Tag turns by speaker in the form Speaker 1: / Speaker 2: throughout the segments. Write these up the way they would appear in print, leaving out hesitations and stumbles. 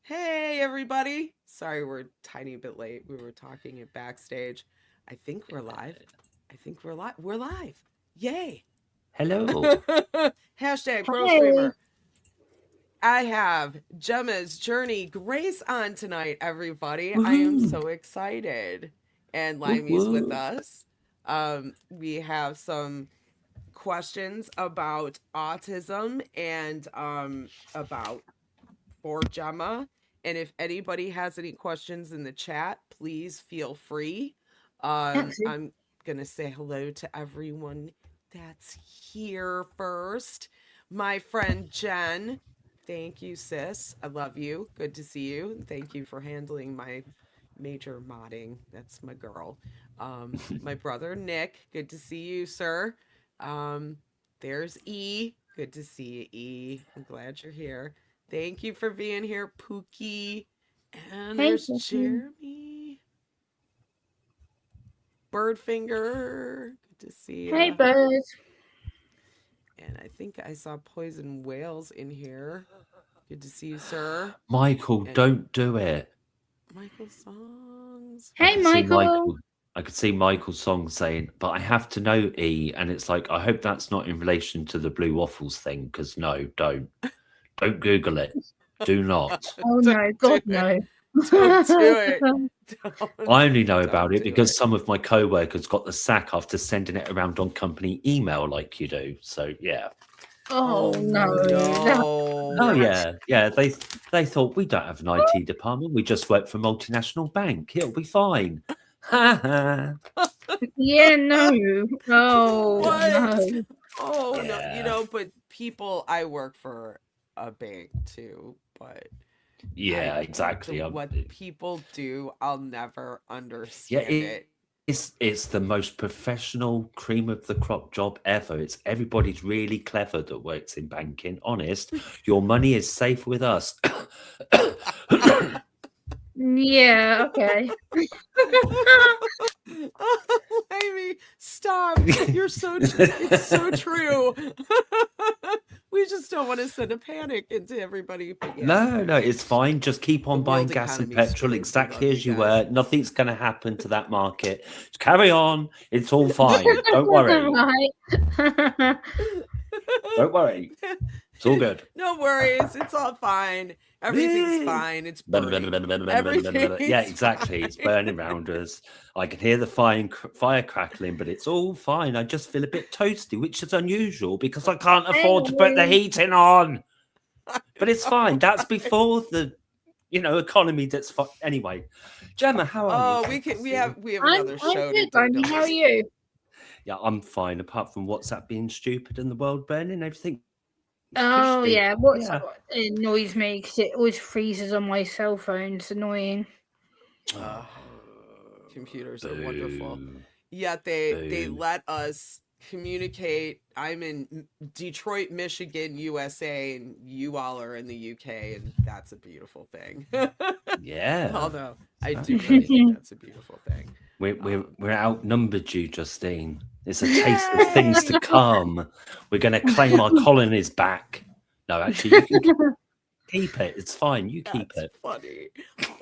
Speaker 1: Hey, everybody. Sorry, we're a tiny bit late. We were talking it backstage. I think we're live. I think we're live. We're live. Yay.
Speaker 2: Hello.
Speaker 1: Hashtag pro
Speaker 3: Hey.
Speaker 1: streamer. I have Gemma's Journey Grace on tonight, everybody. I am
Speaker 2: Woohoo.
Speaker 1: so excited. And
Speaker 2: Woo
Speaker 1: Limey's with
Speaker 2: woo.
Speaker 1: us. We have some questions about autism and about for Gemma. And if anybody has any questions in the chat, please feel free.
Speaker 3: Absolutely.
Speaker 1: I'm going to say hello to everyone that's here first. My friend Jen, thank you, sis. I love you. Good to see you. Thank you for handling my major modding. That's my girl. My brother Nick, good to see you, sir. Um, there's E. Good to see you, E. I'm glad you're here. Thank you for being here, Pookie. And
Speaker 3: Hey,
Speaker 1: there's
Speaker 3: Jesse.
Speaker 1: Jeremy. Birdfinger. Good to see
Speaker 3: Hey,
Speaker 1: ya.
Speaker 3: birds.
Speaker 1: And I think I saw Poison Whales in here. Good to see you, sir.
Speaker 2: Michael,
Speaker 1: And
Speaker 2: don't do it.
Speaker 1: Michael Songs.
Speaker 2: I
Speaker 3: Hey,
Speaker 2: could see
Speaker 3: Michael.
Speaker 2: Michael. I could see Michael's song saying, but I have to know E. And it's like, I hope that's not in relation to the Blue Waffles thing, because no, don't. Don't Google it. Do not.
Speaker 3: Oh,
Speaker 1: Don't
Speaker 3: no.
Speaker 1: do
Speaker 3: God,
Speaker 1: it.
Speaker 3: no.
Speaker 1: Don't do it.
Speaker 2: I only know
Speaker 1: Don't
Speaker 2: about it
Speaker 1: do
Speaker 2: because
Speaker 1: it.
Speaker 2: some of my co-workers got the sack after sending it around on company email like you do. So yeah.
Speaker 3: Oh,
Speaker 1: Oh
Speaker 3: no. That
Speaker 2: Oh
Speaker 1: no.
Speaker 3: hurts.
Speaker 2: yeah. They thought we don't have an IT department. We just work for a multinational bank. It'll be fine. Ha ha.
Speaker 3: Yeah, no. Oh,
Speaker 1: What?
Speaker 3: no.
Speaker 1: Oh no.
Speaker 2: Yeah.
Speaker 1: But people, I work for a bank too, but
Speaker 2: Yeah, exactly.
Speaker 1: what people do, I'll never
Speaker 2: Yeah,
Speaker 1: understand it.
Speaker 2: it's the most professional cream of the crop job ever. It's everybody's really clever that works in banking. Honest, your money is safe with us.
Speaker 3: Yeah, okay.
Speaker 1: Oh, Amy, stop. It's so true. We just don't want to send a panic into everybody, but yeah,
Speaker 2: No, it's fine. Just keep
Speaker 1: the
Speaker 2: on buying
Speaker 1: world
Speaker 2: gas and
Speaker 1: economy's
Speaker 2: petrol
Speaker 1: screwed. We
Speaker 2: exactly
Speaker 1: love you
Speaker 2: as you
Speaker 1: guys.
Speaker 2: were. Nothing's going to happen to that market. Just carry on. It's all fine. Don't worry.
Speaker 3: Right.
Speaker 2: Don't worry. It's all good.
Speaker 1: No worries. It's all fine. Everything's fine. It's burning.
Speaker 2: Yeah,
Speaker 1: Everything's
Speaker 2: exactly. It's burning
Speaker 1: fine.
Speaker 2: around us. I can hear the fire crackling, but it's all fine. I just feel a bit toasty, which is unusual because I can't afford to put the
Speaker 3: Hey.
Speaker 2: heating on.
Speaker 1: I
Speaker 2: But it's fine.
Speaker 1: know,
Speaker 2: That's
Speaker 1: right?
Speaker 2: before the economy that's fine. Anyway, Gemma, how are you?
Speaker 1: Oh,
Speaker 2: Good to
Speaker 1: we
Speaker 2: see you.
Speaker 1: have
Speaker 3: I'm
Speaker 1: another
Speaker 3: I'm
Speaker 1: show to
Speaker 3: good,
Speaker 1: do,
Speaker 3: Bunny.
Speaker 1: don't
Speaker 3: How are
Speaker 1: we?
Speaker 3: you?
Speaker 2: Yeah, I'm fine. Apart from WhatsApp being stupid and the world burning, everything's
Speaker 3: Oh,
Speaker 2: cushy.
Speaker 3: yeah. What's
Speaker 2: Yeah.
Speaker 3: annoys me because it always freezes on my cell phone. It's annoying.
Speaker 1: Uh,
Speaker 2: Oh,
Speaker 1: computers are wonderful.
Speaker 2: boo,
Speaker 1: Yet they
Speaker 2: boo.
Speaker 1: let us communicate. I'm in Detroit, Michigan, USA, and you all are in the UK, and that's a beautiful thing.
Speaker 2: Yeah,
Speaker 1: Although I do really
Speaker 2: exactly.
Speaker 1: think that's a beautiful thing.
Speaker 2: We're outnumbered, you Justine. It's a taste of things to
Speaker 1: Yay!
Speaker 2: come. We're going to claim our colonies back. No, actually, you can keep it. It's fine. You keep
Speaker 1: That's
Speaker 2: it.
Speaker 1: funny.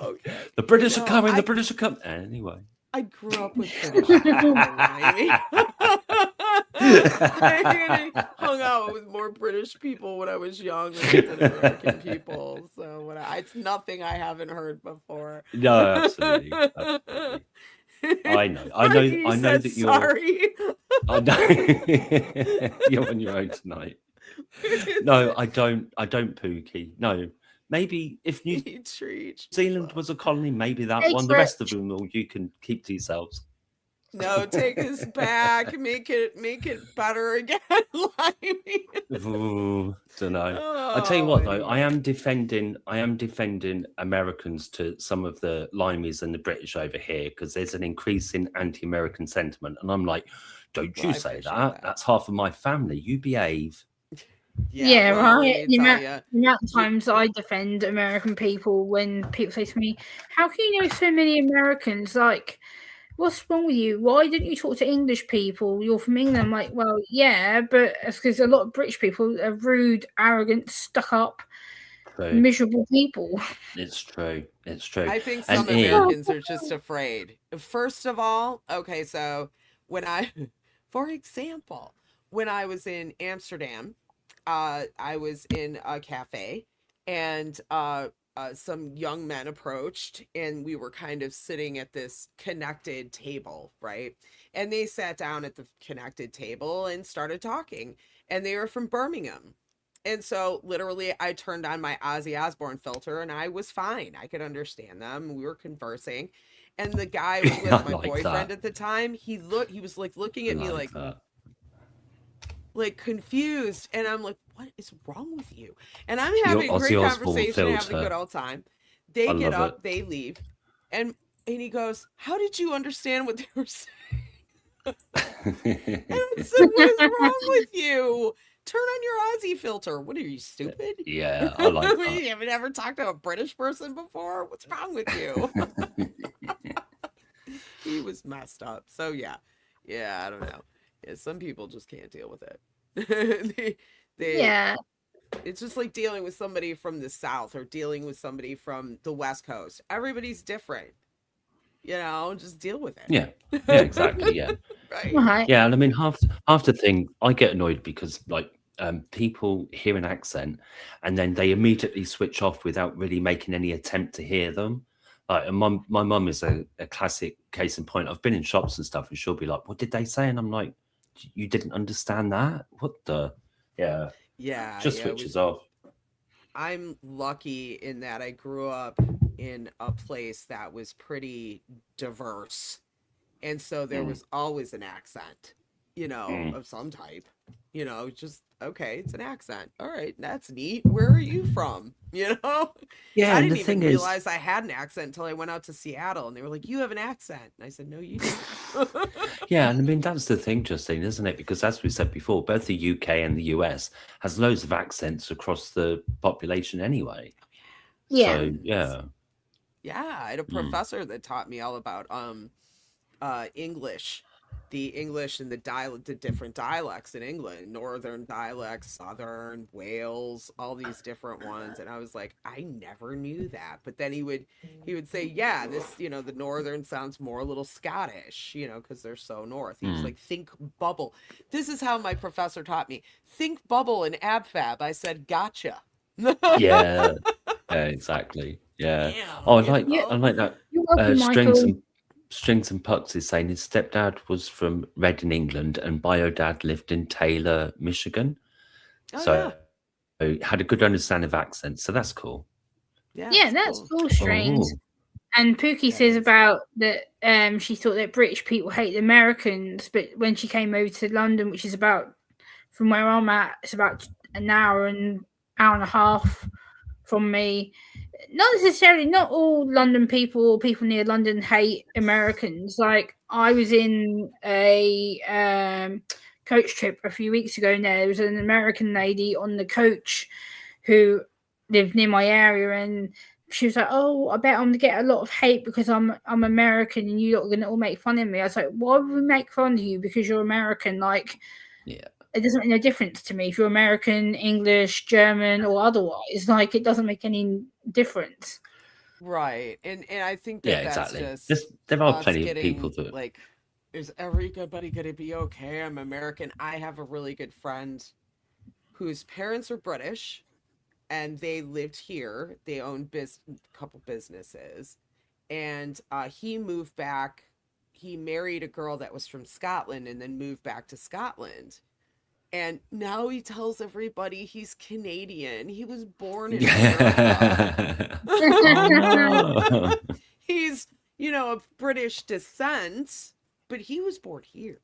Speaker 1: Okay.
Speaker 2: The British are
Speaker 1: No,
Speaker 2: coming. The British are coming. Anyway.
Speaker 1: I grew up with British people, Limey. I hung out with more British people when I was young than I did American people. So it's nothing I haven't heard before.
Speaker 2: No, absolutely, absolutely. I know.
Speaker 1: Frankie
Speaker 2: I know
Speaker 1: said
Speaker 2: that you're.
Speaker 1: sorry.
Speaker 2: I know you're on your own tonight. No, I don't. I don't, Pookie. No, maybe if New
Speaker 1: He treats
Speaker 2: Zealand was a colony, maybe that
Speaker 3: Hey,
Speaker 2: one. The rest of
Speaker 3: Church.
Speaker 2: them, all you can keep to yourselves.
Speaker 1: no, take us back. Make it better again, Limey.
Speaker 2: Don't know. I tell you
Speaker 1: Oh,
Speaker 2: what, though, I
Speaker 1: anyway.
Speaker 2: am defending. I am defending Americans to some of the Limeys and the British over here because there's an increase in anti-American sentiment, and I'm like, don't
Speaker 1: Well,
Speaker 2: you
Speaker 1: I
Speaker 2: say
Speaker 1: appreciate
Speaker 2: that?
Speaker 1: that.
Speaker 2: That's half of my family. You behave.
Speaker 1: Yeah,
Speaker 3: Yeah,
Speaker 1: well, let
Speaker 3: right.
Speaker 1: me tell you,
Speaker 3: The amount of
Speaker 1: we
Speaker 3: times I defend American people when people say to me, "How can you know so many Americans?" Like, what's wrong with you? Why didn't you talk to English people? You're from England. I'm like, well, yeah, but it's because a lot of British people are rude, arrogant, stuck up.
Speaker 2: true.
Speaker 3: miserable people.
Speaker 2: It's true. It's true.
Speaker 1: I think
Speaker 2: And
Speaker 1: some
Speaker 2: Ian,
Speaker 1: Americans are just afraid. First of all, okay, so when I, for example, when I was in Amsterdam, I was in a cafe and some young men approached and we were kind of sitting at this connected table, right? And they sat down at the connected table and started talking. And they were from Birmingham. And so literally I turned on my Ozzy Osbourne filter and I was fine. I could understand them. We were conversing. And the guy I was
Speaker 2: I
Speaker 1: with, my
Speaker 2: like
Speaker 1: boyfriend
Speaker 2: that.
Speaker 1: at the time, he was like looking
Speaker 2: I
Speaker 1: at me
Speaker 2: like that.
Speaker 1: like confused. And I'm like, what is wrong with you? And I'm
Speaker 2: Your
Speaker 1: having a great
Speaker 2: Ozzy Osbourne
Speaker 1: conversation, having a good
Speaker 2: filter.
Speaker 1: old time.
Speaker 2: I
Speaker 1: They get
Speaker 2: love it.
Speaker 1: up, they leave. And he goes, how did you understand what they were saying? And I said, what is wrong with you? Turn on your Aussie filter. What are you, stupid?
Speaker 2: Yeah, I like that.
Speaker 1: You haven't ever talked to a British person before? What's wrong with you? He was messed up. So yeah. Yeah, I don't know. Yeah, some people just can't deal with it. they
Speaker 3: Yeah,
Speaker 1: it's just like dealing with somebody from the South or dealing with somebody from the West Coast. Everybody's different. Just deal with it.
Speaker 2: Yeah. Yeah, exactly. Yeah.
Speaker 1: Right.
Speaker 3: right.
Speaker 2: Yeah, and I mean half the thing I get annoyed because like people hear an accent and then they immediately switch off without really making any attempt to hear them. Like and my mum is a classic case in point. I've been in shops and stuff and she'll be like, what did they say? And I'm like, you didn't understand that? What the yeah.
Speaker 1: Yeah,
Speaker 2: Just
Speaker 1: yeah.
Speaker 2: switches off.
Speaker 1: I'm lucky in that I grew up in a place that was pretty diverse. And so there
Speaker 2: Mm,
Speaker 1: was always an accent,
Speaker 2: mm.
Speaker 1: of some type. Just okay, it's an accent. All right, that's neat. Where are you from?
Speaker 2: Yeah,
Speaker 1: I
Speaker 2: and the
Speaker 1: didn't even
Speaker 2: thing is,
Speaker 1: realize I had an accent until I went out to Seattle and they were like, "You have an accent." And I said, "No, you don't."
Speaker 2: yeah, and I mean that's the thing, Justine, isn't it? Because as we said before, both the UK and the US has loads of accents across the population anyway.
Speaker 3: Yeah,
Speaker 2: So yeah,
Speaker 1: Yeah, I had a
Speaker 2: mm,
Speaker 1: professor that taught me all about English, the English and the different dialects in England, northern dialects, southern, Wales, all these different ones. And I was like, I never knew that. But then he would say, yeah, this, the northern sounds more a little Scottish, because they're so north. He was
Speaker 2: mm.
Speaker 1: like, think bubble. This is how my professor taught me. Think bubble and abfab. I said, gotcha.
Speaker 2: Yeah, yeah, exactly. Yeah.
Speaker 1: Damn,
Speaker 2: Oh,
Speaker 3: yeah.
Speaker 2: I like that.
Speaker 3: You're welcome,
Speaker 2: Strings
Speaker 3: Michael.
Speaker 2: and Pucks is saying his stepdad was from Reading, England, and bio dad lived in Taylor, Michigan.
Speaker 1: Oh
Speaker 2: So
Speaker 1: yeah.
Speaker 2: had a good understanding of accents. So that's cool.
Speaker 1: Yeah,
Speaker 3: Yeah,
Speaker 1: it's
Speaker 3: that's
Speaker 1: cool.
Speaker 3: all strange.
Speaker 2: Oh,
Speaker 3: And Pookie
Speaker 1: That
Speaker 3: says
Speaker 1: is cool.
Speaker 3: about that she thought that British people hate Americans, but when she came over to London, which is about from where I'm at, it's about an hour and a half from me. Not all London people or people near London hate Americans. Like I was in a coach trip a few weeks ago and there was an American lady on the coach who lived near my area and she was like, "Oh, I bet I'm gonna get a lot of hate because I'm American and you lot are gonna all make fun of me." I was like, "Why would we make fun of you because you're American? Like,
Speaker 2: yeah.
Speaker 3: it doesn't make no difference to me if you're American, English, German, or otherwise. Like, it doesn't make any difference."
Speaker 1: Right. And I think
Speaker 2: Yeah,
Speaker 1: that that's
Speaker 2: exactly.
Speaker 1: just
Speaker 2: There are
Speaker 1: us
Speaker 2: plenty of people
Speaker 1: getting
Speaker 2: that.
Speaker 1: like, is everybody going to be okay? I'm American. I have a really good friend whose parents are British and they lived here. They own a couple businesses. And he moved back. He married a girl that was from Scotland and then moved back to Scotland. And now he tells everybody he's Canadian. He was born in America.
Speaker 2: Oh no!
Speaker 1: He's, of British descent, but he was born here.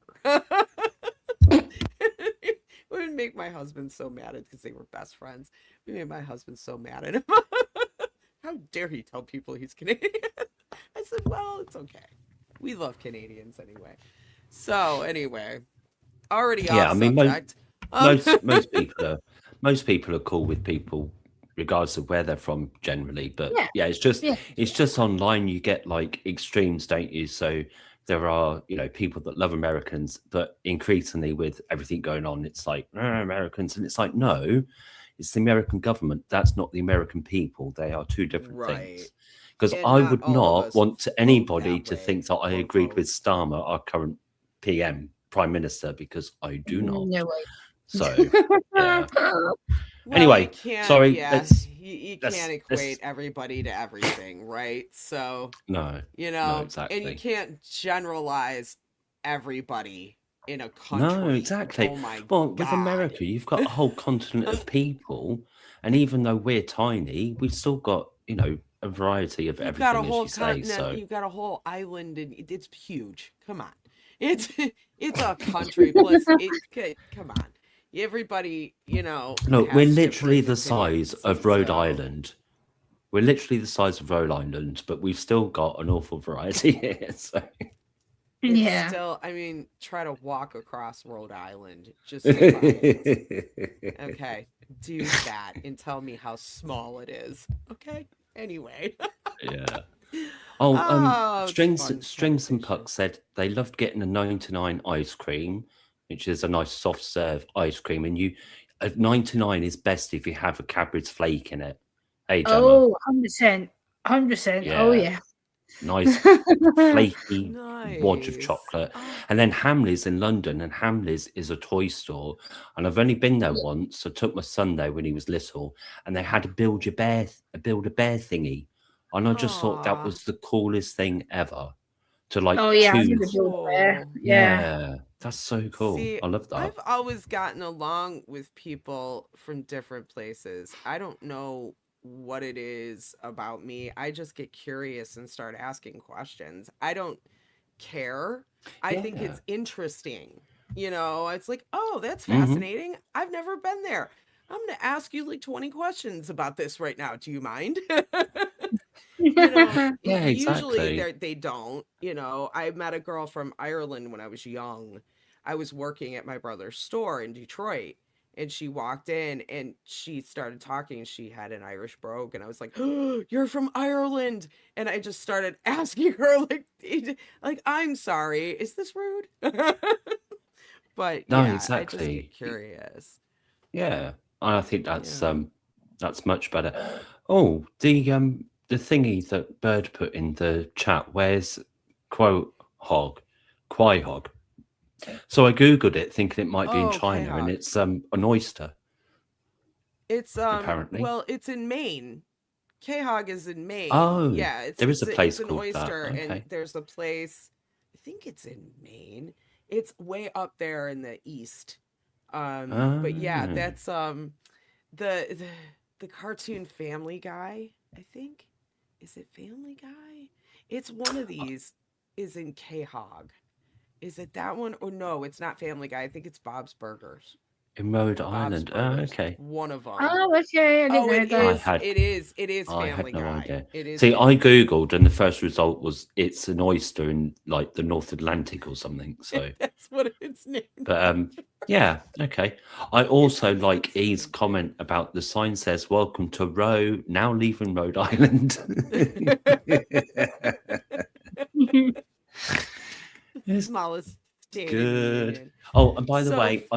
Speaker 1: It would make my husband so mad because they were best friends. We made my husband so mad at him. How dare he tell people he's Canadian? I said, well, it's okay. We love Canadians anyway. So, anyway, already
Speaker 2: Yeah,
Speaker 1: off
Speaker 2: I mean,
Speaker 1: subject.
Speaker 2: most people are cool with people regardless of where they're from generally. But
Speaker 3: Yeah,
Speaker 2: yeah,
Speaker 3: yeah,
Speaker 2: it's just online you get like extremes, don't you? So there are people that love Americans, but increasingly with everything going on, it's like Americans, and it's like no, It's the American government. That's not the American people. They are two different
Speaker 1: Right.
Speaker 2: things. Because
Speaker 1: And
Speaker 2: I
Speaker 1: not
Speaker 2: would
Speaker 1: all of
Speaker 2: not
Speaker 1: us
Speaker 2: want
Speaker 1: vote
Speaker 2: anybody
Speaker 1: that
Speaker 2: to
Speaker 1: way
Speaker 2: think that I
Speaker 1: or
Speaker 2: agreed
Speaker 1: vote.
Speaker 2: with Starmer, our current PM, Prime Minister, because I do not.
Speaker 3: No way.
Speaker 2: So, yeah.
Speaker 1: Well, you
Speaker 2: Anyway,
Speaker 1: can't,
Speaker 2: sorry.
Speaker 1: yeah, you can't equate
Speaker 2: Let's
Speaker 1: everybody to everything, right? So,
Speaker 2: no,
Speaker 1: you
Speaker 2: no,
Speaker 1: know, and you
Speaker 2: exactly.
Speaker 1: can't generalize everybody in a
Speaker 2: No,
Speaker 1: country.
Speaker 2: exactly.
Speaker 1: Oh my
Speaker 2: Well, with
Speaker 1: God.
Speaker 2: America, you've got a whole continent of people, and even though we're tiny, we've still got, you know, a variety of
Speaker 1: You've got a
Speaker 2: everything, as
Speaker 1: whole
Speaker 2: you say.
Speaker 1: continent,
Speaker 2: So,
Speaker 1: you've got a whole island, and it's huge. Come on. It's it's a country plus come on. Everybody, you know,
Speaker 2: look, we're
Speaker 1: has
Speaker 2: literally
Speaker 1: different
Speaker 2: the size
Speaker 1: opinions,
Speaker 2: of
Speaker 1: and
Speaker 2: Rhode
Speaker 1: so
Speaker 2: Island. We're literally the size of Rhode Island, but we've still got an awful variety here. So.
Speaker 1: it's
Speaker 3: Yeah.
Speaker 1: still, I mean, try to walk across Rhode Island. Just try it. Okay. Do that and tell me how small it is. Okay. Anyway.
Speaker 2: Yeah. Oh,
Speaker 1: Oh, it's fun
Speaker 2: Strings and
Speaker 1: conversation.
Speaker 2: Puck said they loved getting a 99 ice cream, which is a nice soft serve ice cream, and you at 99 is best if you have a Cadbury's flake in it. Hey, Gemma.
Speaker 3: Oh, 100%. 100%. Oh,
Speaker 2: Yeah.
Speaker 3: yeah.
Speaker 2: Nice flaky wad of
Speaker 1: Nice.
Speaker 2: chocolate.
Speaker 1: Oh,
Speaker 2: And then Hamleys in London, and Hamleys is a toy store. And I've only been there
Speaker 3: Yeah.
Speaker 2: once. I took my son there when he was little, and they had a build a bear thingy. And I just thought that
Speaker 1: aw.
Speaker 2: was the coolest thing ever. To like
Speaker 3: Oh, yeah. I
Speaker 1: That's
Speaker 3: never
Speaker 2: choose.
Speaker 3: built there.
Speaker 1: cool.
Speaker 3: Yeah.
Speaker 2: Yeah, that's so cool.
Speaker 1: See,
Speaker 2: I love that.
Speaker 1: I've always gotten along with people from different places. I don't know what it is about me. I just get curious and start asking questions. I don't care. I think
Speaker 2: Yeah.
Speaker 1: it's interesting. You know, it's like, oh, that's
Speaker 2: Mhm.
Speaker 1: fascinating. I've never been there. I'm going to ask you like 20 questions about this right now. Do you mind? You know,
Speaker 2: Yeah,
Speaker 1: usually
Speaker 2: exactly.
Speaker 1: they don't. You know, I met a girl from Ireland when I was young. I was working at my brother's store in Detroit, and she walked in and she started talking. She had an Irish brogue, and I was like, oh, "You're from Ireland!" And I just started asking her like, "I'm sorry, is this rude?" But
Speaker 2: No,
Speaker 1: yeah, I just
Speaker 2: exactly.
Speaker 1: get curious.
Speaker 2: Yeah, I think
Speaker 1: Yeah.
Speaker 2: that's much better. Oh, the thingy that Bird put in the chat. Where's quote hog, quai hog? So I googled it, thinking it might be in
Speaker 1: Oh,
Speaker 2: China, and
Speaker 1: K-Hog.
Speaker 2: it's an oyster
Speaker 1: It's
Speaker 2: apparently.
Speaker 1: well, it's in Maine. K-Hog is in Maine.
Speaker 2: Oh,
Speaker 1: Yeah,
Speaker 2: there is a
Speaker 1: it's
Speaker 2: place
Speaker 1: an
Speaker 2: called that.
Speaker 1: oyster, and
Speaker 2: Okay.
Speaker 1: there's a place. I think it's in Maine. It's way up there in the east. But yeah,
Speaker 2: Ah,
Speaker 1: that's the the, the cartoon Family Guy. I think, is it Family Guy? It's one of these. Is in K-Hog. Is it that one? Or no, it's not Family Guy. I think it's Bob's Burgers
Speaker 2: in Rhode
Speaker 1: or Bob's
Speaker 2: Island. Oh,
Speaker 1: Burgers.
Speaker 2: okay.
Speaker 1: One of them.
Speaker 3: Oh, okay. I didn't
Speaker 1: Oh,
Speaker 3: know
Speaker 1: it
Speaker 3: that.
Speaker 2: I
Speaker 1: is.
Speaker 2: had
Speaker 1: It is
Speaker 2: I
Speaker 1: Family
Speaker 2: had no
Speaker 1: Guy.
Speaker 2: idea.
Speaker 1: It is
Speaker 2: See, I
Speaker 1: Family Guy.
Speaker 2: googled, and the first result was it's an oyster in like the North Atlantic or something. So.
Speaker 1: That's what it's named.
Speaker 2: But yeah, okay. I also
Speaker 1: Yes,
Speaker 2: like
Speaker 1: that's
Speaker 2: E's
Speaker 1: funny.
Speaker 2: comment about the sign says "Welcome to Roe." Now leaving Rhode Island. It's
Speaker 1: Smallest state in the
Speaker 2: good.
Speaker 1: union.
Speaker 2: Oh, and by the
Speaker 1: So
Speaker 2: way,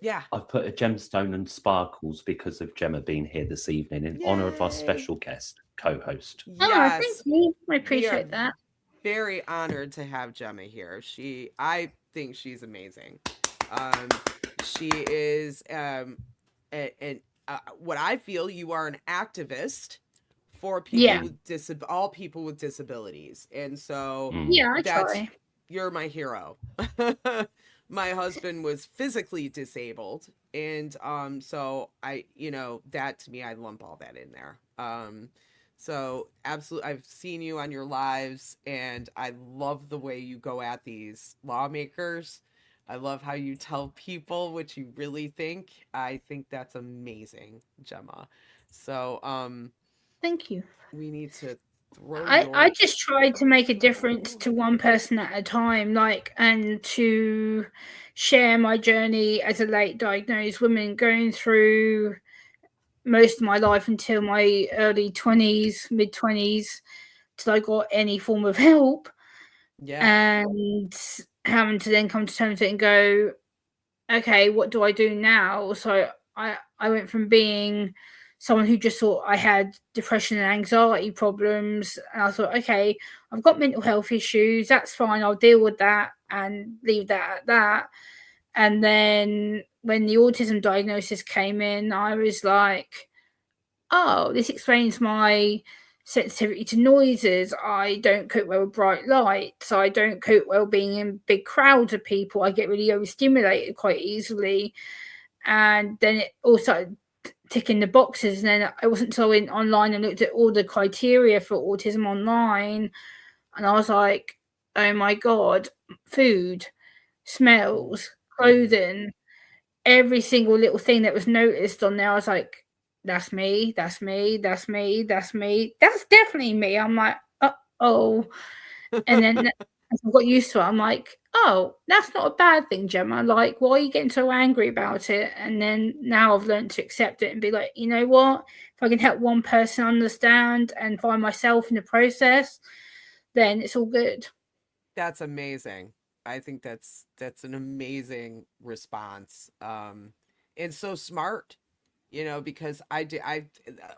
Speaker 1: yeah.
Speaker 2: I've put a gemstone and sparkles because of Gemma being here this evening in honor of our
Speaker 1: Yay.
Speaker 2: special guest co-host.
Speaker 3: Oh, thank
Speaker 1: Yes.
Speaker 3: you. I
Speaker 1: We are
Speaker 3: appreciate that.
Speaker 1: very honored to have Gemma here. I think she's amazing. She is and what I feel, you are an activist for people
Speaker 3: Yeah.
Speaker 1: with all people with disabilities. And so
Speaker 2: Mm.
Speaker 3: Yeah, I
Speaker 1: that's
Speaker 3: try.
Speaker 1: you're my hero. My husband was physically disabled, and so I, you know, that to me, I lump all that in there. So absolutely, I've seen you on your lives, and I love the way you go at these lawmakers. I love how you tell people what you really think. I think that's amazing, Gemma. So
Speaker 3: Thank you.
Speaker 1: we need to throw
Speaker 3: I just try to make a difference to one person at a time, like, and to share my journey as a late diagnosed woman going through most of my life until my early 20s, mid 20s, till I got any form of help,
Speaker 1: Yeah.
Speaker 3: and having to then come to terms with it and go, okay, what do I do now? So I went from being someone who just thought I had depression and anxiety problems, and I thought, okay, I've got mental health issues, that's fine, I'll deal with that and leave that at that. And then when the autism diagnosis came in, I was like, oh, this explains my sensitivity to noises. I don't cope well with bright lights. I don't cope well being in big crowds of people. I get really overstimulated quite easily. And then it all started ticking the boxes. And then it wasn't until I went online and looked at all the criteria for autism online. And I was like, oh my God, food, smells, clothing, every single little thing that was noticed on there. I was like, that's me, that's me, that's me, that's me, that's definitely me. I'm like, oh. And then as I got used to it, I'm like, oh, that's not a bad thing, Gemma. Like, why are you getting so angry about it? And then now I've learned to accept it and be like, you know what? If I can help one person understand and find myself in the process, then it's all good.
Speaker 1: That's amazing. I think that's an amazing response. And so smart, because I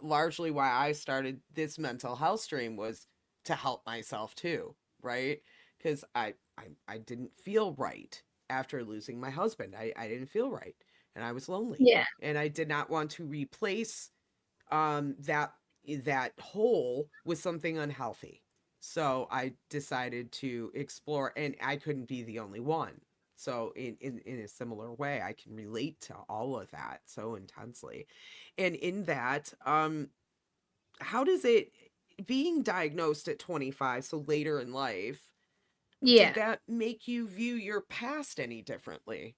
Speaker 1: largely why I started this mental health stream was to help myself too, right? Because I didn't feel right after losing my husband. I didn't feel right, and I was lonely.
Speaker 3: Yeah.
Speaker 1: And I did not want to replace that hole with something unhealthy. So I decided to explore, and I couldn't be the only one. So in a similar way, I can relate to all of that so intensely. And in that, how does it, being diagnosed at 25, so later in life,
Speaker 3: Yeah.
Speaker 1: did that make you view your past any differently?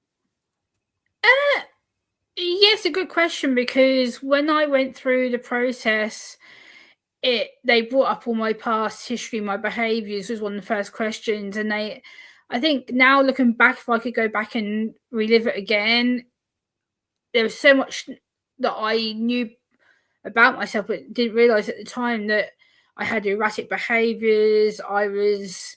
Speaker 3: Yes, a good question, because when I went through the process, they brought up all my past history, my behaviours was one of the first questions, and I think now looking back, if I could go back and relive it again, there was so much that I knew about myself, but didn't realise at the time that I had erratic behaviours. I was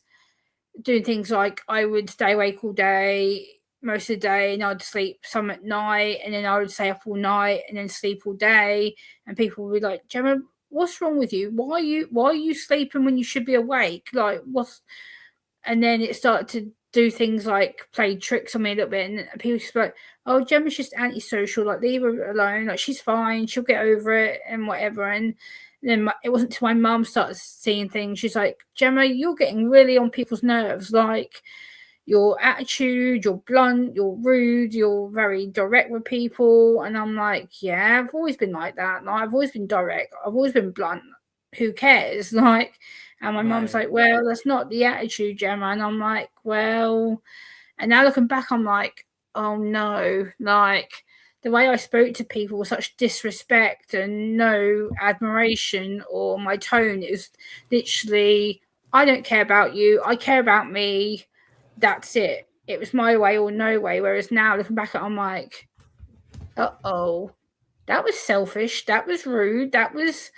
Speaker 3: doing things like I would stay awake all day, most of the day, and I'd sleep some at night, and then I would stay up all night and then sleep all day. And people would be like, Gemma, what's wrong with you? Why are you sleeping when you should be awake? Like, what's and then it started to do things like play tricks on me a little bit, and people just like, oh, Gemma's just antisocial, like leave her alone, like she's fine, she'll get over it and whatever. And then it wasn't until my mum started seeing things, she's like, Gemma, you're getting really on people's nerves, like your attitude, you're blunt, you're rude, you're very direct with people. And I'm like, yeah, I've always been like that. Like, I've always been direct, I've always been blunt, who cares? Like, and my mum's
Speaker 1: Right.
Speaker 3: like, well, that's not the attitude, Gemma. And I'm like, well, and now looking back, I'm like, oh no, like the way I spoke to people was such disrespect and no admiration, or my tone is literally, I don't care about you, I care about me. That's it. It was my way or no way. Whereas now looking back at it, I'm like, oh, that was selfish. That was rude. That was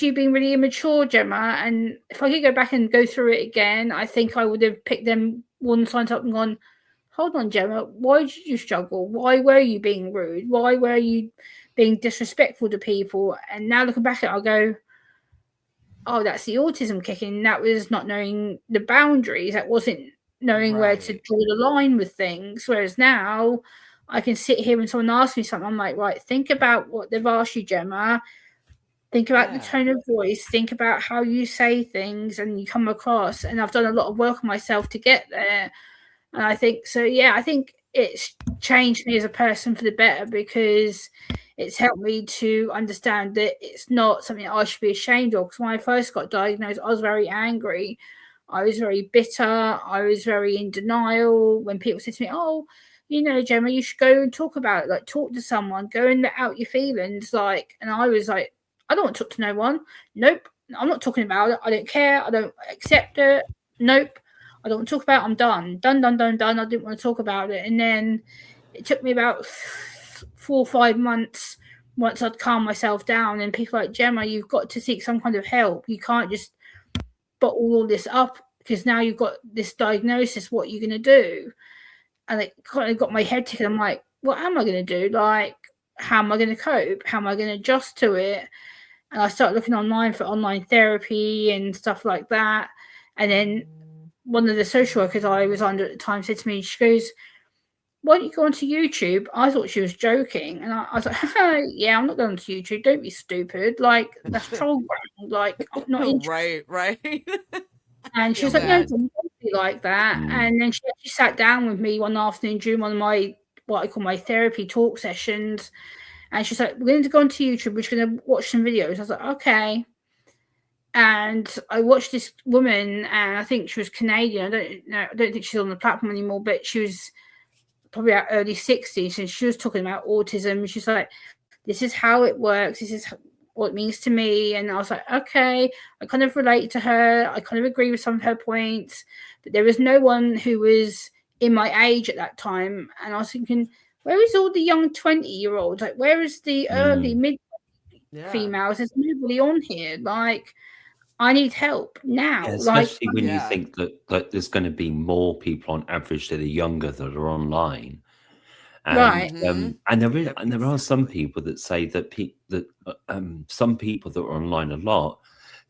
Speaker 3: you being really immature, Gemma. And if I could go back and go through it again, I think I would have picked them one sign up and gone, hold on, Gemma, why did you struggle? Why were you being rude? Why were you being disrespectful to people? And now looking back at it, I'll go, oh, that's the autism kicking. That was not knowing the boundaries. That wasn't knowing where to
Speaker 1: Right.
Speaker 3: draw the line with things. Whereas now I can sit here and someone asks me something, I'm like, right, think about what they've asked you, Gemma. Think about the
Speaker 1: Yeah.
Speaker 3: tone of voice. Think about how you say things and you come across. And I've done a lot of work on myself to get there. And I think so, yeah, I think it's changed me as a person for the better, because it's helped me to understand that it's not something I should be ashamed of. Because when I first got diagnosed, I was very angry. I was very bitter. I was very in denial. When people said to me, oh, Gemma, you should go and talk about it. Like, talk to someone, go and let out your feelings. Like, and I was like, I don't want to talk to no one. Nope. I'm not talking about it. I don't care. I don't accept it. Nope. I don't want to talk about it. I'm done. Done. I didn't want to talk about it. And then it took me about 4 or 5 months once I'd calmed myself down. And people like, Gemma, you've got to seek some kind of help. You can't just bottle all this up, because now you've got this diagnosis. What are you going to do? And it kind of got my head ticking. I'm like, what am I going to do? Like, how am I going to cope? How am I going to adjust to it? And I started looking online for online therapy and stuff like that. And then one of the social workers I was under at the time said to me, she goes, "Why don't you go onto YouTube?" I thought she was joking. And I was like, "Yeah, I'm not going to YouTube. Don't be stupid. Like, that's troll ground. Like, I'm not interested."
Speaker 1: Right.
Speaker 3: And she
Speaker 1: Feel
Speaker 3: was like, "No,
Speaker 1: bad.
Speaker 3: don't be like that." And then she actually sat down with me one afternoon during one of my, what I call my therapy talk sessions. And she's like, "We're going to go onto YouTube. We're just going to watch some videos." I was like, "Okay." And I watched this woman, and I think she was Canadian. I don't think she's on the platform anymore, but she was probably at early 60s, and she was talking about autism. She's like, "This is how it works. This is what it means to me." And I was like, okay, I kind of relate to her. I kind of agree with some of her points, but there was no one who was in my age at that time. And I was thinking, where is all the young 20-year-olds? Like, where is the early mid females? There's nobody on here. Like, I need help now.
Speaker 2: Yeah,
Speaker 3: Like,
Speaker 2: especially when you think that there's going to be more people on average that are younger that are online,
Speaker 3: right.
Speaker 2: and there are some people that say that some people that are online a lot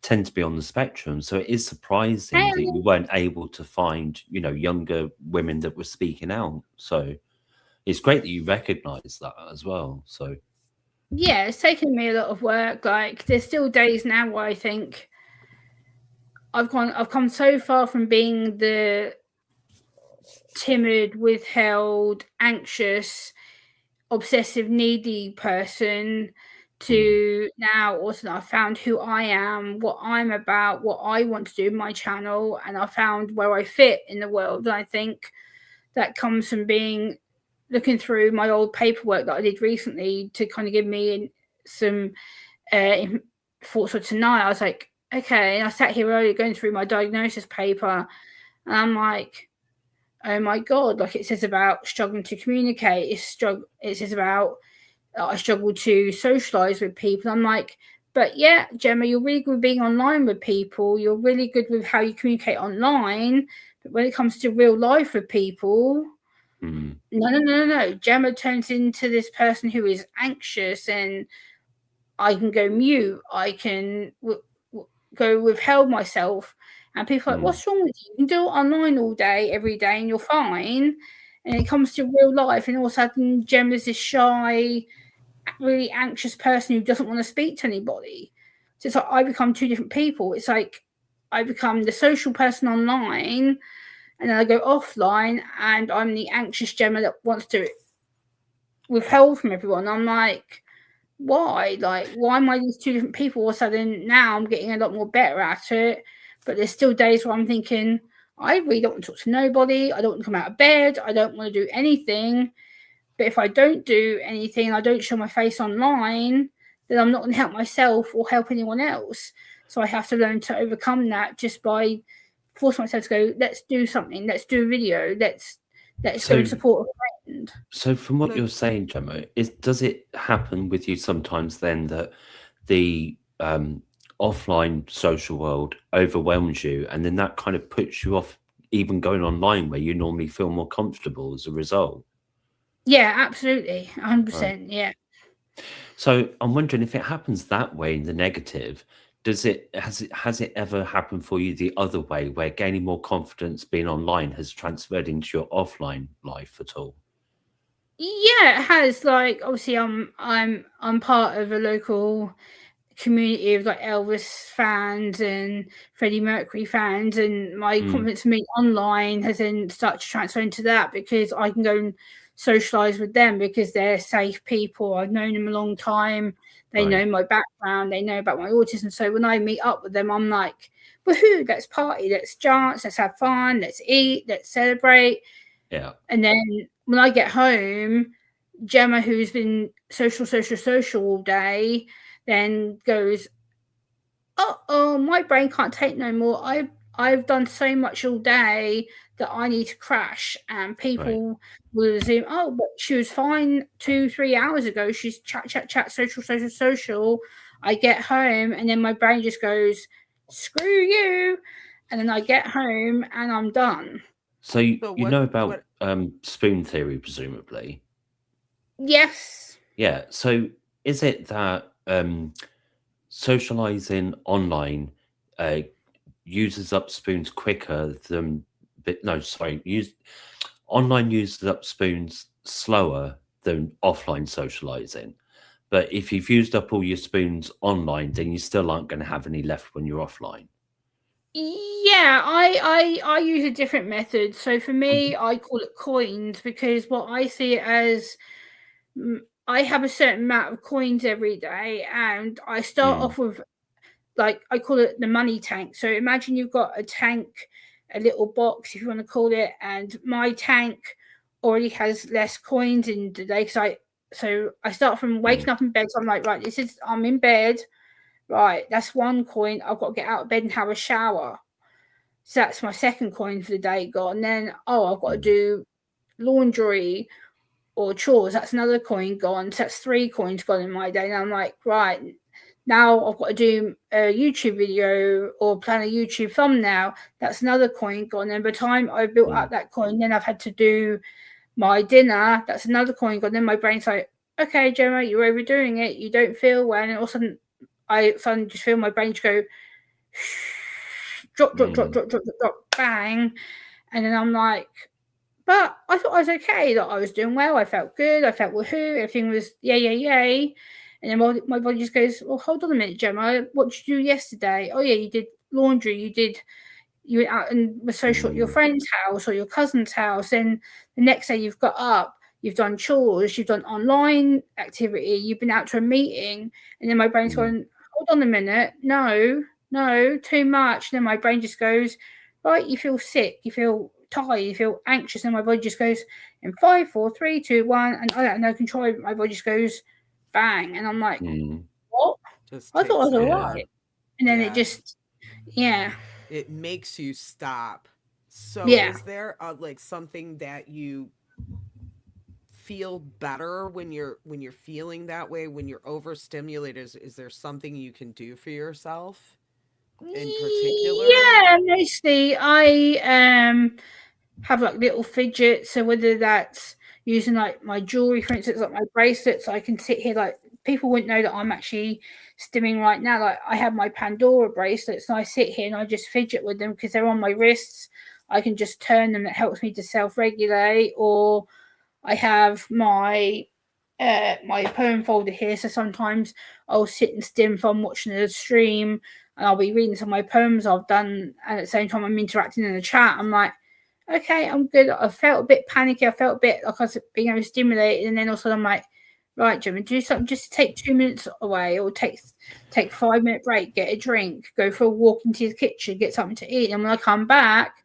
Speaker 2: tend to be on the spectrum. So it is surprising that you weren't able to find younger women that were speaking out. So it's great that you recognise that as well. So
Speaker 3: Yeah, it's taken me a lot of work. Like, there's still days now where I think I've come so far from being the timid, withheld, anxious, obsessive, needy person to now also I found who I am, what I'm about, what I want to do in my channel, and I found where I fit in the world. And I think that comes from looking through my old paperwork that I did recently to kind of give me some thoughts for tonight. I was like, okay, and I sat here earlier going through my diagnosis paper, and I'm like, oh my god, like, it says about struggling to communicate. It says about I struggle to socialize with people. I'm like, but yeah, Gemma, you're really good with being online with people. You're really good with how you communicate online. But when it comes to real life with people, no. Gemma turns into this person who is anxious, and I can go mute. I can go withheld myself. And people are like, what's wrong with you? You can do it online all day, every day, and you're fine. And it comes to real life, and all of a sudden, Gemma's this shy, really anxious person who doesn't want to speak to anybody. So it's like I become two different people. It's like I become the social person online, and then I go offline, and I'm the anxious Gemma that wants to withhold from everyone. I'm like, why? Like, why am I these two different people? All of a sudden, now I'm getting a lot more better at it. But there's still days where I'm thinking, I really don't want to talk to nobody. I don't want to come out of bed. I don't want to do anything. But if I don't do anything, I don't show my face online, then I'm not going to help myself or help anyone else. So I have to learn to overcome that just by forcing myself to go, let's do something. Let's do a video. Let's go and support a friend.
Speaker 2: So from what you're saying, Gemma, does it happen with you sometimes then that the offline social world overwhelms you, and then that kind of puts you off even going online where you normally feel more comfortable as a result?
Speaker 3: Yeah, absolutely. 100%. Right. Yeah.
Speaker 2: So I'm wondering if it happens that way in the negative, has it ever happened for you the other way, where gaining more confidence being online has transferred into your offline life at all?
Speaker 3: Yeah, it has. Like, obviously, I'm part of a local community of like Elvis fans and Freddie Mercury fans, and my confidence in me online has then started to transfer into that, because I can go and socialize with them because they're safe people. I've known them a long time. They know my background. They know about my autism. So when I meet up with them, I'm like, woohoo, let's party, let's dance, let's have fun, let's eat, let's celebrate.
Speaker 2: Yeah.
Speaker 3: And then when I get home, Gemma, who's been social all day, then goes, oh, my brain can't take no more. I've done so much all day that I need to crash. And people will assume, oh, but she was fine 2-3 hours ago. She's chat, social. I get home, and then my brain just goes, screw you. And then I get home and I'm done.
Speaker 2: So you know about spoon theory, presumably?
Speaker 3: Yes.
Speaker 2: Yeah. So is it that socializing online uses up spoons quicker than? But no, sorry. Online uses up spoons slower than offline socializing. But if you've used up all your spoons online, then you still aren't going to have any left when you're offline.
Speaker 3: Yeah, I use a different method. So for me, I call it coins because what I see it as, I have a certain amount of coins every day, and I start off with, like, I call it the money tank. So imagine you've got a tank, a little box, if you want to call it, and my tank already has less coins in the day because I start from waking up in bed. So I'm like, right, I'm in bed. Right, that's one coin. I've got to get out of bed and have a shower. So that's my second coin for the day gone. Then, I've got to do laundry or chores. That's another coin gone. So that's 3 coins gone in my day. And I'm like, right, now I've got to do a YouTube video or plan a YouTube thumbnail. That's another coin gone. And by the time I built up that coin, then I've had to do my dinner. That's another coin gone. Then my brain's like, okay, Gemma, you're overdoing it. You don't feel well. And all of a sudden, I suddenly just feel my brain just go, drop, bang. And then I'm like, but I thought I was okay, that I was doing well. I felt good. I felt woohoo. Everything was yay. And then my body just goes, well, hold on a minute, Gemma. What did you do yesterday? Oh, yeah, you did laundry. You went out and were social at your friend's house or your cousin's house. And the next day you've got up, you've done chores, you've done online activity, you've been out to a meeting. And then my brain's going, hold on a minute. No, too much. And then my brain just goes, right, you feel sick, you feel tired, you feel anxious, and my body just goes in 5, 4, 3, 2, 1, and I don't have no control. My body just goes bang, and I'm like, what? I thought I was all right, and then it just,
Speaker 1: it makes you stop. So is there like something that you feel better when you're feeling that way, when you're overstimulated? Is there something you can do for yourself in particular?
Speaker 3: Yeah, mostly I have like little fidgets. So whether that's using like my jewelry, for instance, like my bracelets, I can sit here, like, people wouldn't know that I'm actually stimming right now. Like, I have my Pandora bracelets and I sit here and I just fidget with them because they're on my wrists. I can just turn them. That helps me to self-regulate. Or I have my poem folder here, so sometimes I'll sit and stim if I'm watching a stream, and I'll be reading some of my poems I've done, and at the same time I'm interacting in the chat. I'm like, okay, I'm good. I felt a bit panicky. I felt a bit like I was being overstimulated, and then also I'm like, right, Gemma, do something just to take 2 minutes away, or take 5-minute break, get a drink, go for a walk into the kitchen, get something to eat. And when I come back,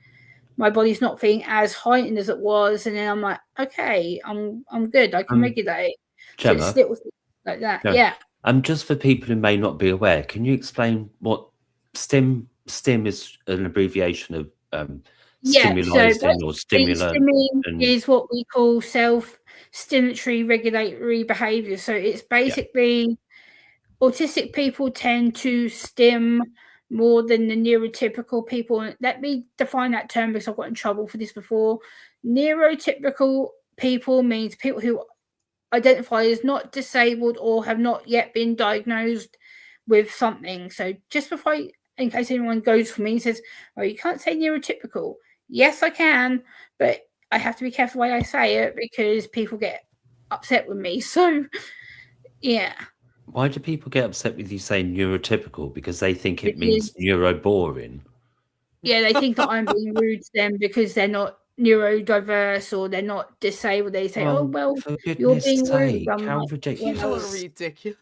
Speaker 3: my body's not feeling as heightened as it was, and then I'm like, okay, I'm good. I can regulate.
Speaker 2: Gemma,
Speaker 3: so it's little things like that. Yeah.
Speaker 2: Just for people who may not be aware, can you explain what STIM is? An abbreviation of stimulizing or stimulant.
Speaker 3: Stimming is what we call self-stimulatory regulatory behavior. So it's basically autistic people tend to stim more than the neurotypical people. Let me define that term because I've got in trouble for this before. Neurotypical people means people who identify as not disabled or have not yet been diagnosed with something. So just before, in case anyone goes for me and says, oh, you can't say neurotypical. Yes, I can, but I have to be careful the way I say it because people get upset with me. So, yeah.
Speaker 2: Why do people get upset with you saying neurotypical? Because they think it means neuroboring.
Speaker 3: Yeah, they think that I'm being rude to them because they're not neurodiverse or they're not disabled. They say, well,
Speaker 2: for
Speaker 3: you're being
Speaker 2: sake,
Speaker 3: rude. I'm
Speaker 2: how
Speaker 3: like,
Speaker 2: ridiculous.
Speaker 1: Ridiculous.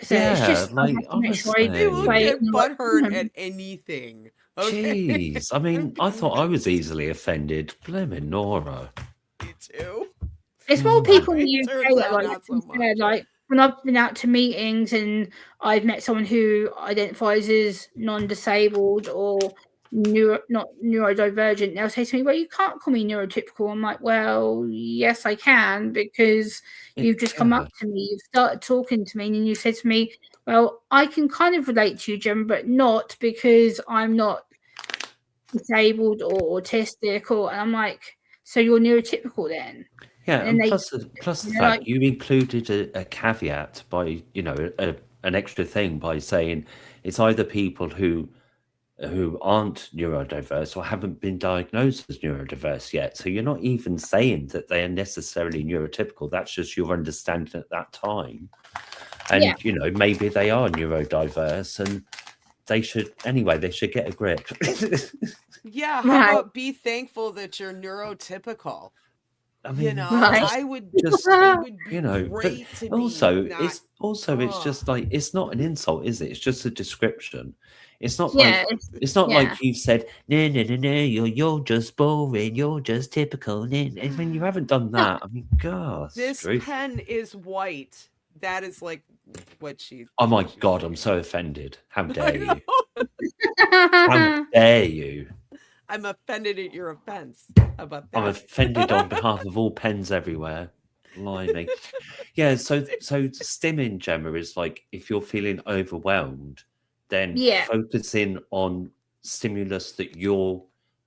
Speaker 3: So it's just, I have to make sure I
Speaker 1: They will
Speaker 3: play
Speaker 1: get butthurt at anything. Okay?
Speaker 2: Jeez, I mean, I thought I was easily offended. Blimey, Nora.
Speaker 1: Me too.
Speaker 3: There's more people in the UK like when I've been out to meetings and I've met someone who identifies as non-disabled or not neurodivergent, they'll say to me, well, you can't call me neurotypical. I'm like, well, yes, I can, because you've just come up to me, you've started talking to me, and you said to me, well, I can kind of relate to you, Gemma, but not because I'm not disabled or autistic. And I'm like, so you're neurotypical then?
Speaker 2: Yeah,
Speaker 3: and
Speaker 2: and
Speaker 3: then
Speaker 2: plus the
Speaker 3: they're like,
Speaker 2: fact you included a caveat by, an extra thing by saying it's either people who aren't neurodiverse or haven't been diagnosed as neurodiverse yet. So you're not even saying that they are necessarily neurotypical. That's just your understanding at that time.
Speaker 3: yeah,
Speaker 2: And maybe they are neurodiverse, and they should get a grip.
Speaker 1: Yeah, how
Speaker 3: right,
Speaker 1: about be thankful that you're neurotypical?
Speaker 2: I mean,
Speaker 3: right.
Speaker 2: just
Speaker 1: I would
Speaker 2: just
Speaker 1: it would be
Speaker 2: but
Speaker 1: great to be
Speaker 2: also
Speaker 1: not
Speaker 2: it's
Speaker 1: oh.
Speaker 2: just like, it's not an insult, is it? It's just a description. It's not
Speaker 3: Yeah,
Speaker 2: like it's not
Speaker 3: yeah,
Speaker 2: like you've said, no, no, no, no, you're just boring, you're just typical. And when you haven't done
Speaker 3: no,
Speaker 2: that, I mean, God,
Speaker 1: This
Speaker 2: screw.
Speaker 1: pen is white. That is like
Speaker 2: Oh my
Speaker 1: she's
Speaker 2: God, I'm
Speaker 1: saying.
Speaker 2: so offended. How
Speaker 1: I
Speaker 2: dare you?
Speaker 1: know.
Speaker 2: How dare you?
Speaker 1: I'm offended at your offense. How about
Speaker 2: I'm
Speaker 1: that?
Speaker 2: offended on behalf of all pens everywhere. Blimey. Yeah, so stimming, Gemma, is like, if you're feeling overwhelmed, then
Speaker 3: yeah,
Speaker 2: focusing on stimulus that you're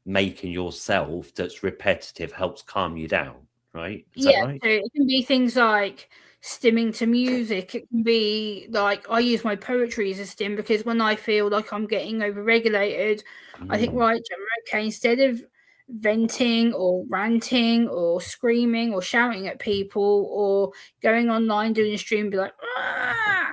Speaker 2: making yourself that's repetitive helps calm you down, right? Is that
Speaker 3: yeah.
Speaker 2: right?
Speaker 3: So it can be things like stimming to music. It can be like I use my poetry as a stim because when I feel like I'm getting overregulated, I think,
Speaker 2: Mm.
Speaker 3: right, Gemma, okay, instead of venting or ranting or screaming or shouting at people or going online doing a stream, be like, ah,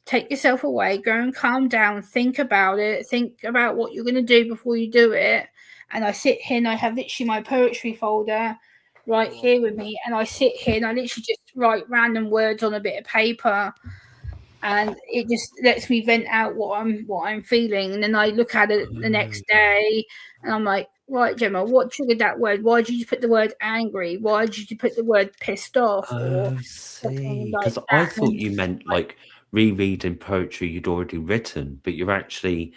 Speaker 3: take yourself away, go and calm down, think about it, think about what you're going to do before you do it. And I sit here and I have literally my poetry folder right
Speaker 1: Cool.
Speaker 3: here with me, and I sit here and I literally just write random words on a bit of paper, and it just lets me vent out what I'm feeling. And then I look at it the next day and I'm like, right, Gemma, what triggered that word? Why did you put the word angry? Why did you put the word pissed off or
Speaker 2: Oh,
Speaker 3: something
Speaker 2: see.
Speaker 3: like
Speaker 2: Because I
Speaker 3: that?
Speaker 2: thought
Speaker 3: And
Speaker 2: you meant
Speaker 3: like,
Speaker 2: like rereading poetry you'd already written, but you're actually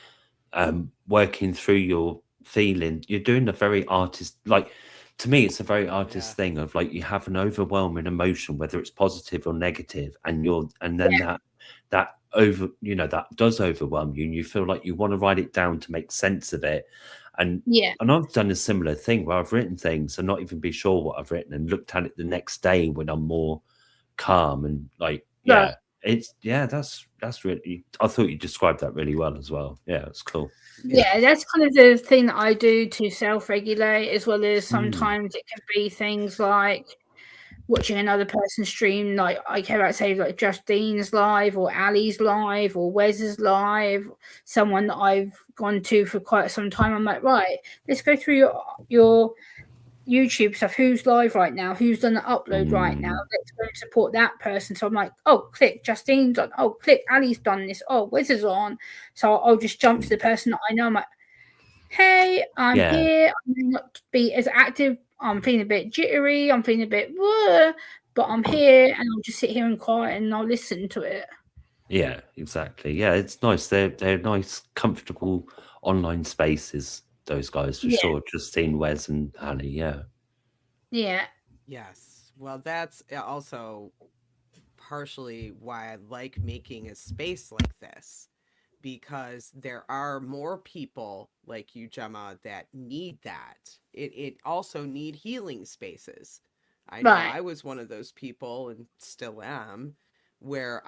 Speaker 2: working through your feeling. You're doing a very artist, like, to me it's a very
Speaker 1: Yeah.
Speaker 2: artist thing of like, you have an overwhelming emotion, whether it's positive or negative, and then
Speaker 3: yeah,
Speaker 2: that over that does overwhelm you, and you feel like you want to write it down to make sense of it. and
Speaker 3: yeah,
Speaker 2: and I've done a similar thing where I've written things and not even be sure what I've written, and looked at it the next day when I'm more calm, and like,
Speaker 3: right.
Speaker 2: yeah, that's really, I thought you described that really well as well. Yeah, it's cool.
Speaker 1: Yeah.
Speaker 3: Yeah, that's kind of the thing that I do to self-regulate, as well as
Speaker 2: Mm.
Speaker 3: sometimes it can be things like watching another person stream. Like I care about, say, like Justine's live or Ali's live or Wes's live, someone that I've gone to for quite some time. I'm like, right, let's go through your YouTube stuff. Who's live right now? Who's done the upload right now?
Speaker 2: Mm.
Speaker 3: Let's go and support that person. So I'm like, oh, click Justine's on. Oh, click Ali's done this. Oh, Wes is on. So I'll just jump to the person that I know. I'm like, hey, I'm
Speaker 2: Yeah,
Speaker 3: here. I'm not be as active. I'm feeling a bit jittery. I'm feeling a bit, but I'm here, and I'll just sit here and quiet, and I'll listen to it.
Speaker 2: yeah, exactly. Yeah, it's nice. They're nice, comfortable online spaces. Those guys for
Speaker 3: Yeah,
Speaker 2: sure. Justine, Wes, and Ali. Yeah.
Speaker 3: yeah,
Speaker 1: Yes. Well, that's also partially why I like making a space like this, because there are more people like you, Gemma, that need that. It also need healing spaces. I know
Speaker 3: right,
Speaker 1: I was one of those people and still am, where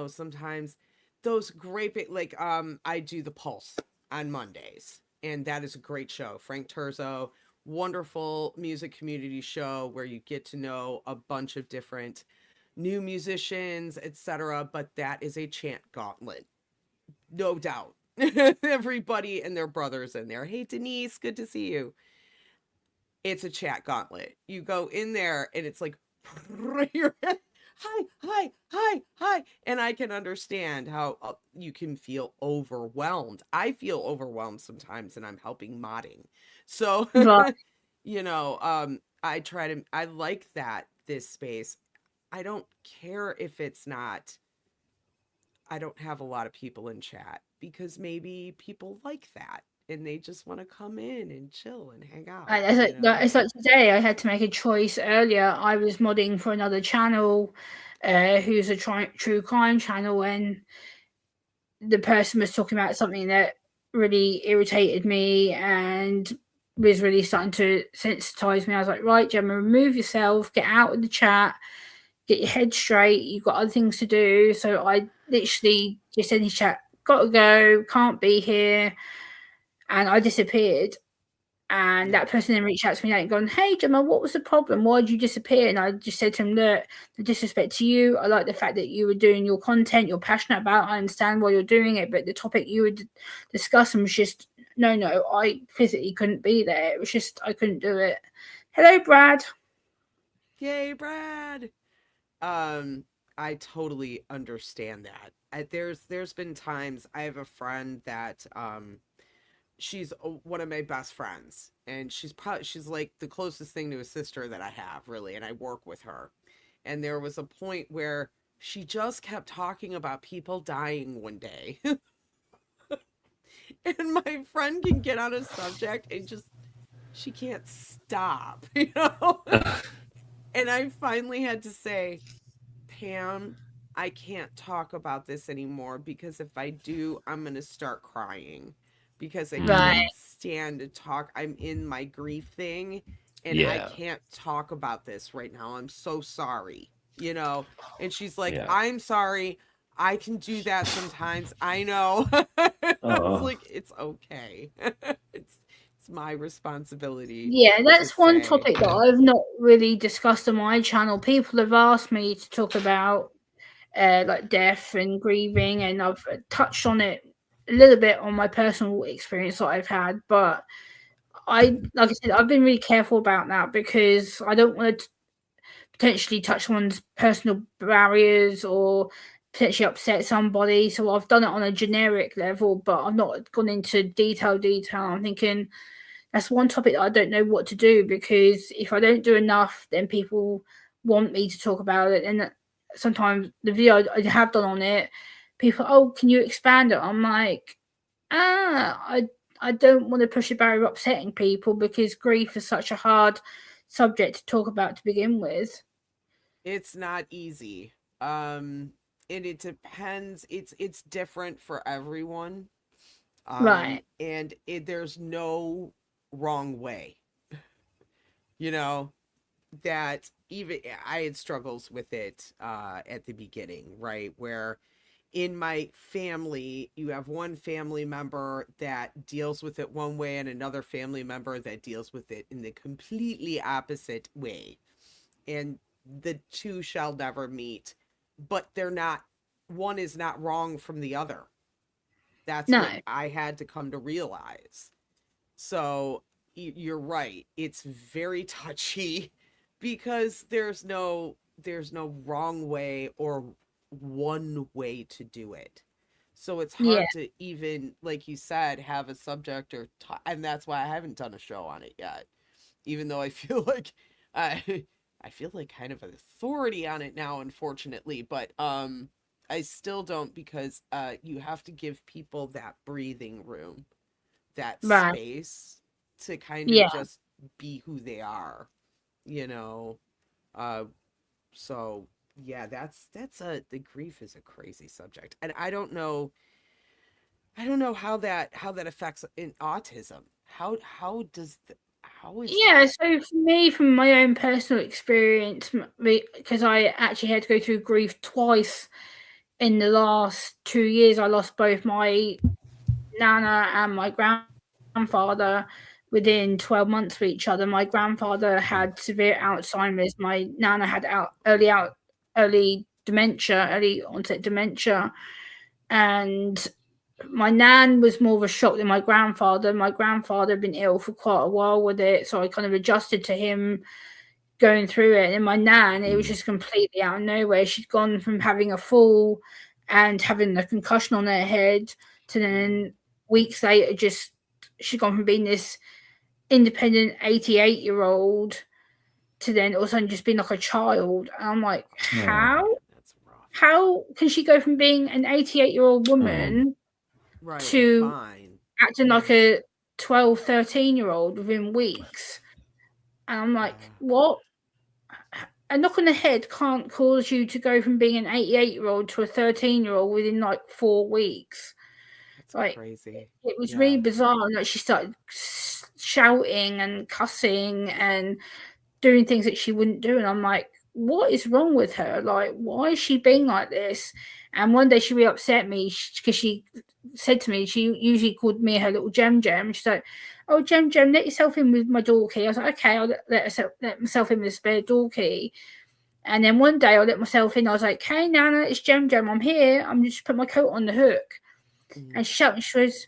Speaker 1: sometimes those great I do the Pulse on Mondays, and that is a great show. Frank Turzo, wonderful music community show where you get to know a bunch of different new musicians, etc. But that is a chant gauntlet, no doubt. Everybody and their brothers in there. Hey, Denise, good to see you. It's a chat gauntlet. You go in there and it's like, hi, hi, hi, hi. And I can understand how you can feel overwhelmed. I feel overwhelmed sometimes and I'm helping modding. So,
Speaker 3: right.
Speaker 1: I like that this space. I don't care if it's not, I don't have a lot of people in chat because maybe people like that and they just want to come in and chill and hang out,
Speaker 3: And it's like today, I had to make a choice. Earlier, I was modding for another channel, who's a true crime channel, and the person was talking about something that really irritated me, and was really starting to sensitize me. I was like, right, Gemma, remove yourself, get out of the chat, get your head straight. You've got other things to do. So I literally just said in the chat, gotta go, can't be here. And I disappeared. And
Speaker 1: Yeah.
Speaker 3: that person then reached out to me and gone, hey, Gemma, what was the problem? Why did you disappear? And I just said to him, look, the disrespect to you. I like the fact that you were doing your content you're passionate about. I understand why you're doing it. But the topic you were discussing was just, no, I physically couldn't be there. It was just, I couldn't do it. Hello, Brad.
Speaker 1: Yay, Brad. I totally understand that. There's been times I have a friend that she's one of my best friends, and she's like the closest thing to a sister that I have, really, and I work with her. And there was a point where she just kept talking about people dying one day. And my friend can get on a subject and just she can't stop, you know? And I finally had to say, Pam, I can't talk about this anymore because if I do, I'm going to start crying because I
Speaker 3: Right.
Speaker 1: can't stand to talk. I'm in my grief thing and I
Speaker 2: Yeah.
Speaker 1: can't talk about this right now. I'm so sorry, you know? And she's like,
Speaker 2: Yeah.
Speaker 1: I'm sorry. I can do that sometimes. I know. I was
Speaker 2: Oh.
Speaker 1: like, it's okay. It's my responsibility
Speaker 3: Yeah,
Speaker 1: to
Speaker 3: that's one
Speaker 1: say.
Speaker 3: topic that I've not really discussed on my channel. People have asked me to talk about like death and grieving, and I've touched on it a little bit on my personal experience that I've had. But like I said, I've been really careful about that because I don't want to potentially touch someone's personal barriers or potentially upset somebody. So I've done it on a generic level, but I've not gone into detail. I'm thinking that's one topic that I don't know what to do because if I don't do enough, then people want me to talk about it. And sometimes the video I have done on it, people, oh, can you expand it? I'm like, I don't want to push a barrier of upsetting people because grief is such a hard subject to talk about to begin with.
Speaker 1: It's not easy. And it depends. It's different for everyone.
Speaker 3: Right.
Speaker 1: And there's no wrong way. You know, that even I had struggles with it at the beginning, right? Where in my family, you have one family member that deals with it one way and another family member that deals with it in the completely opposite way. And the two shall never meet, but they're not, one is not wrong from the other. That's
Speaker 3: No.
Speaker 1: what I had to come to realize. So you're right. It's very touchy because there's no wrong way or one way to do it. So it's
Speaker 3: Yeah.
Speaker 1: hard to even, like you said, have a subject and that's why I haven't done a show on it yet. Even though I feel like I feel like kind of an authority on it now, unfortunately, but I still don't because you have to give people that breathing room, that
Speaker 3: Right.
Speaker 1: space to kind of
Speaker 3: Yeah.
Speaker 1: just be who they are, you know. Uh so yeah, that's a the grief is a crazy subject. And I don't know how that affects in autism. How does how is
Speaker 3: Yeah,
Speaker 1: that?
Speaker 3: so for me, from my own personal experience, because I actually had to go through grief twice in the last 2 years. I lost both my nana and my grandfather within 12 months of each other. My grandfather
Speaker 1: Mm.
Speaker 3: had severe Alzheimer's. My nana had early dementia, early onset dementia, and my nan was more of a shock than my grandfather. My grandfather had been ill for quite a while with it, so I kind of adjusted to him going through it. And my nan, it was
Speaker 2: Mm.
Speaker 3: just completely out of nowhere. She'd gone from having a fall and having a concussion on her head to
Speaker 1: Mm.
Speaker 3: then weeks later, just she'd gone from being this independent 88-year-old to then all of a sudden just being like a child. And I'm like,
Speaker 2: Oh.
Speaker 3: how?
Speaker 1: That's rough.
Speaker 3: How can she go from being an 88-year-old
Speaker 2: Oh.
Speaker 3: woman
Speaker 1: Right, and
Speaker 3: to
Speaker 1: fine.
Speaker 3: acting
Speaker 1: Yeah.
Speaker 3: like a 12, 13-year-old within weeks? And I'm like,
Speaker 1: Yeah.
Speaker 3: what? A knock on the head can't cause you to go from being an 88-year-old to a 13-year-old within like 4 weeks.
Speaker 1: That's
Speaker 3: Like,
Speaker 1: crazy.
Speaker 3: it was really
Speaker 1: Yeah.
Speaker 3: bizarre. And like, she started shouting and cussing and doing things that she wouldn't do. And I'm like, what is wrong with her? Like, why is she being like this? And one day she really upset me because she said to me, she usually called me her little Gem. She's like, oh, Gem, let yourself in with my door key. I was like, okay, I'll let myself in with the spare door key. And then one day I let myself in. I was like, hey, Nana, it's Gem. I'm here. I'm just put my coat on the hook. And she shouted, she was,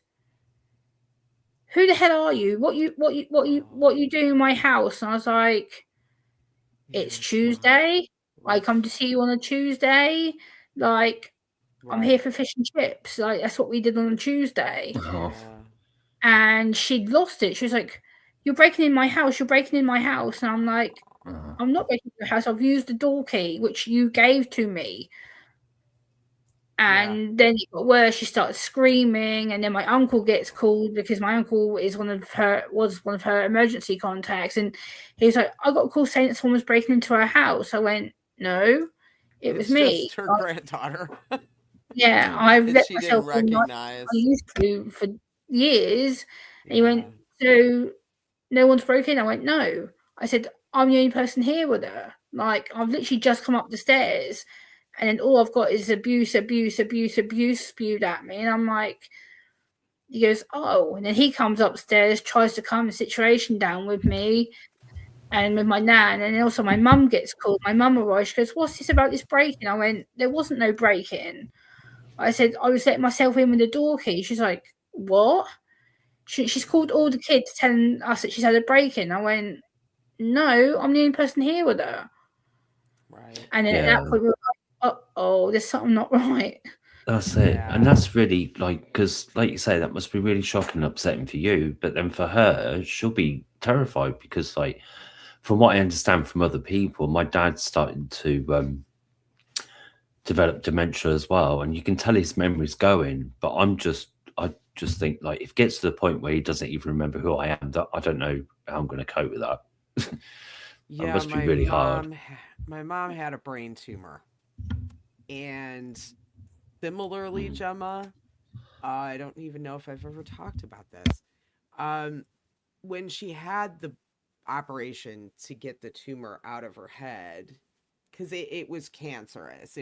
Speaker 3: who the hell are you? What you doing in my house? And I was like, it's Tuesday. I come to see you on a Tuesday. Like, I'm here for fish and chips. Like, that's what we did on a Tuesday.
Speaker 2: Oh.
Speaker 3: And she'd lost it. She was like, you're breaking in my house. You're breaking in my house. And I'm like, I'm not breaking in your house. I've used the door key, which you gave to me. And then it got worse. She started screaming, and then my uncle gets called because my uncle was one of her emergency contacts, and he was like, "I got a call saying that someone was breaking into our house." I went, "No, it was me."
Speaker 1: Just her granddaughter.
Speaker 3: Yeah, I've let
Speaker 1: she
Speaker 3: myself
Speaker 1: didn't
Speaker 3: in like
Speaker 1: recognize.
Speaker 3: I used to for years. And he went, "So no one's broken?" I went, "No." I said, "I'm the only person here with her. Like, I've literally just come up the stairs." And then all I've got is abuse spewed at me. And I'm like, he goes, oh. And then he comes upstairs, tries to calm the situation down with me and with my nan. And then also my mum gets called. My mum arrives. She goes, what's this about this break-in? I went, there wasn't no break-in. I said, I was letting myself in with the door key. She's like, what? She's called all the kids telling us that she's had a break-in. I went, no, I'm the only person here with her.
Speaker 1: Right.
Speaker 3: And then at that point, we were like, uh-oh, there's something not right.
Speaker 2: That's it. And that's really like, because like you say, that must be really shocking and upsetting for you. But then for her, she'll be terrified because, like, from what I understand from other people, my dad's starting to develop dementia as well. And you can tell his memory's going. But I just think, like, if it gets to the point where he doesn't even remember who I am, I don't know how I'm going to cope with that.
Speaker 1: Yeah,
Speaker 2: that must be really hard.
Speaker 1: My mom had a brain tumor. And similarly, Gemma, I don't even know if I've ever talked about this. When she had the operation to get the tumor out of her head, because it was cancerous.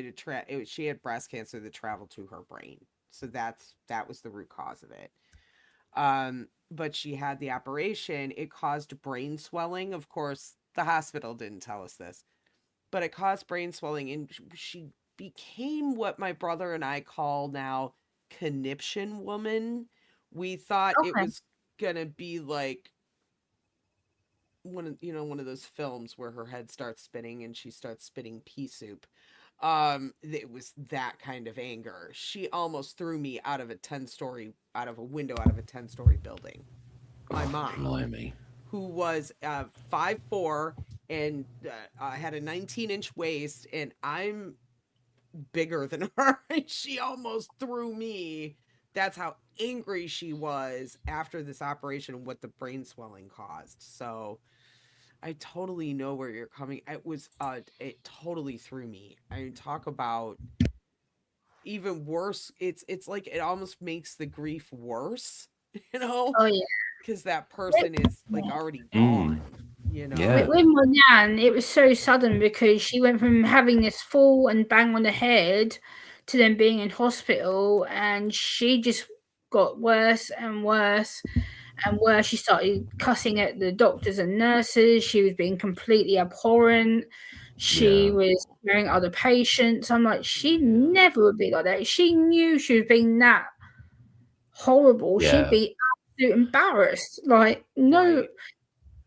Speaker 1: She had breast cancer that traveled to her brain. So that was the root cause of it. But she had the operation. It caused brain swelling. Of course, the hospital didn't tell us this, but it caused brain swelling, and she became what my brother and I call now conniption woman. We thought it was gonna be like one of those films where her head starts spinning and she starts spitting pea soup. It was that kind of anger. She almost threw me out of a 10-story building. My mom,
Speaker 2: blimey.
Speaker 1: who was 5'4" and had a 19-inch waist, and I'm bigger than her. She almost threw me. That's how angry she was after this operation and what the brain swelling caused. So I totally know where you're coming. It totally threw me. I mean, talk about even worse. It's like it almost makes the grief worse,
Speaker 3: Oh yeah,
Speaker 1: because that person is like already gone.
Speaker 2: Yeah.
Speaker 3: With my nan, it was so sudden because she went from having this fall and bang on the head to then being in hospital, and she just got worse and worse and worse. She started cussing at the doctors and nurses. She was being completely abhorrent. She was scaring other patients. I'm like, she never would be like that. If she knew she was being that horrible, she'd be absolutely embarrassed. Like, no.
Speaker 1: Right.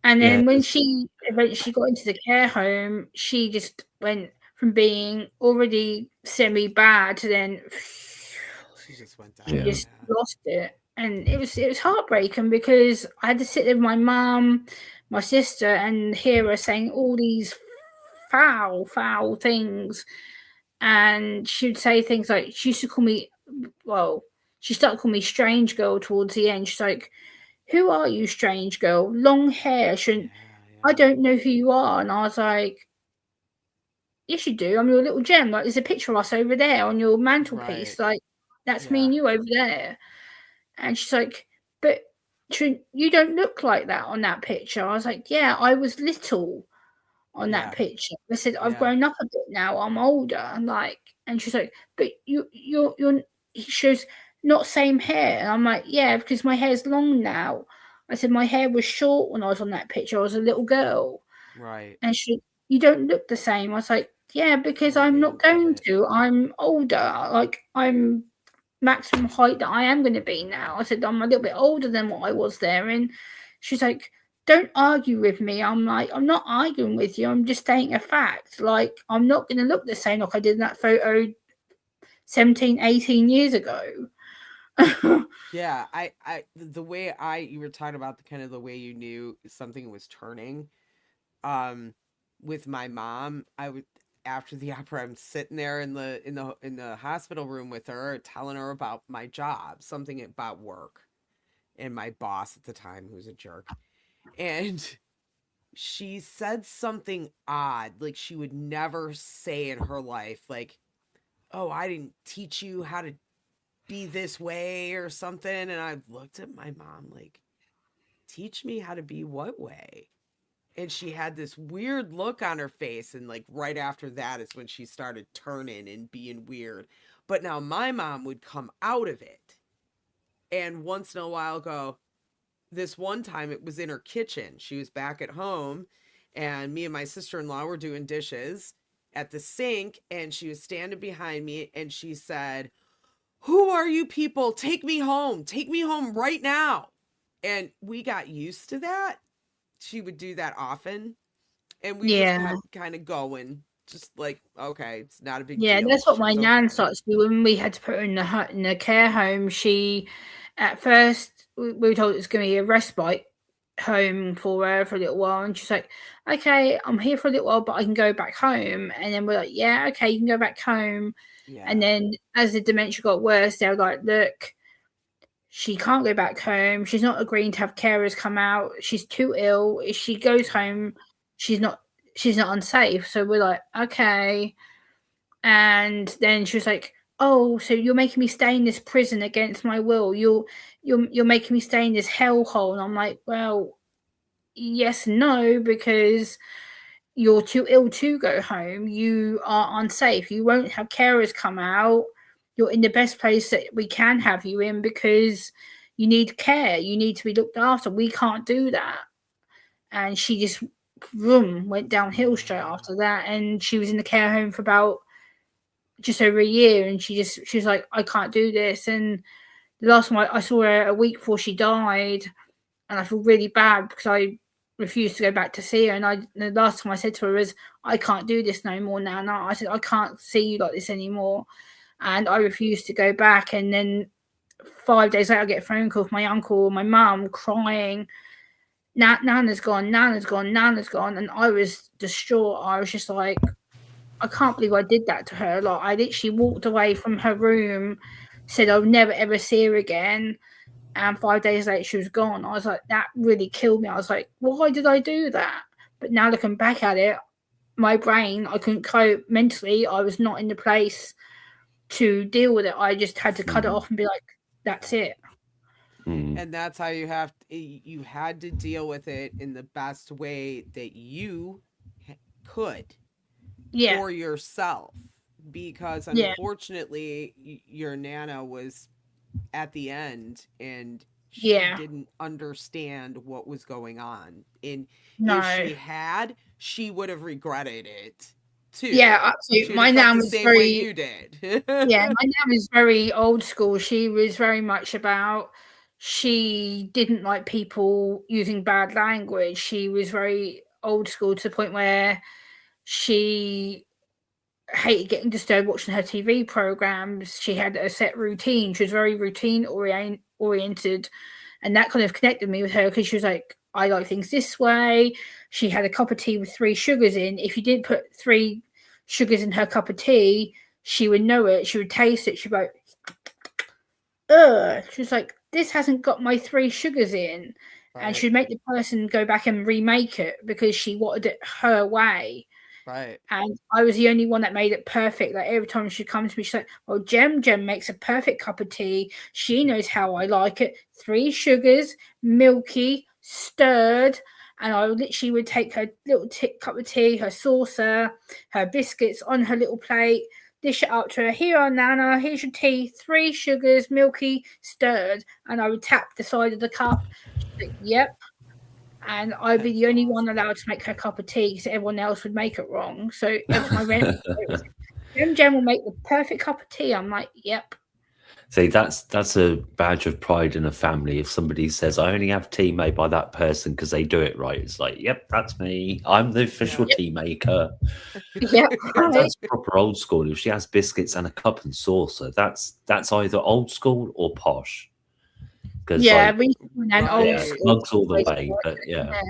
Speaker 3: And then when she eventually got into the care home, she just went from being already semi-bad to then
Speaker 1: She just went down.
Speaker 3: she just lost it. And it was heartbreaking because I had to sit there with my mum, my sister, and hear her saying all these foul things. And she'd say things like, she used to call me, she started calling me strange girl towards the end. She's like, who are you, strange girl? Long hair. I don't know who you are. And I was like, yes, you do. I'm your little Gem. Like, there's a picture of us over there on your mantelpiece.
Speaker 1: Right.
Speaker 3: Like, that's me and you over there. And she's like, but you don't look like that on that picture. I was like, yeah, I was little on
Speaker 1: Yeah.
Speaker 3: that picture. I said, I've
Speaker 1: Yeah.
Speaker 3: grown up a bit now. I'm older. I'm like, and she's like, but you're. She goes, not same hair. And I'm like, yeah, because my hair's long now. I said my hair was short when I was on that picture. I was a little girl.
Speaker 1: Right.
Speaker 3: And she, you don't look the same. I was like, yeah, because
Speaker 1: Oh,
Speaker 3: I'm
Speaker 1: they
Speaker 3: not
Speaker 1: love
Speaker 3: going
Speaker 1: it.
Speaker 3: to. I'm older. Like I'm maximum height that I am going to be now. I said, I'm a little bit older than what I was there. And she's like, don't argue with me. I'm like, I'm not arguing with you. I'm just stating a fact. Like, I'm not going to look the same like I did in that photo 17, 18 years ago.
Speaker 1: Yeah, the way you were talking about the kind of the way you knew something was turning. With my mom, I would after the opera, I'm sitting there in the hospital room with her, telling her about my job, something about work, and my boss at the time, who's a jerk, and she said something odd, like she would never say in her life, like, "Oh, I didn't teach you how to be this way or something." And I looked at my mom like, teach me how to be what way? And she had this weird look on her face. And like right after that is when she started turning and being weird. But now my mom would come out of it and once in a while go, this one time it was in her kitchen. She was back at home and me and my sister-in-law were doing dishes at the sink and she was standing behind me and she said, "Who are you people? Take me home. Take me home right now." And we got used to that. She would do that often. And we just
Speaker 3: Yeah.
Speaker 1: kept kind of going. Just like, okay, it's not a big
Speaker 3: Yeah,
Speaker 1: deal.
Speaker 3: that's what
Speaker 1: She
Speaker 3: my
Speaker 1: was
Speaker 3: nan
Speaker 1: okay.
Speaker 3: started to do when we had to put her in the care home. She, at first, we were told it was going to be a respite home for her for a little while, and she's like, "Okay, I'm here for a little while, but I can go back home." And then we're like, "Yeah, okay, you can go back home."
Speaker 1: Yeah.
Speaker 3: And then as the dementia got worse, they were like, "Look, she can't go back home. She's not agreeing to have carers come out. She's too ill. If she goes home, she's not unsafe." So we're like, "Okay." And then she was like, "Oh, so you're making me stay in this prison against my will. You're making me stay in this hellhole." And I'm like, "Well, yes, no, because you're too ill to go home. You are unsafe. You won't have carers come out. You're in the best place that we can have you in because you need care. You need to be looked after. We can't do that." And she just went downhill straight after that. And she was in the care home for about just over a year, and she was like, "I can't do this." And the last time I saw her a week before she died, and I feel really bad because I refused to go back to see her. And the last time I said to her was, "I can't do this no more now." And I said, "I can't see you like this anymore," and I refused to go back. And then 5 days later, I get a phone call from my uncle, my mum, crying. Nana's gone, Nana's gone, Nana's gone. And I was distraught. I was just like, I can't believe I did that to her. Like, I literally walked away from her room, said I'll never ever see her again, and 5 days later she was gone. I was like, that really killed me. I was like, why did I do that? But now looking back at it, my brain, I couldn't cope mentally. I was not in the place to deal with it. I just had to cut it off and be like, that's it.
Speaker 1: And that's how you had to deal with it in the best way that you could
Speaker 3: Yeah.
Speaker 1: for yourself. Because
Speaker 3: Yeah.
Speaker 1: unfortunately, your Nana was at the end and she
Speaker 3: Yeah.
Speaker 1: didn't understand what was going on. And
Speaker 3: No.
Speaker 1: if she had, she would have regretted it too.
Speaker 3: Yeah, absolutely.
Speaker 1: She'd
Speaker 3: My
Speaker 1: have felt
Speaker 3: nan
Speaker 1: the
Speaker 3: was
Speaker 1: same way
Speaker 3: very,
Speaker 1: you did.
Speaker 3: yeah, my nan was very old school. She was very much about, she didn't like people using bad language. She was very old school to the point where she hated getting disturbed watching her TV programs. She had a set routine. She was very routine oriented, and that kind of connected me with her because she was like, I like things this way. She had a cup of tea with 3 sugars in. If you didn't put 3 sugars in her cup of tea, she would know it. She would taste it. She'd be like, ugh. She was like, this hasn't got my 3 sugars in. Right. And she'd make the person go back and remake it because she wanted it her way.
Speaker 1: Right.
Speaker 3: And I was the only one that made it perfect. Like every time she comes to me, she's like, "Well, Jem makes a perfect cup of tea. She knows how I like it. 3 sugars, milky, stirred." And I literally would take her little cup of tea, her saucer, her biscuits on her little plate, dish it up to her. "Here, Nana, here's your tea. 3 sugars, milky, stirred." And I would tap the side of the cup. She'd say, "Yep." And I'd be
Speaker 1: That's
Speaker 3: the only one
Speaker 1: awesome.
Speaker 3: allowed to make her cup of tea because everyone else would make it wrong. So every time I went, Jem will make the perfect cup of tea. I'm like, "Yep."
Speaker 2: See, that's a badge of pride in a family. If somebody says, "I only have tea made by that person because they do it right," it's like, "Yep, that's me. I'm the official
Speaker 1: Yeah.
Speaker 2: tea maker."
Speaker 3: Yep. Right.
Speaker 2: That's proper old school. If she has biscuits and a cup and saucer, that's either old school or posh. Because
Speaker 3: Yeah,
Speaker 2: like,
Speaker 3: we and old
Speaker 2: yeah,
Speaker 1: Right.
Speaker 3: school.
Speaker 2: mugs all the way. But yeah,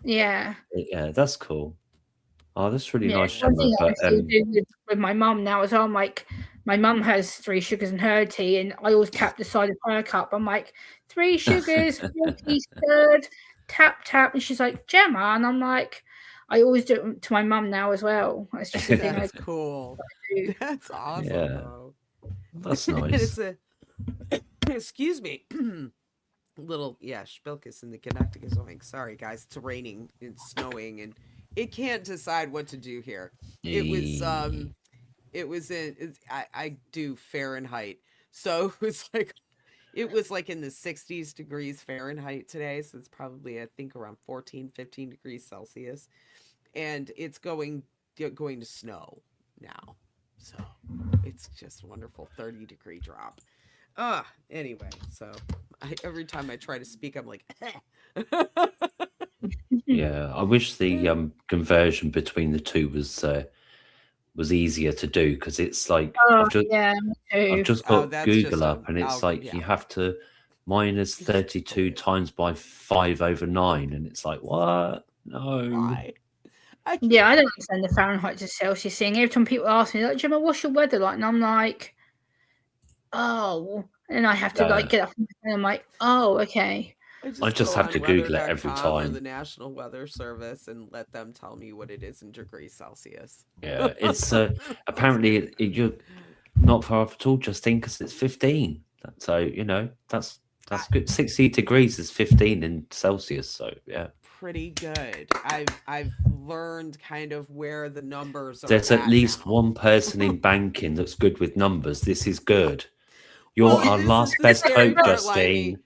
Speaker 3: Yeah.
Speaker 2: yeah, that's cool. Oh, that's really
Speaker 3: Yeah.
Speaker 2: nice,
Speaker 3: One
Speaker 2: Gemma.
Speaker 3: thing I
Speaker 2: But
Speaker 3: still do with my mum now as well, I'm like, my mum has 3 sugars in her tea, and I always tap the side of her cup. I'm like, 3 sugars, milky, stirred, tap, tap. And she's like, "Gemma." And I'm like, I always do it to my mum now as well. It's just a thing I
Speaker 1: That's cool.
Speaker 3: do.
Speaker 1: That's awesome,
Speaker 2: Yeah.
Speaker 1: though.
Speaker 2: that's
Speaker 1: And
Speaker 2: nice.
Speaker 1: it's a excuse me. Little Spilkus in the Connecticut zoink. Sorry guys, it's raining, it's snowing, and it can't decide what to do here. It was I do Fahrenheit. So it was like in the 60s degrees Fahrenheit today, so it's probably I think around 14, 15 degrees Celsius. And it's going to snow now. So it's just wonderful 30-degree drop. Anyway, so every time I try to speak, I'm like,
Speaker 2: Yeah, I wish the conversion between the two was easier to do, because it's like
Speaker 3: Oh,
Speaker 2: I've just
Speaker 3: yeah, me
Speaker 2: I've
Speaker 3: too.
Speaker 2: just
Speaker 1: oh,
Speaker 2: got
Speaker 1: that's just
Speaker 2: Google
Speaker 1: a
Speaker 2: up, and it's like
Speaker 1: yeah.
Speaker 2: you have to minus 32 times by 5/9, and it's like, what? No.
Speaker 1: Why?
Speaker 3: Yeah, I don't understand the Fahrenheit to Celsius thing. Every time people ask me, like, "Gemma, what's your weather like?" And I'm like, "Oh," and I have to like get up and I'm like, "Oh, okay."
Speaker 2: I just
Speaker 1: go
Speaker 2: have
Speaker 1: on
Speaker 2: to Google it every
Speaker 1: weather.com or
Speaker 2: time.
Speaker 1: the National Weather Service and let them tell me what it is in degrees Celsius.
Speaker 2: Yeah, it's apparently you're not far off at all, Justine, because it's 15. So that's good. 60 degrees is 15 in Celsius. So yeah,
Speaker 1: Pretty good. I've learned kind of where the numbers are.
Speaker 2: there's at least
Speaker 1: now.
Speaker 2: one person in banking that's good with numbers. This is good. You're
Speaker 1: Well,
Speaker 2: our
Speaker 1: this
Speaker 2: last
Speaker 1: is the
Speaker 2: best
Speaker 1: scary
Speaker 2: hope,
Speaker 1: part,
Speaker 2: Justine.
Speaker 1: Limey.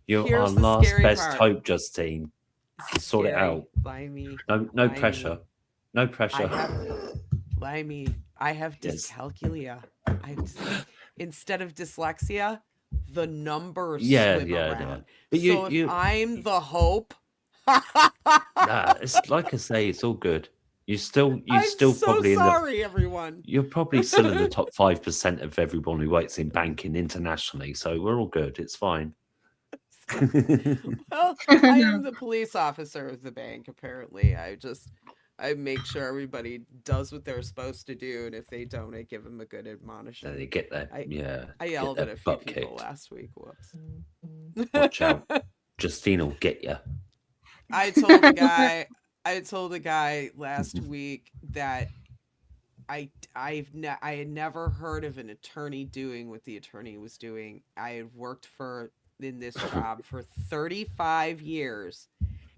Speaker 2: You're
Speaker 1: Here's
Speaker 2: our
Speaker 1: the
Speaker 2: last
Speaker 1: scary
Speaker 2: best
Speaker 1: part.
Speaker 2: hope, Justine. Sort it out.
Speaker 1: Limey.
Speaker 2: No
Speaker 1: Limey.
Speaker 2: pressure. No pressure.
Speaker 1: Limey, I have
Speaker 2: Yes.
Speaker 1: dyscalculia. Instead of dyslexia, the numbers
Speaker 2: Yeah,
Speaker 1: swim
Speaker 2: yeah,
Speaker 1: around.
Speaker 2: yeah. But
Speaker 1: So if I'm the hope,
Speaker 2: nah, it's like I say, it's all good. I'm
Speaker 1: so
Speaker 2: probably
Speaker 1: sorry, everyone.
Speaker 2: You're probably still in the top 5% of everyone who works in banking internationally, so we're all good. It's fine.
Speaker 1: Well, I am the police officer of the bank, apparently. I make sure everybody does what they're supposed to do, and if they don't, I give them a good admonition.
Speaker 2: They get that.
Speaker 1: I yelled at a few people last week. Whoops.
Speaker 2: Watch out. Justine will get you.
Speaker 1: I told a guy last week that I had never heard of an attorney doing what the attorney was doing. I had worked in this job for 35 years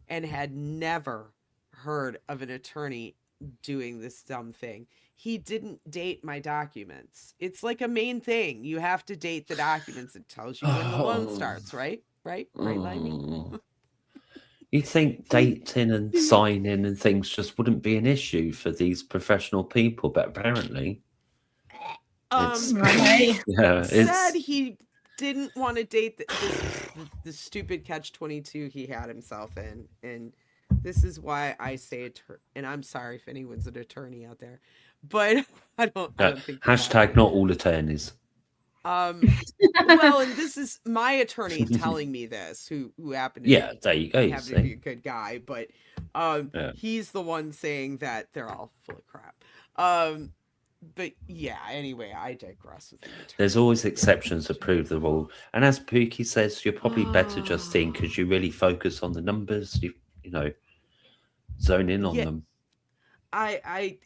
Speaker 1: and had never heard of an attorney doing this dumb thing. He didn't date my documents. It's like a main thing. You have to date the documents. It tells you when the loan starts, right? Right, Limey?
Speaker 2: You think dating and signing and things just wouldn't be an issue for these professional people, but apparently
Speaker 1: said he didn't want to date the stupid catch-22 he had himself in, and this is why I say and I'm sorry if anyone's an attorney out there, but I don't think
Speaker 2: hashtag not all attorneys.
Speaker 1: Well, and this is my attorney telling me this, who happened to
Speaker 2: there you go.
Speaker 1: Happen to be a good guy, but he's the one saying that they're all full of crap. But yeah, anyway, I digress with the attorney.
Speaker 2: There's always exceptions that prove the rule, and as Pookie says, you're probably better, Justine, because you really focus on the numbers. You zone in on them.
Speaker 1: I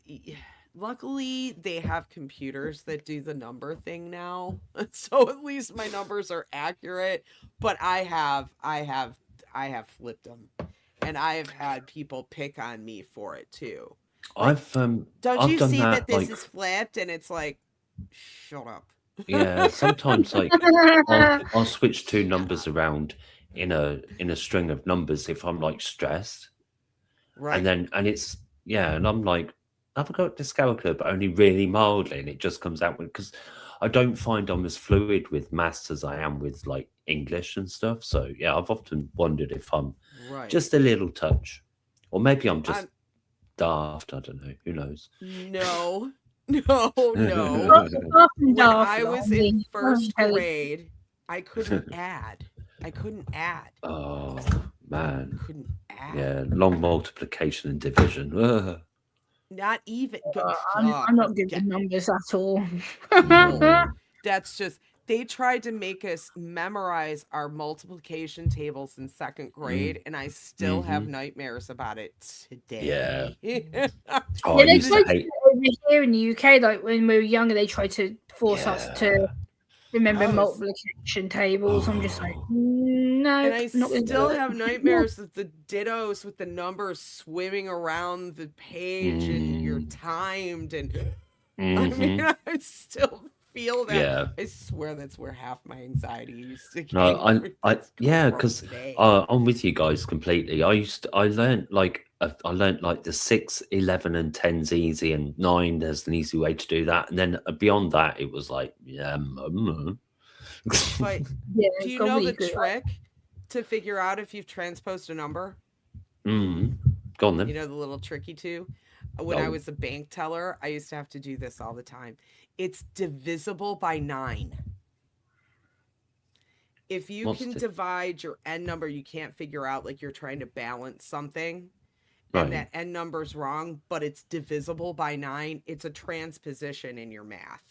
Speaker 1: luckily they have computers that do the number thing now. So at least my numbers are accurate, but I have flipped them. And I have had people pick on me for it too. Like, don't
Speaker 2: I've
Speaker 1: you
Speaker 2: done
Speaker 1: see
Speaker 2: that
Speaker 1: that this
Speaker 2: like
Speaker 1: is flipped? And it's like, shut up.
Speaker 2: yeah, sometimes like I'll switch two numbers around in a string of numbers if I'm like stressed.
Speaker 1: Right.
Speaker 2: And it's yeah, and I'm like, have a go at dyscalculia, but only really mildly, and it just comes out with because I don't find I'm as fluid with maths as I am with like English and stuff. So yeah, I've often wondered if I'm
Speaker 1: Right.
Speaker 2: just a little touch, or maybe I'm just
Speaker 1: I'm
Speaker 2: daft. I don't know. Who knows?
Speaker 1: no. No, no.
Speaker 3: Half and
Speaker 1: When
Speaker 3: half,
Speaker 1: I
Speaker 3: like,
Speaker 1: was
Speaker 3: I
Speaker 1: in
Speaker 3: mean,
Speaker 1: first
Speaker 3: intelligent.
Speaker 1: grade, I couldn't add. I couldn't add.
Speaker 2: Oh man,
Speaker 1: Couldn't add.
Speaker 2: yeah, long multiplication and division. Ugh.
Speaker 1: Not even good.
Speaker 3: I'm not good with numbers at all.
Speaker 2: No.
Speaker 1: That's just they tried to make us memorize our multiplication tables in second grade, and I still have nightmares about it
Speaker 2: Yeah.
Speaker 1: today.
Speaker 2: Oh,
Speaker 3: Yeah,
Speaker 2: I
Speaker 3: they
Speaker 2: used
Speaker 3: tried
Speaker 2: to
Speaker 3: to do
Speaker 2: hate.
Speaker 3: it over here in the UK. Like when we were younger, they tried to force us to
Speaker 2: Yeah.
Speaker 3: remember
Speaker 1: Oh, it's-
Speaker 3: multiplication tables. I'm just like,
Speaker 2: Oh.
Speaker 3: no,
Speaker 1: and I
Speaker 3: not going to
Speaker 1: still
Speaker 3: do it.
Speaker 1: have nightmares of the dittos with the numbers swimming around the page and you're timed. And I mean, I still feel that.
Speaker 2: Yeah.
Speaker 1: I swear that's where half my anxiety used to
Speaker 2: No,
Speaker 1: came
Speaker 2: yeah,
Speaker 1: from
Speaker 2: because
Speaker 1: today.
Speaker 2: I'm with you guys completely. I learned like the 6, 11, and 10's easy, and 9 there's an easy way to do that, and then beyond that it was like yeah,
Speaker 1: But
Speaker 3: Yeah,
Speaker 1: do you know the
Speaker 3: gobbledygook.
Speaker 1: trick to figure out if you've transposed a number?
Speaker 2: Go on then.
Speaker 1: You know the little tricky two? When I
Speaker 2: No.
Speaker 1: was a bank teller, I used to have to do this all the time. It's divisible by 9. If you
Speaker 2: What's
Speaker 1: can
Speaker 2: the
Speaker 1: divide your n number, you can't figure out like you're trying to balance something and
Speaker 2: right?
Speaker 1: that n number's wrong, but it's divisible by 9, it's a transposition in your math.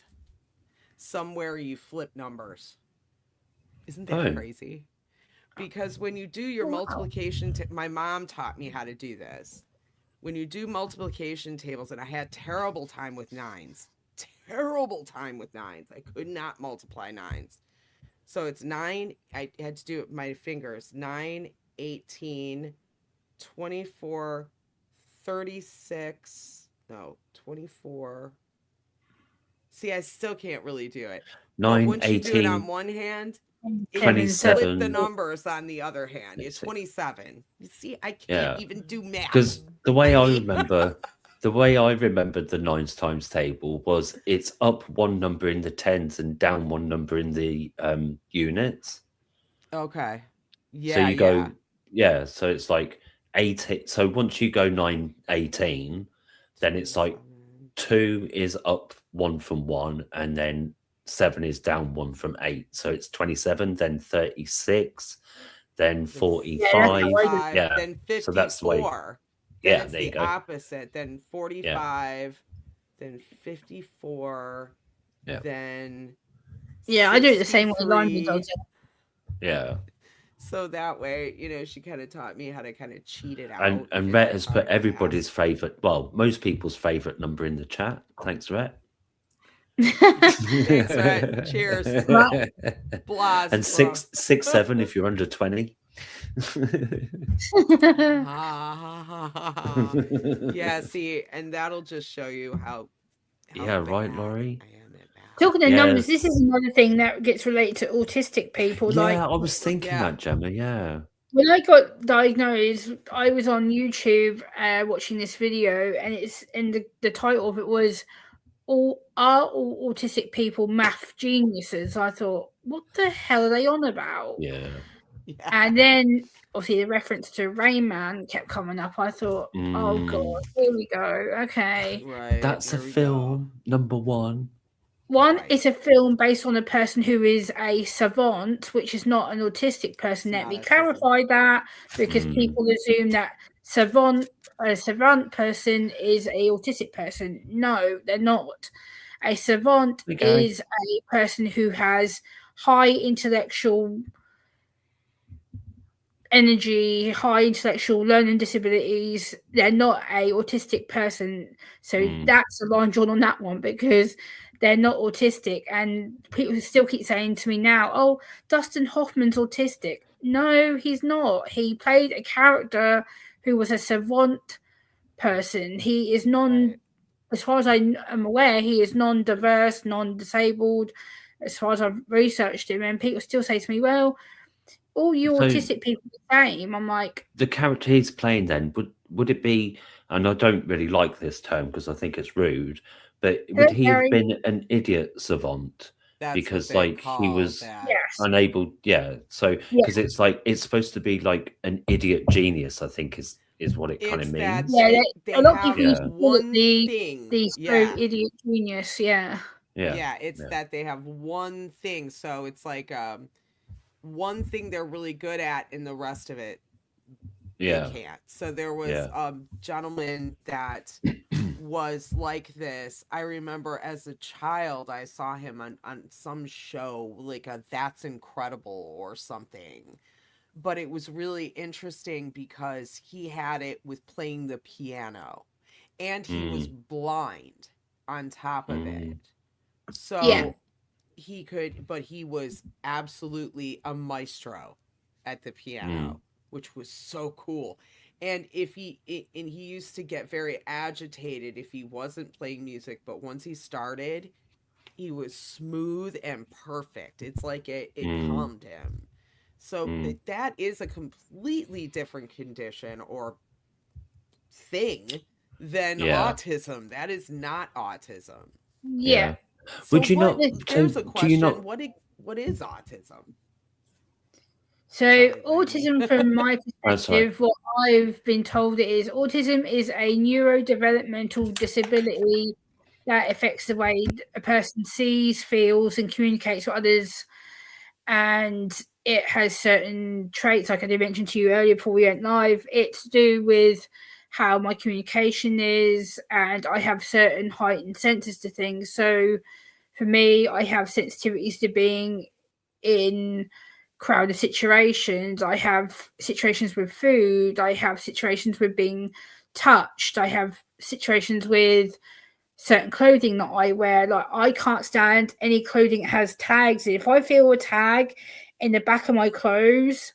Speaker 1: Somewhere you flip numbers. Isn't that
Speaker 2: Oh,
Speaker 1: crazy? Because when you do your
Speaker 3: Wow.
Speaker 1: multiplication, my mom taught me how to do this. When you do multiplication tables, and I had terrible time with 9s, terrible time with 9s. I could not multiply 9s. So it's 9, I had to do it with my fingers, 9, 18, 24, 36, no, 24. See, I still can't really do it. But
Speaker 2: 9,
Speaker 1: once you do it on
Speaker 2: 18,
Speaker 1: one hand, it
Speaker 2: 27.
Speaker 1: flip the numbers on the other hand. You're 27. You see, I can't
Speaker 2: Yeah,
Speaker 1: even do math.
Speaker 2: because the way I
Speaker 1: mean-
Speaker 2: remember, the way I remembered the 9's times table was it's up one number in the 10s and down one number in the units.
Speaker 1: Okay.
Speaker 2: So
Speaker 1: Yeah,
Speaker 2: you go, yeah. So it's like 8. So once you go 9, 18, then it's like 2 is up one from 1, and then 7 is down one from 8. So it's 27, then 36, then 45. Yeah.
Speaker 1: Then 54.
Speaker 2: So that's the way.
Speaker 1: Then
Speaker 2: Yeah,
Speaker 1: it's
Speaker 2: there you
Speaker 1: the
Speaker 2: go.
Speaker 1: opposite. Then 45, then 54,
Speaker 2: Yeah.
Speaker 1: then
Speaker 3: Yeah, I do it the same way London
Speaker 1: 63.
Speaker 3: does it.
Speaker 2: Yeah.
Speaker 1: So that way, she kind of taught me how to kind of cheat it out.
Speaker 2: And
Speaker 1: because
Speaker 2: Rhett
Speaker 1: that's
Speaker 2: has
Speaker 1: how
Speaker 2: put
Speaker 1: I
Speaker 2: everybody's
Speaker 1: passed.
Speaker 2: favorite, well, most people's favorite number in the chat. Thanks, Rhett.
Speaker 1: Thanks, Rhett. Cheers. Blahs,
Speaker 2: And 6, 7 if you're under 20.
Speaker 1: Yeah, see, and that'll just show you how
Speaker 2: Yeah, right,
Speaker 1: bad
Speaker 2: Laurie?
Speaker 1: I am at math.
Speaker 3: Talking of
Speaker 2: Yeah.
Speaker 3: numbers, this is another thing that gets related to autistic people. Like
Speaker 2: Yeah, I was thinking
Speaker 1: Yeah.
Speaker 2: that, Gemma. Yeah.
Speaker 3: when I got diagnosed, I was on YouTube watching this video, and the title of it was all autistic people math geniuses. I thought, what the hell are they on about?
Speaker 2: Yeah.
Speaker 1: Yeah.
Speaker 3: And then obviously the reference to Rain Man kept coming up. I thought, oh god, here we go. Okay.
Speaker 1: Right.
Speaker 2: That's a
Speaker 1: here we go.
Speaker 2: film, number 1.
Speaker 3: One,
Speaker 1: Right.
Speaker 3: it's a film based on a person who is a savant, which is not an autistic person.
Speaker 1: It's
Speaker 3: Let me
Speaker 1: not autism.
Speaker 3: clarify that, because people assume that a savant person is a autistic person. No, they're not. A savant
Speaker 2: Okay.
Speaker 3: is a person who has high intellectual energy, high intellectual learning disabilities. They're not a autistic person. So that's a line drawn on that one, because they're not autistic. And people still keep saying to me now, oh, Dustin Hoffman's autistic. No, he's not. He played a character who was a savant person. He is
Speaker 1: Right.
Speaker 3: as far as I am aware, he is non-diverse, non-disabled, as far as I've researched him. And people still say to me, well, all you
Speaker 2: So-
Speaker 3: autistic people are the same. I'm like,
Speaker 2: The character he's playing then, would it be, and I don't really like this term because I think it's rude, but would he have been an idiot savant?
Speaker 1: That's
Speaker 2: Because
Speaker 1: what they
Speaker 2: like he
Speaker 1: call
Speaker 2: was
Speaker 1: that.
Speaker 3: yes.
Speaker 2: unable, so because it's like it's supposed to be like an idiot genius, I think is what it kind of
Speaker 1: It's
Speaker 2: means.
Speaker 1: that
Speaker 3: Yeah,
Speaker 1: they
Speaker 3: a lot of
Speaker 1: have
Speaker 3: people used to call it
Speaker 1: one
Speaker 3: the
Speaker 1: thing.
Speaker 3: the idiot genius. Yeah.
Speaker 1: Yeah, it's that they have one thing. So it's like one thing they're really good at, and the rest of it they can't. So there was a gentleman that was like this. I remember as a child, I saw him on some show, like a That's Incredible or something. But it was really interesting because he had it with playing the piano, and he was blind on top of it. So he could, but he was absolutely a maestro at the piano, which was so cool. And he used to get very agitated if he wasn't playing music, but once he started, he was smooth and perfect. It's like it calmed him. So that is a completely different condition or thing than autism. That is not autism.
Speaker 3: Yeah.
Speaker 1: So
Speaker 2: Would you not?
Speaker 1: There's a question.
Speaker 2: Do you not?
Speaker 1: What is autism?
Speaker 3: So autism, from my perspective, what I've been told it is, autism is a neurodevelopmental disability that affects the way a person sees, feels, and communicates with others. And it has certain traits, like I did mention to you earlier before we went live. It's to do with how my communication is, and I have certain heightened senses to things. So for me, I have sensitivities to being in crowded situations. I have situations with food. I have situations with being touched. I have situations with certain clothing that I wear. Like, I can't stand any clothing that has tags. If I feel a tag in the back of my clothes,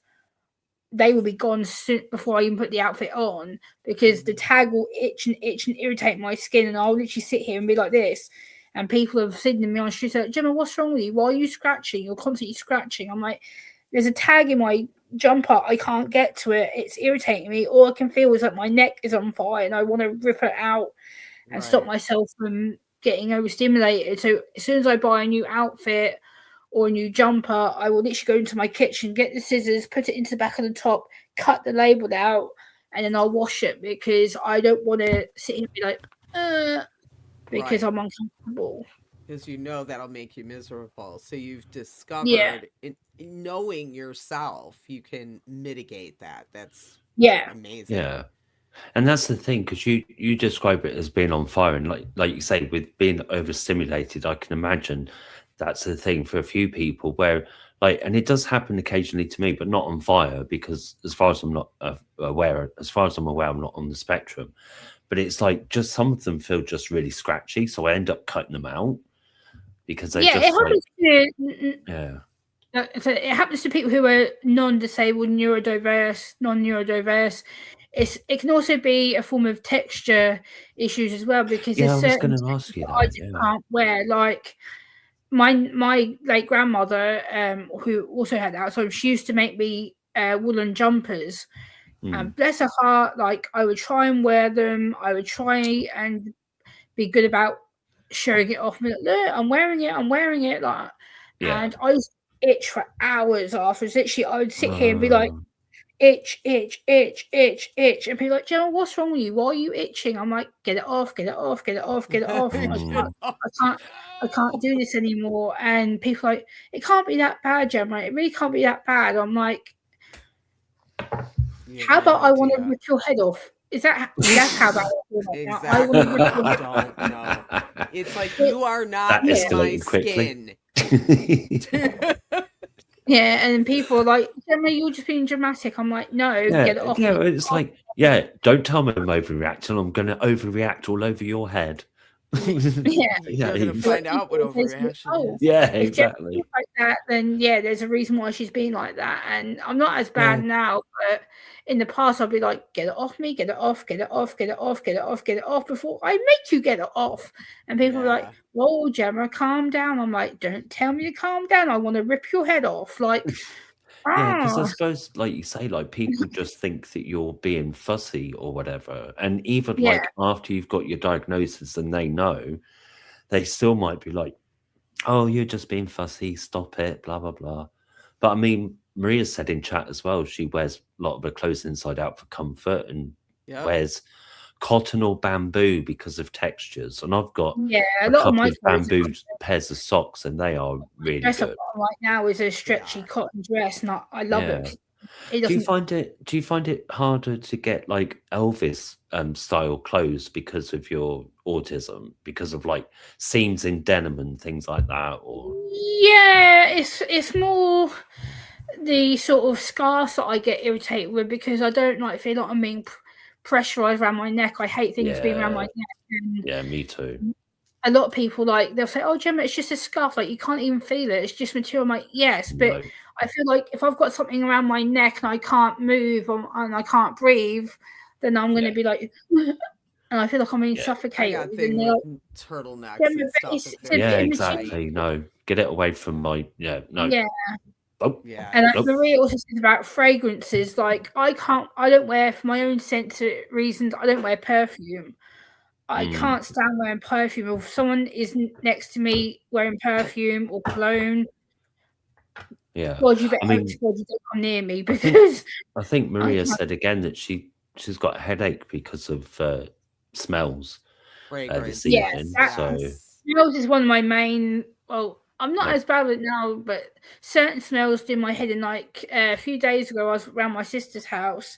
Speaker 3: they will be gone soon before I even put the outfit on, because the tag will itch and irritate my skin, and I'll literally sit here and be like this. And people have seen me on the street, like, Gemma, what's wrong with you? Why are you scratching? You're constantly scratching. I'm like, there's a tag in my jumper. I can't get to it. It's irritating me. All I can feel is like my neck is on fire, and I want to rip it out and stop myself from getting overstimulated. So as soon as I buy a new outfit or a new jumper, I will literally go into my kitchen, get the scissors, put it into the back of the top, cut the label out, and then I'll wash it, because I don't want to sit here and be like, because I'm uncomfortable.
Speaker 1: Because that'll make you miserable. So you've discovered, in knowing yourself, you can mitigate that. That's amazing.
Speaker 2: Yeah. And that's the thing, because you describe it as being on fire, and like you say, with being overstimulated, I can imagine that's the thing for a few people where, like, and it does happen occasionally to me, but not on fire, because as far as I'm aware, I'm not on the spectrum. But it's like just some of them feel just really scratchy, so I end up cutting them out because they just
Speaker 3: So it happens to people who are non-disabled, neurodiverse, non-neurodiverse. It can also be a form of texture issues as well, because there's certain things I just can't wear. Like my late grandmother, who also had Alzheimer's, she used to make me woolen jumpers. And bless her heart, like, I would try and wear them. I would try and be good about showing it off. Like, look, I'm wearing it. Like, and I used to itch for hours afterwards. Literally, I would sit here and be like, itch, itch, itch, itch, itch, and be like, Gemma, what's wrong with you? Why are you itching? I'm like, get it off, get it off, get it off, get it off. I can't do this anymore. And people are like, it can't be that bad, Gemma. It really can't be that bad. I'm like, how about I want to rip your head off? That's how bad I feel.
Speaker 1: Exactly.
Speaker 3: I want to rip your head
Speaker 1: off. Don't know. It's like, you are not
Speaker 2: that
Speaker 1: in my skin.
Speaker 3: Yeah, and then people are like, Gemma, you're just being dramatic. I'm like, no, get it off
Speaker 2: Yeah,
Speaker 3: me.
Speaker 2: it's like, yeah, don't tell me I'm overreacting. I'm going to overreact all over your head.
Speaker 3: Yeah.
Speaker 2: Yeah,
Speaker 1: You're gonna
Speaker 3: But
Speaker 1: find out what
Speaker 3: people always say,
Speaker 1: overreaction
Speaker 3: oh,
Speaker 1: is.
Speaker 2: yeah,
Speaker 3: if Gemma
Speaker 2: exactly.
Speaker 3: feels like that, then yeah, there's a reason why she's being like that. And I'm not as bad
Speaker 2: Yeah.
Speaker 3: now, but in the past, I'll be like, get it off me, get it off, get it off, get it off, get it off, get it off before I make you get it off. And people are like,
Speaker 1: Yeah.
Speaker 3: whoa, Gemma, calm down. I'm like, don't tell me to calm down. I want to rip your head off. Like,
Speaker 2: Yeah, because I
Speaker 3: ah,
Speaker 2: suppose, like you say, like people just think that you're being fussy or whatever. And even
Speaker 3: yeah,
Speaker 2: like after you've got your diagnosis and they know, they still might be like, oh, you're just being fussy, stop it, blah, blah, blah. But I mean, Maria said in chat as well, she wears a lot of her clothes inside out for comfort and
Speaker 1: Yep.
Speaker 2: wears cotton or bamboo because of textures. And I've got
Speaker 3: yeah. A
Speaker 2: a
Speaker 3: lot of
Speaker 2: couple
Speaker 3: my
Speaker 2: of
Speaker 3: clothes
Speaker 2: bamboo pairs of socks and they are really
Speaker 3: dress I've
Speaker 2: good.
Speaker 3: got on right now is a
Speaker 1: They
Speaker 3: stretchy
Speaker 1: are.
Speaker 3: cotton dress, and I love it.
Speaker 2: Yeah.
Speaker 3: 'Cause it
Speaker 2: Do you
Speaker 3: doesn't.
Speaker 2: find it harder to get like Elvis style clothes because of your autism, because of like seams in denim and things like that, or
Speaker 3: Yeah, it's more the sort of scarves that I get irritated with because I don't like feel like I'm being pressurized around my neck. I hate things being around my
Speaker 2: yeah,
Speaker 3: neck, and
Speaker 2: yeah, me too.
Speaker 3: a lot of people like they'll say, "Oh, Gemma, it's just a scarf. Like you can't even feel it. It's just material." I'm like, "Yes," but
Speaker 2: No,
Speaker 3: I feel like if I've got something around my neck and I can't move and I can't breathe, then I'm going
Speaker 2: yeah,
Speaker 3: to be like, and I feel like I'm being
Speaker 2: yeah,
Speaker 1: I
Speaker 3: suffocated.
Speaker 1: got
Speaker 3: And
Speaker 1: thing
Speaker 3: they're
Speaker 1: with
Speaker 3: like,
Speaker 1: turtlenecks
Speaker 3: "Gemma,
Speaker 1: and
Speaker 3: but
Speaker 1: stuff.
Speaker 3: it's
Speaker 1: If
Speaker 3: a
Speaker 1: they're
Speaker 2: yeah,
Speaker 3: bit of
Speaker 1: too
Speaker 3: material."
Speaker 1: tight.
Speaker 2: exactly. No, get it away from my no.
Speaker 3: Yeah.
Speaker 2: Oh,
Speaker 1: Yeah.
Speaker 3: And
Speaker 2: nope.
Speaker 3: Maria also says about fragrances. Like I don't wear for my own sensory reasons. I don't wear perfume. I
Speaker 2: Mm,
Speaker 3: can't stand wearing perfume. If someone is next to me wearing perfume or cologne,
Speaker 2: yeah,
Speaker 3: God, you better
Speaker 2: I
Speaker 3: hope to
Speaker 2: mean,
Speaker 3: God you don't come near me
Speaker 2: I think
Speaker 3: because I
Speaker 2: Maria
Speaker 3: can't.
Speaker 2: said again that she's got a headache because of smells this
Speaker 3: Yeah,
Speaker 1: Fragrances.
Speaker 2: evening.
Speaker 3: that
Speaker 2: So
Speaker 1: Yes.
Speaker 3: smells is one of my main. Well, I'm not
Speaker 2: yep.
Speaker 3: as bad with it now, but certain smells do my head in. Like a few days ago, I was around my sister's house,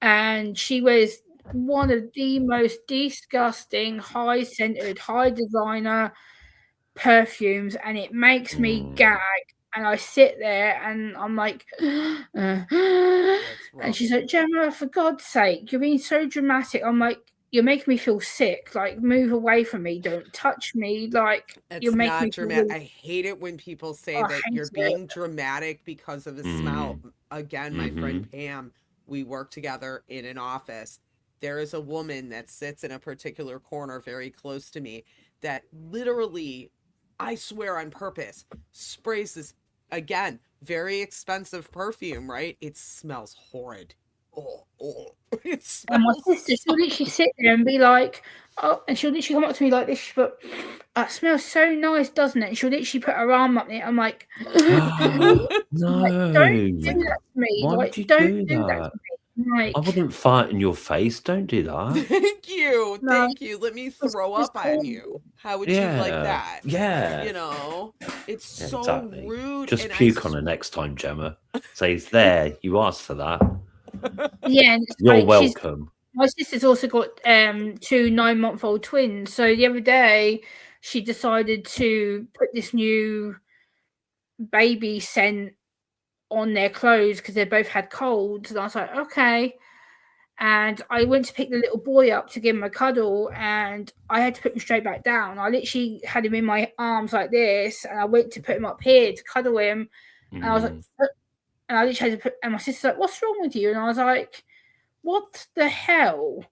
Speaker 3: and she wears one of the most disgusting, high scented, high designer perfumes, and it makes me
Speaker 2: Mm,
Speaker 3: gag. And I sit there and I'm like,
Speaker 1: That's
Speaker 3: and
Speaker 1: rough.
Speaker 3: she's like, Gemma, for God's sake, you're being so dramatic. I'm like, you're making me feel sick. Like, move away from me. Don't touch me. Like, you're
Speaker 1: It's
Speaker 3: making
Speaker 1: not
Speaker 3: me feel
Speaker 1: dramatic.
Speaker 3: really,
Speaker 1: I hate it when people say
Speaker 3: oh, I
Speaker 1: that
Speaker 3: hate
Speaker 1: you're
Speaker 3: it.
Speaker 1: being dramatic because of a smell.
Speaker 2: mm,
Speaker 1: Again, my friend
Speaker 2: mm-hmm.
Speaker 1: Pam, we work together in an office. There is a woman that sits in a particular corner very close to me that literally, I swear on purpose, sprays this, again, very expensive perfume, right? It smells horrid. Oh, it
Speaker 3: And my
Speaker 1: smells
Speaker 3: sister, she'll
Speaker 1: so
Speaker 3: literally sit there and be like, oh, and she'll literally come up to me like this. She'll put, that smells so nice, doesn't it? And she'll literally put her arm up there. I'm like, like, don't do
Speaker 2: No.
Speaker 3: that to me.
Speaker 2: Why would
Speaker 3: Like,
Speaker 2: you
Speaker 3: don't
Speaker 2: do
Speaker 3: do that
Speaker 2: that?
Speaker 3: to me.
Speaker 2: I
Speaker 3: Like,
Speaker 2: wouldn't fart in your face. Don't do that.
Speaker 1: Thank you.
Speaker 3: no,
Speaker 1: Thank you. Let me throw
Speaker 3: it's
Speaker 1: up on
Speaker 3: horrible.
Speaker 1: you. How would you like
Speaker 2: Yeah.
Speaker 1: that?
Speaker 2: Yeah.
Speaker 1: You know, it's
Speaker 2: Yeah,
Speaker 1: so
Speaker 2: exactly.
Speaker 1: rude.
Speaker 2: Just
Speaker 1: And
Speaker 2: puke on her next time, Gemma. Say, it's there. You asked for that.
Speaker 3: Yeah, and it's
Speaker 2: You're
Speaker 3: like
Speaker 2: welcome.
Speaker 3: my sister's also got 2 9-month-old twins. So the other day she decided to put this new baby scent on their clothes because they both had colds. And I was like, okay. And I went to pick the little boy up to give him a cuddle, and I had to put him straight back down. I literally had him in my arms like this, and I went to put him up here to cuddle him. And I was like,
Speaker 2: Mm.
Speaker 3: and I literally had to put, and my sister's like, what's wrong with you? And I was like, what the hell?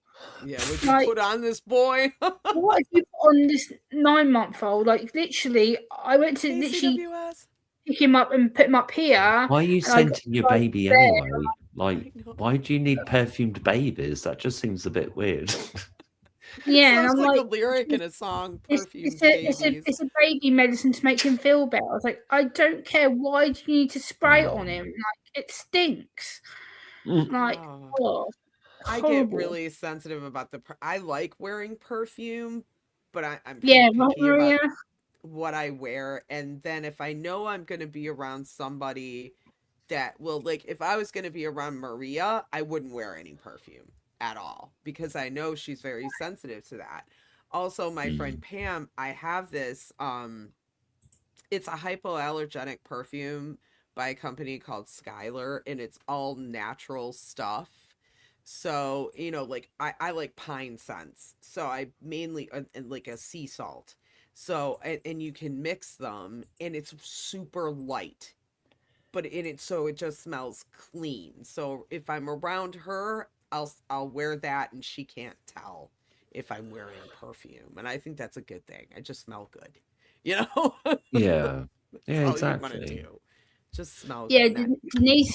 Speaker 1: Yeah, would you
Speaker 3: Like,
Speaker 1: put on this boy?
Speaker 3: what have you put on this 9-month-old? Like, literally, I went to literally
Speaker 1: KCWS?
Speaker 3: pick him up and put him up here.
Speaker 2: Why are you
Speaker 3: And I got
Speaker 2: scenting your
Speaker 3: like
Speaker 2: baby
Speaker 3: there.
Speaker 2: anyway? Like,
Speaker 1: I know.
Speaker 2: why do you need perfumed babies? That just seems a bit weird.
Speaker 1: It
Speaker 3: Yeah, and
Speaker 1: sounds
Speaker 3: I'm
Speaker 1: like a
Speaker 3: like,
Speaker 1: lyric in a song,
Speaker 3: it's
Speaker 1: Perfumed
Speaker 3: it's
Speaker 1: Babies.
Speaker 3: a baby medicine to make him feel better. I was like, I don't care. Why do you need to spray it on him? Like, it stinks.
Speaker 2: Mm.
Speaker 3: Like,
Speaker 1: Oh,
Speaker 3: oh,
Speaker 1: I get
Speaker 3: horrible.
Speaker 1: really sensitive about I like wearing perfume, but I'm pretty
Speaker 3: Yeah, right,
Speaker 1: picky about
Speaker 3: Maria.
Speaker 1: what I wear. And then if I know I'm going to be around somebody that will, like, if I was going to be around Maria, I wouldn't wear any perfume at all because I know she's very sensitive to that. Also, my friend
Speaker 2: Mm.
Speaker 1: Pam, I have this, it's a hypoallergenic perfume by a company called Skylar, and it's all natural stuff. So, like I like pine scents. So I mainly and like a sea salt. So and you can mix them and it's super light. But in it so it just smells clean. So if I'm around her, I'll wear that and she can't tell if I'm wearing perfume. And I think that's a good thing. I just smell good. You know?
Speaker 2: Yeah.
Speaker 1: That's
Speaker 2: Yeah,
Speaker 1: all you want to
Speaker 2: exactly.
Speaker 1: do. Just smell
Speaker 3: Yeah,
Speaker 1: good. Not
Speaker 3: Denise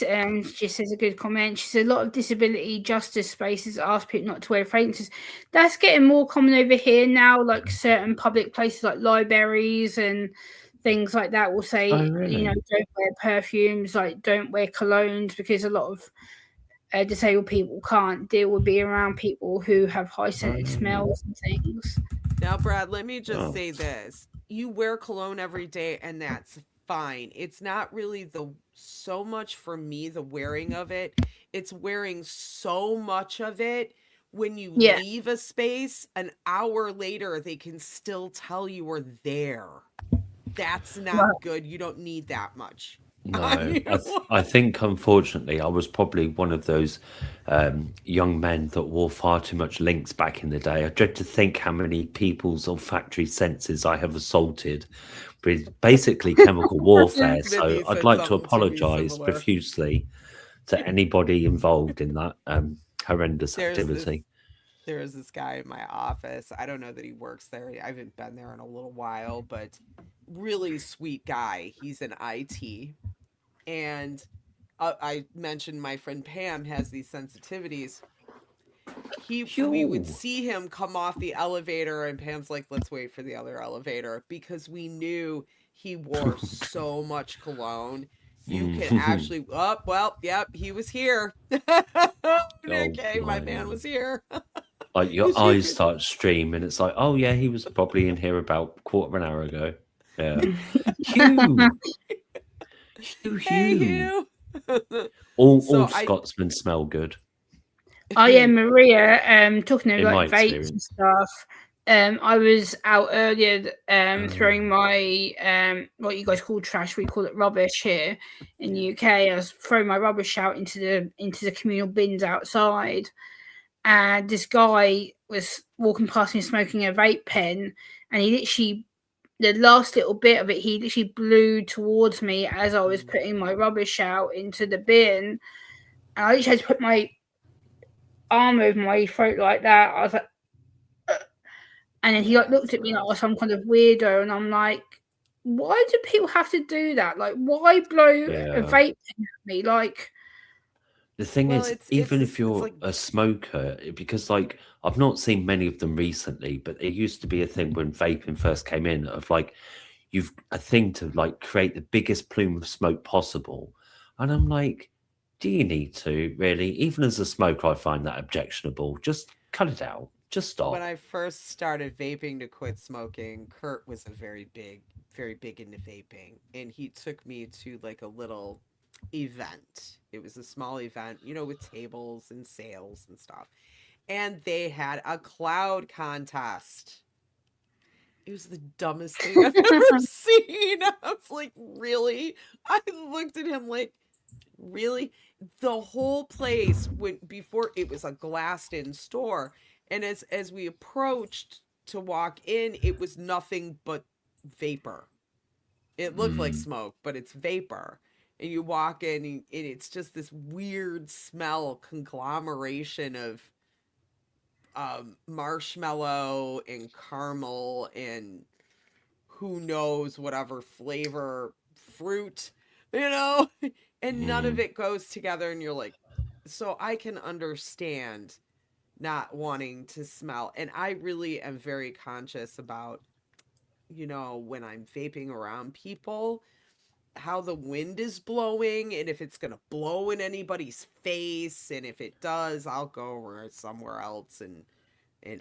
Speaker 3: just says a good comment. She says a lot of disability justice spaces ask people not to wear fragrances. That's getting more common over here now. Like certain public places, like libraries and things like that, will
Speaker 2: Oh,
Speaker 3: say,
Speaker 2: really?
Speaker 3: don't wear perfumes, like don't wear colognes, because a lot of disabled people can't deal with being around people who have high scented
Speaker 2: Oh,
Speaker 3: smells and things.
Speaker 1: now, Brad, let me just
Speaker 2: oh,
Speaker 1: say this. You wear cologne every day and that's fine. It's not really the so much for me the wearing of it. It's wearing so much of it when you
Speaker 3: Yeah.
Speaker 1: leave a space an hour later they can still tell you were there. That's not
Speaker 3: Right.
Speaker 1: good. You don't need that much on
Speaker 2: no.
Speaker 1: you.
Speaker 2: I think, unfortunately, I was probably one of those young men that wore far too much Lynx back in the day. I dread to think how many people's olfactory senses I have assaulted with basically chemical warfare. So
Speaker 1: Smithy
Speaker 2: I'd
Speaker 1: said
Speaker 2: like to
Speaker 1: something to me
Speaker 2: apologise
Speaker 1: similar.
Speaker 2: profusely to anybody involved in that horrendous
Speaker 1: There's this
Speaker 2: activity.
Speaker 1: there is this guy in my office. I don't know that he works there. I haven't been there in a little while, but really sweet guy. He's in IT. And I mentioned my friend Pam has these sensitivities. We would
Speaker 2: Yo.
Speaker 1: see him come off the elevator and Pam's like, "Let's wait for the other elevator," because we knew he wore so much cologne. You could
Speaker 2: Mhm.
Speaker 1: actually, oh, well, yep, he was here.
Speaker 2: Oh,
Speaker 1: Okay, my man
Speaker 2: blimey.
Speaker 1: was here.
Speaker 2: Like your
Speaker 1: Because you
Speaker 2: eyes
Speaker 1: could,
Speaker 2: start streaming. It's like, oh yeah, he was probably in here about quarter of an hour ago. Yeah. Hugh,
Speaker 1: hey,
Speaker 2: Hugh.
Speaker 1: Hugh.
Speaker 2: All
Speaker 1: So I,
Speaker 2: Scotsmen smell good,
Speaker 3: Oh yeah, Maria. Talking of
Speaker 2: in
Speaker 3: like
Speaker 2: my
Speaker 3: vapes and
Speaker 2: experience.
Speaker 3: stuff. I was out earlier, throwing
Speaker 2: Um,
Speaker 3: my what you guys call trash. We call it rubbish here in the UK. I was throwing my rubbish out into the communal bins outside, and this guy was walking past me smoking a vape pen, and he literally, the last little bit of it, he literally blew towards me as I was putting my rubbish out into the bin, and I literally had to put my arm over my throat like that. I was like, and then he like
Speaker 1: yeah,
Speaker 3: looked
Speaker 1: it's
Speaker 3: at me like I was
Speaker 1: gross.
Speaker 3: some kind of weirdo, and I'm like, why do people have to do that? Like, why blow a
Speaker 2: yeah.
Speaker 3: vape pen at me? Like,
Speaker 2: The thing
Speaker 1: Well,
Speaker 2: is, even if
Speaker 1: it's
Speaker 2: you're
Speaker 1: like
Speaker 2: a smoker, because like I've not seen many of them recently, but it used to be a thing when vaping first came in of like you've a thing to like create the biggest plume of smoke possible. And I'm like, do you need to really? Even as a smoker, I find that objectionable. Just cut it out. Just
Speaker 1: when
Speaker 2: stop.
Speaker 1: I first started vaping to quit smoking, Kurt was a very big into vaping, and he took me to like a little event. It was a small event, with tables and sales and stuff. And they had a cloud contest. It was the dumbest thing I've ever seen. I was like, really? I looked at him like, really? The whole place went before it was a glassed in store. And as we approached to walk in, it was nothing but vapor. It looked like
Speaker 2: Mm,
Speaker 1: smoke, but it's vapor. And you walk in and it's just this weird smell conglomeration of marshmallow and caramel and who knows whatever flavor fruit, you know? And none of
Speaker 2: mm,
Speaker 1: it goes together and you're like, so I can understand not wanting to smell. And I really am very conscious about, when I'm vaping around people, how the wind is blowing and if it's going to blow in anybody's face. And if it does, I'll go somewhere else and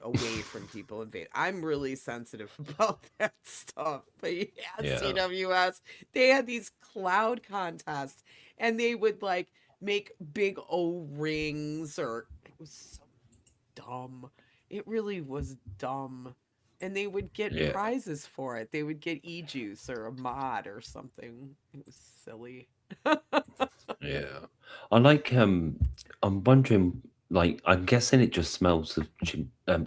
Speaker 1: away from people and vape. I'm really sensitive about that stuff. But yeah,
Speaker 2: yeah.
Speaker 1: CWS, they had these cloud contests and they would like make big O rings or it was so dumb. It really was dumb. And they would get
Speaker 2: Yeah.
Speaker 1: prizes for it. They would get e juice or a mod or something. It was silly.
Speaker 2: Yeah. I like I'm wondering, like, I'm guessing it just smells of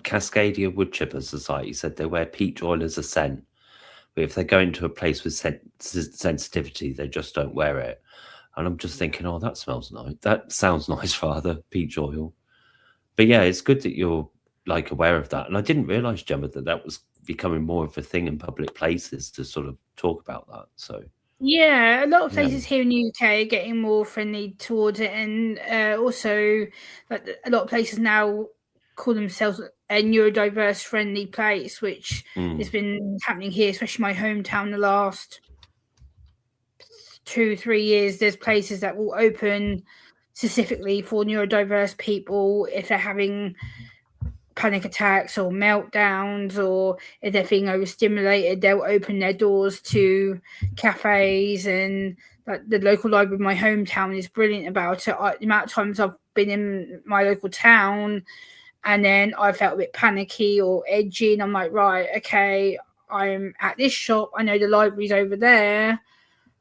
Speaker 2: Cascadia Wood Chipper Society said they wear peach oil as a scent, but if they go into a place with sensitivity, they just don't wear it. And I'm just
Speaker 1: Yeah,
Speaker 2: thinking, oh, that smells nice. That sounds nice, Father, peach oil. But yeah, it's good that you're like aware of that. And I didn't realize, Gemma, that that was becoming more of a thing in public places to sort of talk about that. So
Speaker 3: Yeah, a lot of
Speaker 2: yeah.
Speaker 3: places here in the UK are getting more friendly towards it, and also like a lot of places now call themselves a neurodiverse friendly place, which has
Speaker 2: Mm,
Speaker 3: been happening here, especially my hometown. The last 2 3 years, there's places that will open specifically for neurodiverse people if they're having panic attacks or meltdowns, or if they're feeling overstimulated, they'll open their doors to cafes. And like the local library in my hometown is brilliant about it. The amount of times I've been in my local town and then I felt a bit panicky or edgy, and I'm like, right, okay, I'm at this shop, I know the library's over there,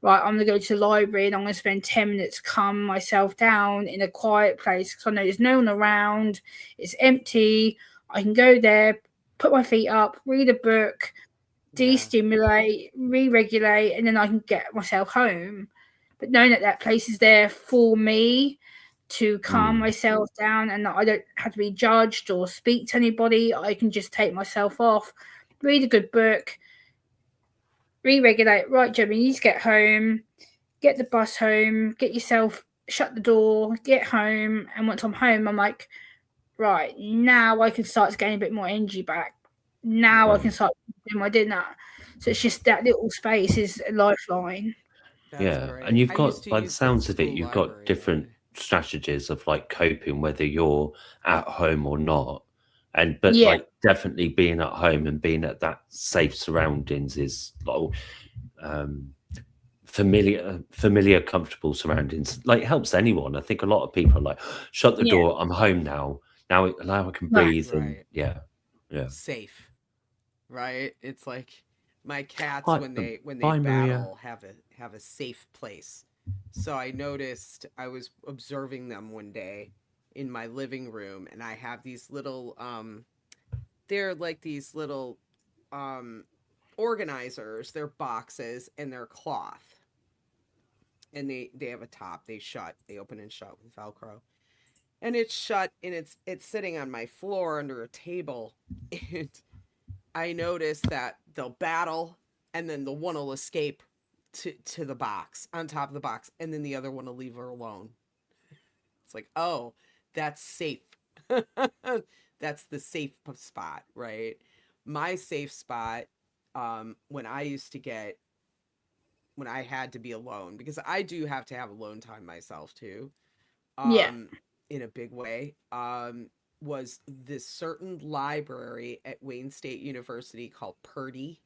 Speaker 3: right, I'm going to go to the library and I'm going to spend 10 minutes, calm myself down in a quiet place because I know there's no one around, it's empty. I can go there, put my feet up, read a book,
Speaker 1: yeah,
Speaker 3: de-stimulate, re-regulate, and then I can get myself home. But knowing that that place is there for me to calm
Speaker 2: mm,
Speaker 3: myself down and that I don't have to be judged or speak to anybody, I can just take myself off, read a good book, re-regulate. Right, Jimmy, you need to get home, get the bus home, get yourself, shut the door, get home. And once I'm home, I'm like, right, now I can start to gain a bit more energy back. Now I
Speaker 1: yeah.
Speaker 3: can
Speaker 2: mm.
Speaker 3: start doing my dinner. So it's just that little space is a lifeline.
Speaker 1: That's
Speaker 2: Yeah, and
Speaker 1: great.
Speaker 2: you've
Speaker 1: I used
Speaker 2: got,
Speaker 1: to
Speaker 2: by the
Speaker 1: use the
Speaker 2: sounds of it,
Speaker 1: school
Speaker 2: you've got
Speaker 1: library that
Speaker 2: different
Speaker 1: way.
Speaker 2: strategies of like coping, whether you're at home or not. And but
Speaker 3: Yeah,
Speaker 2: like definitely being at home and being at that safe surroundings is like um familiar, comfortable surroundings. Like helps anyone. I think a lot of people are like, shut the
Speaker 3: yeah,
Speaker 2: door, I'm home now. Now I can
Speaker 3: right.
Speaker 2: breathe and
Speaker 1: Right.
Speaker 2: yeah. Yeah.
Speaker 1: Safe, right? It's like my cats
Speaker 2: Hi,
Speaker 1: when they
Speaker 2: bye Maria.
Speaker 1: battle have a safe place. So I noticed I was observing them one day in my living room and I have these little they're like these little um organizers, they're boxes and they're cloth. And they have a top, they shut, they open and shut with velcro. And it's shut and it's sitting on my floor under a table. And I noticed that they'll battle and then the one will escape to the box on top of the box and then the other one will leave her alone. It's like, oh, that's safe. That's the safe spot, right? My safe spot, when I used to get when I had to be alone, because I do have to have alone time myself too,
Speaker 3: Yeah.
Speaker 1: um, in a big way, was this certain library at Wayne State University called Purdy,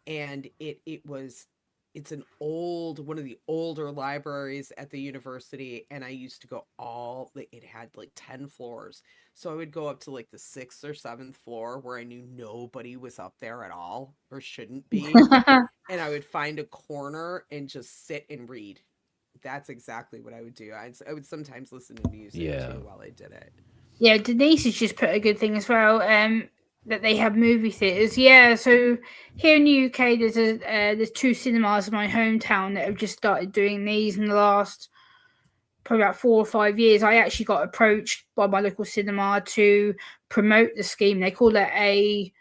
Speaker 1: and it's an old one of the older libraries at the university, and I used to go all like it had like 10 floors, so I would go up to like the 6th or 7th floor where I knew nobody was up there at all or shouldn't be, and I would find a corner and just sit and read. That's exactly what I would do. I would sometimes listen to music
Speaker 2: Yeah.
Speaker 1: too while I did it.
Speaker 3: Yeah, Denise has just put a good thing as well. That they have movie theaters. Yeah, so here in the UK, there's two cinemas in my hometown that have just started doing these in the last probably about 4 or 5 years. I actually got approached by my local cinema to promote the scheme. They call it a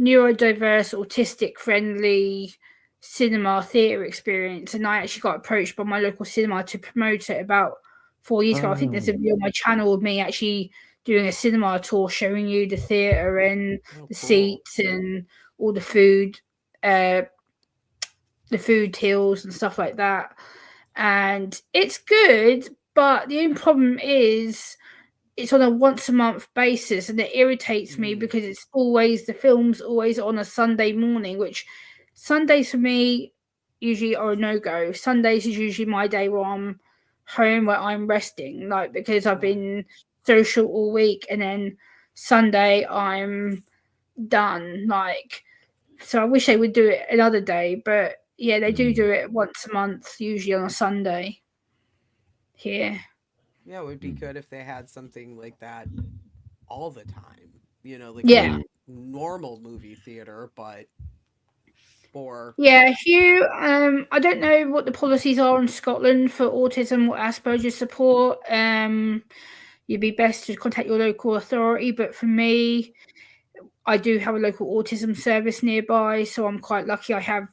Speaker 3: neurodiverse, autistic friendly cinema theatre experience. And I actually got approached by my local cinema to promote it about 4 years ago. I think there's a
Speaker 2: Oh,
Speaker 3: video on my channel of me actually doing a cinema tour showing you the theatre and
Speaker 1: Oh,
Speaker 3: the
Speaker 1: cool.
Speaker 3: seats and all uh, the food tills and stuff like that. And it's good, but the only problem is it's on a once a month basis and it irritates me
Speaker 1: Mm,
Speaker 3: because it's always the film's always on a Sunday morning, which Sundays for me usually are a no-go. Sundays is usually my day where I'm home, where I'm resting, like because I've
Speaker 1: yeah.
Speaker 3: been social all week, and then Sunday I'm done. Like, so I wish they would do it another day, but yeah, they do it once a month, usually on a Sunday here.
Speaker 1: Yeah, it would be good if they had something like that all the time. Like
Speaker 3: Yeah.
Speaker 1: not normal movie theater, but for
Speaker 3: Yeah, if you, I don't know what the policies are in Scotland for autism or Asperger's support. You'd be best to contact your local authority. But for me, I do have a local autism service nearby, so I'm quite lucky. I have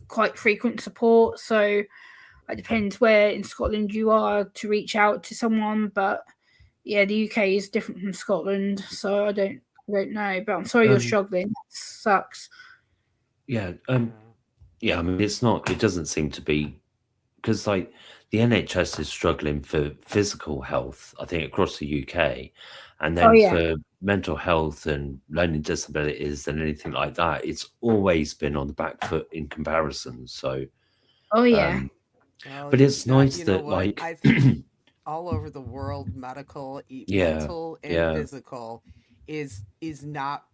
Speaker 3: quite frequent support. So it depends where in Scotland you are to reach out to someone. But yeah, the UK is different from Scotland, so I don't know. But I'm sorry you're struggling. That sucks.
Speaker 2: Yeah. Yeah. I mean, it's not. It doesn't seem to be because like the NHS is struggling for physical health. I think across the UK, and then
Speaker 3: yeah.
Speaker 2: for mental health and learning disabilities and anything like that, it's always been on the back foot in comparison. So,
Speaker 3: Yeah.
Speaker 1: well,
Speaker 2: but it's nice
Speaker 1: you know
Speaker 2: that
Speaker 1: what?
Speaker 2: like
Speaker 1: I think all over the world, medical, mental, and
Speaker 2: yeah,
Speaker 1: physical is not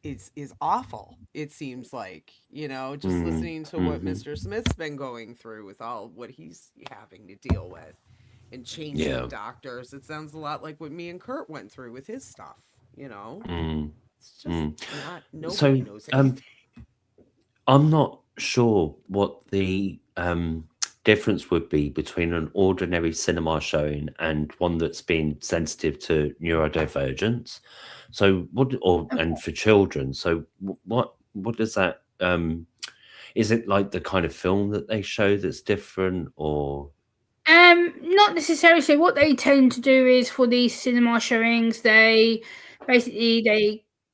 Speaker 1: is awful. It seems like just listening to what Mr. Smith's been going through with all what he's having to deal with and changing doctors. It sounds a lot like what me and Kurt went through with his stuff. It's just not. Nobody knows anything.
Speaker 2: I'm not sure what the difference would be between an ordinary cinema showing and one that's been sensitive to neurodivergence. So and for children. So what does that is it like the kind of film that they show that's different or
Speaker 3: Not necessarily. So what they tend to do is for these cinema showings, they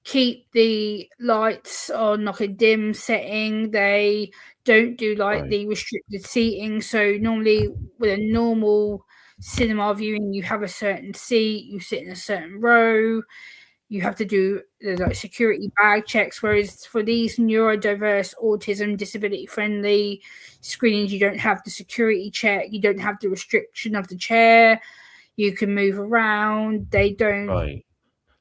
Speaker 3: keep the lights on like a dim setting. They don't do like the restricted seating. So normally with a normal cinema viewing, you have a certain seat, you sit in a certain row, you have to do like security bag checks. Whereas for these neurodiverse, autism, disability friendly screenings, you don't have the security check, you don't have the restriction of the chair, you can move around. They don't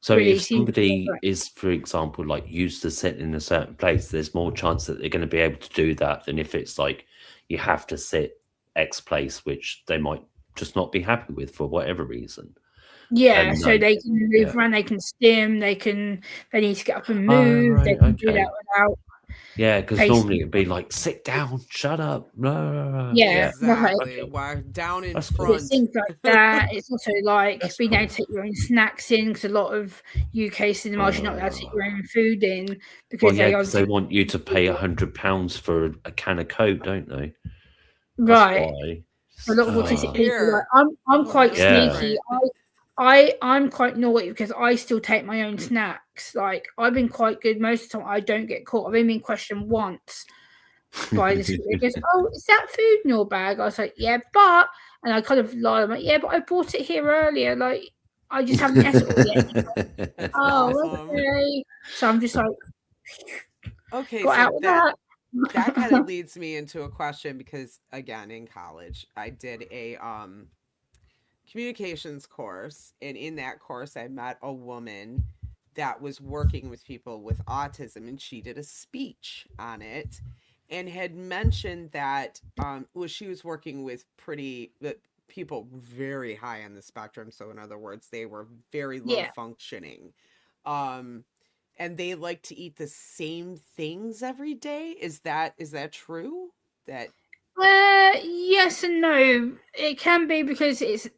Speaker 2: So
Speaker 3: really
Speaker 2: if
Speaker 3: seem
Speaker 2: somebody is, for example, like used to sit in a certain place, there's more chance that they're going to be able to do that than if it's like you have to sit X place, which they might just not be happy with for whatever reason.
Speaker 3: Yeah, and so they can move around, they can stim, they need to get up and move, they can do that without.
Speaker 2: Yeah, because normally it'd be like, sit down, shut up. Blah, blah, blah.
Speaker 3: Yeah,
Speaker 1: exactly. Why down in front?
Speaker 3: It's things like that. It's also like being able to take your own snacks in, because a lot of UK cinemas you're not allowed to take your own food in because
Speaker 2: they want you to pay £100 for a can of Coke, don't they?
Speaker 3: Right. A lot of autistic people. Like, I'm quite sneaky. I'm quite naughty because I still take my own snacks. Like I've been quite good most of the time. I don't get caught. I've only been questioned once by the school. It goes, "Oh, is that food in your bag?" I was like, "Yeah, but," and I kind of lied. I'm like, "Yeah, but I bought it here earlier. Like I just haven't ate it all yet."
Speaker 1: That's awesome.
Speaker 3: Okay. So I'm just like,
Speaker 1: okay.
Speaker 3: Got
Speaker 1: So
Speaker 3: out with that
Speaker 1: kind of leads me into a question because again, in college, I did a communications course, and in that course I met a woman that was working with people with autism, and she did a speech on it and had mentioned that she was working with people very high on the spectrum, so in other words they were very low functioning, and they like to eat the same things every day. Is that true? That
Speaker 3: yes and no. It can be because it's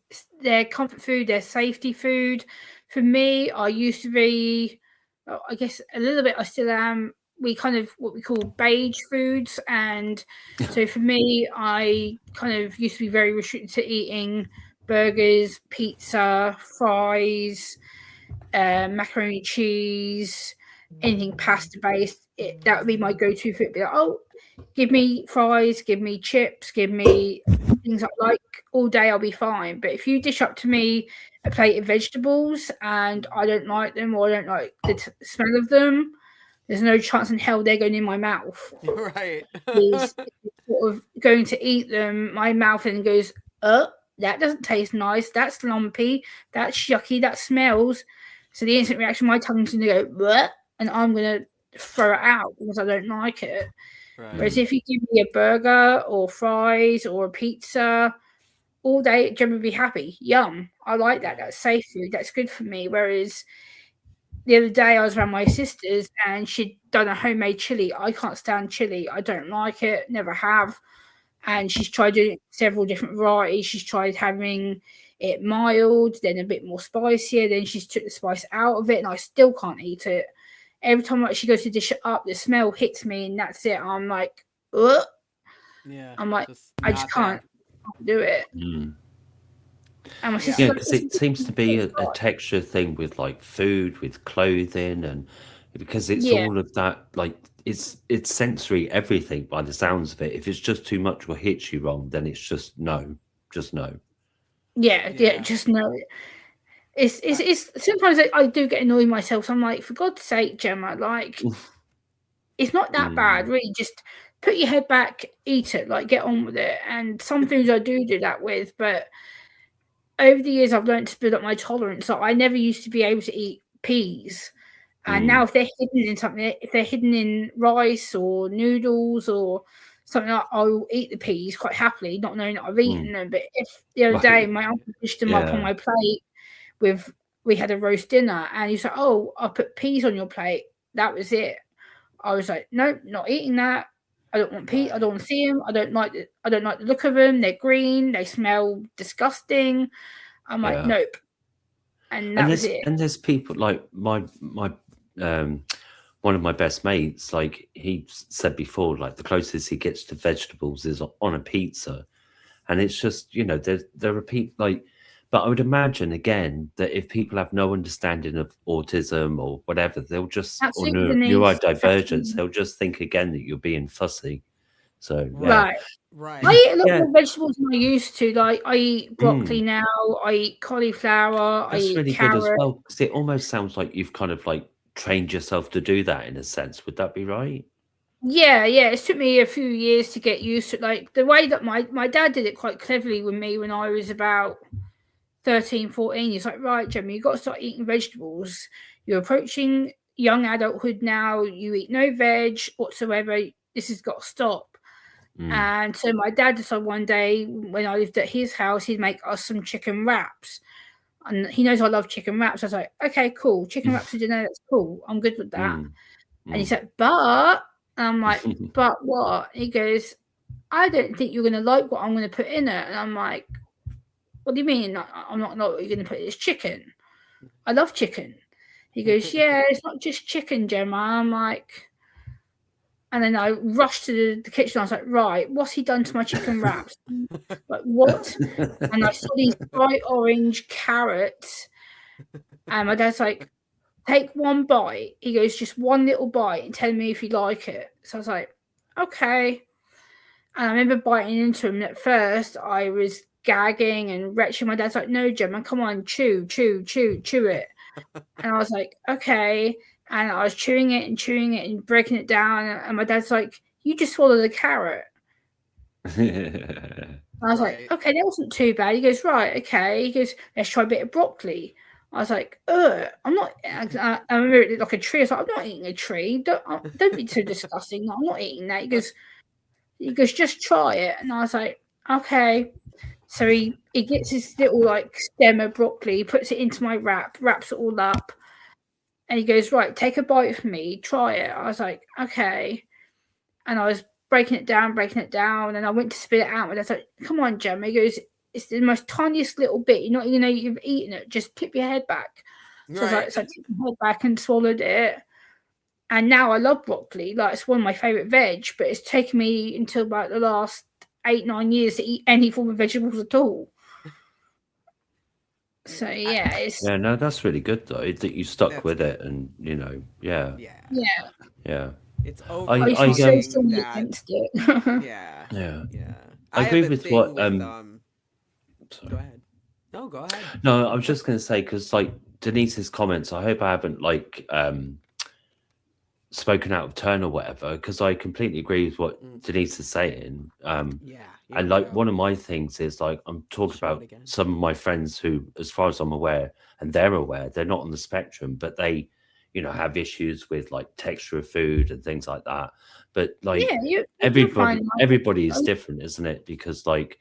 Speaker 3: their comfort food, their safety food. For me, I used to be, I guess a little bit, I still am. We kind of what we call beige foods. And so for me, I kind of used to be very restricted to eating burgers, pizza, fries, macaroni cheese, anything pasta based. That would be my go-to food. Be like, oh, give me fries, give me chips, give me things I like all day, I'll be fine. But if you dish up to me a plate of vegetables and I don't like them or I don't like the smell of them, there's no chance in hell they're going in my mouth.
Speaker 1: Right.
Speaker 3: Is sort of going to eat them, my mouth then goes, that doesn't taste nice, that's lumpy, that's yucky, that smells. So the instant reaction, my tongue's going to go, bleh, and I'm going to throw it out because I don't like it. Whereas
Speaker 1: Right.
Speaker 3: if you give me a burger or fries or a pizza all day, Gemma would be happy. Yum. I like that.
Speaker 1: Yeah.
Speaker 3: That's safe food. That's good for me. Whereas the other day I was around my sister's and she'd done a homemade chili. I can't stand chili. I don't like it. Never have. And she's tried doing several different varieties. She's tried having it mild, then a bit more spicier. Then she's took the spice out of it, and I still can't eat it. Every time like she goes to dish it up, the smell hits me, and that's it. I'm like, ugh.
Speaker 1: Yeah.
Speaker 3: I'm like,
Speaker 1: Just
Speaker 3: I just
Speaker 1: not there.
Speaker 3: can't do it.
Speaker 2: Mm.
Speaker 3: And my
Speaker 1: Yeah.
Speaker 3: sister's
Speaker 2: Yeah,
Speaker 3: like,
Speaker 2: because it seems to be a texture thing with like food, with clothing, and because it's
Speaker 3: yeah,
Speaker 2: all of that, like it's sensory everything by the sounds of it. If it's just too much or hits you wrong, then it's just no, just no.
Speaker 3: yeah,
Speaker 1: Yeah.
Speaker 3: just know it. It's
Speaker 1: I,
Speaker 3: sometimes I do get annoyed myself. So I'm like, for God's sake, Gemma, like it's not that bad,
Speaker 2: Mm,
Speaker 3: really. Just put your head back, eat it, like get on with it. And some foods I do that with, but over the years I've learned to build up my tolerance. So I never used to be able to eat peas. And now
Speaker 2: mm,
Speaker 3: if they're hidden in something, if they're hidden in rice or noodles or something, I'll eat the peas quite happily, not knowing that I've eaten
Speaker 2: mm.
Speaker 3: them. But if the other day
Speaker 2: Right.
Speaker 3: my uncle dished them up on
Speaker 2: Yeah.
Speaker 3: my plate with we had a roast dinner and he's like, oh, I put peas on your plate. That was it. I was like, nope, not eating that. I don't want peas. I don't
Speaker 1: right.
Speaker 3: want to see them. I don't like the look of them. They're green. They smell disgusting. I'm like,
Speaker 2: Yeah.
Speaker 3: nope. And that was it.
Speaker 2: And there's people like my um one of my best mates, like he said before, like the closest he gets to vegetables is on a pizza. And it's just, there are people like, but I would imagine again that if people have no understanding of autism or whatever, they'll just, or
Speaker 3: Absolutely, Denise.
Speaker 2: neurodivergence,
Speaker 3: Absolutely.
Speaker 2: they'll just think again that you're being fussy. So yeah.
Speaker 1: Right.
Speaker 3: Right. I
Speaker 1: Right.
Speaker 3: eat a lot
Speaker 2: Yeah.
Speaker 3: more vegetables than I used to. Like I eat broccoli
Speaker 2: Mm.
Speaker 3: now. I eat cauliflower. I
Speaker 2: That's
Speaker 3: eat
Speaker 2: really good as
Speaker 3: carrot.
Speaker 2: well, because it almost sounds like you've kind of like trained yourself to do that in a sense. Would that be right?
Speaker 3: Yeah, yeah. It took me a few years to get used to like the way that my dad did it quite cleverly with me when I was about 13, 14. He's like, right, Gemma, you've got to start eating vegetables. You're approaching young adulthood now. You eat no veg whatsoever. This has got to stop.
Speaker 2: Mm.
Speaker 3: And so my dad decided one day when I lived at his house, he'd make us some chicken wraps. And he knows I love chicken wraps. I was like, okay, cool. Chicken wraps for dinner, that's cool. I'm good with that.
Speaker 2: Mm.
Speaker 3: And he
Speaker 2: Mm.
Speaker 3: said, but I'm like, but what? He goes, I don't think you're going to like what I'm going to put in it. And I'm like, what do you mean? I'm not what you're going to put in. It's chicken. I love chicken. He goes, yeah, it's not just chicken, Gemma. I'm like, and then I rushed to the kitchen. I was like, right, what's he done to my chicken wraps? Like, what? And I saw these bright orange carrots. And my dad's like, take one bite. He goes, just one little bite and tell me if you like it. So I was like, okay. And I remember biting into him. And at first, I was gagging and retching. My dad's like, no, Gemma, come on, chew it. And I was like, okay. And I was chewing it and breaking it down. And my dad's like, you just swallowed a carrot. And I was like,
Speaker 1: Right.
Speaker 3: okay, that wasn't too bad. He goes, right, okay. He goes, let's try a bit of broccoli. I was like, I'm not. I remember it looked like a tree. I was like, I'm not eating a tree. Don't be too disgusting. No, I'm not eating that. He goes, just try it. And I was like, okay. So he gets his little like stem of broccoli, puts it into my wrap, wraps it all up, and he goes, right, take a bite from me, try it. I was like, okay. And I was breaking it down, and I went to spit it out. And I was like, come on, Gemma. He goes, it's the most tiniest little bit. You're not, you've eaten it. Just tip your head back. So I was like, so I tipped my head back and swallowed it. And now I love broccoli. Like it's one of my favorite veg, but it's taken me until about the last 8-9 years to eat any form of vegetables at all. So yeah, it's
Speaker 2: Yeah, no, that's really good though that you stuck
Speaker 1: That's
Speaker 2: with
Speaker 1: good.
Speaker 2: it, and yeah.
Speaker 3: yeah.
Speaker 1: It's
Speaker 3: I
Speaker 2: I
Speaker 3: used to be so
Speaker 1: overcoming
Speaker 3: strongly
Speaker 1: that.
Speaker 3: against it.
Speaker 1: Yeah.
Speaker 2: yeah.
Speaker 1: Yeah.
Speaker 2: I
Speaker 1: have
Speaker 2: agree
Speaker 1: a
Speaker 2: with
Speaker 1: thing
Speaker 2: what
Speaker 1: with
Speaker 2: sorry.
Speaker 1: go ahead. No, go ahead.
Speaker 2: No, I was just going to say, because like Denise's comments, I hope I haven't like spoken out of turn or whatever, because I completely agree with what Denise is saying.
Speaker 1: Yeah.
Speaker 2: And like one of my things is like I'm talking
Speaker 1: Show it
Speaker 2: about
Speaker 1: again.
Speaker 2: some of my friends who, as far as I'm aware, and they're aware, they're not on the spectrum, but they, have issues with like texture of food and things like that. But like
Speaker 3: Yeah, you're fine.
Speaker 2: everybody is different, isn't it? Because like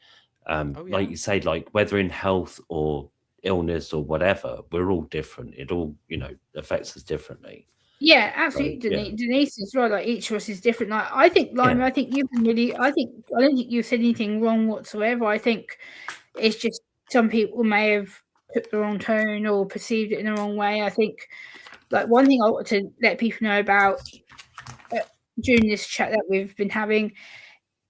Speaker 1: Oh yeah.
Speaker 2: like you say, like whether in health or illness or whatever, we're all different. It all, you know, affects us differently.
Speaker 3: Yeah,
Speaker 2: So
Speaker 3: absolutely.
Speaker 2: yeah,
Speaker 3: Denise is right. Like each of us is different. Like I think, Lima,
Speaker 2: yeah,
Speaker 3: I think you've been really. I don't think you've said anything wrong whatsoever. I think it's just some people may have took the wrong tone or perceived it in the wrong way. I think, like one thing I want to let people know about during this chat that we've been having,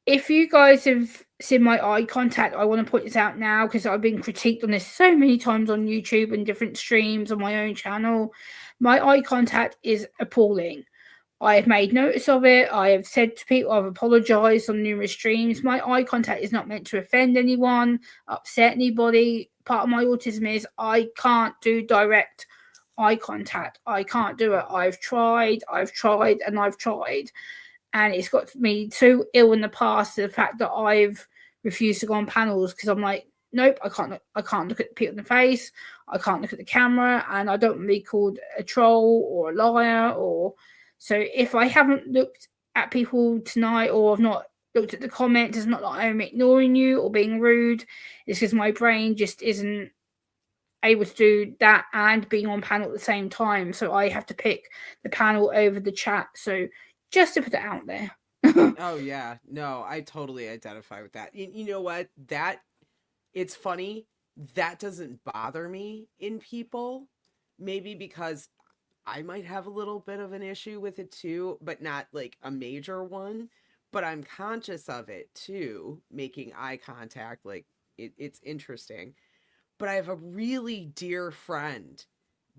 Speaker 3: if you guys have seen my eye contact, I want to point this out now because I've been critiqued on this so many times on YouTube and different streams on my own channel. My eye contact is appalling. I have made notice of it. I have said to people, I've apologized on numerous streams. My eye contact is not meant to offend anyone, upset anybody. Part of my autism is I can't do direct eye contact. I can't do it. I've tried, and I've tried. And it's got me so ill in the past, the fact that I've refused to go on panels because I'm like, nope, I can't look at people in the face. I can't look at the camera, and I don't want to be called a troll or a liar. Or so if I haven't looked at people tonight, or I've not looked at the comments, it's not that I'm ignoring you or being rude. It's because my brain just isn't able to do that and being on panel at the same time. So I have to pick the panel over the chat. So just to put it out there.
Speaker 1: Oh yeah. No, I totally identify with that. You know what? That it's funny. That doesn't bother me in people. Maybe because I might have a little bit of an issue with it too, but not like a major one. But I'm conscious of it too, making eye contact. Like it's interesting. But I have a really dear friend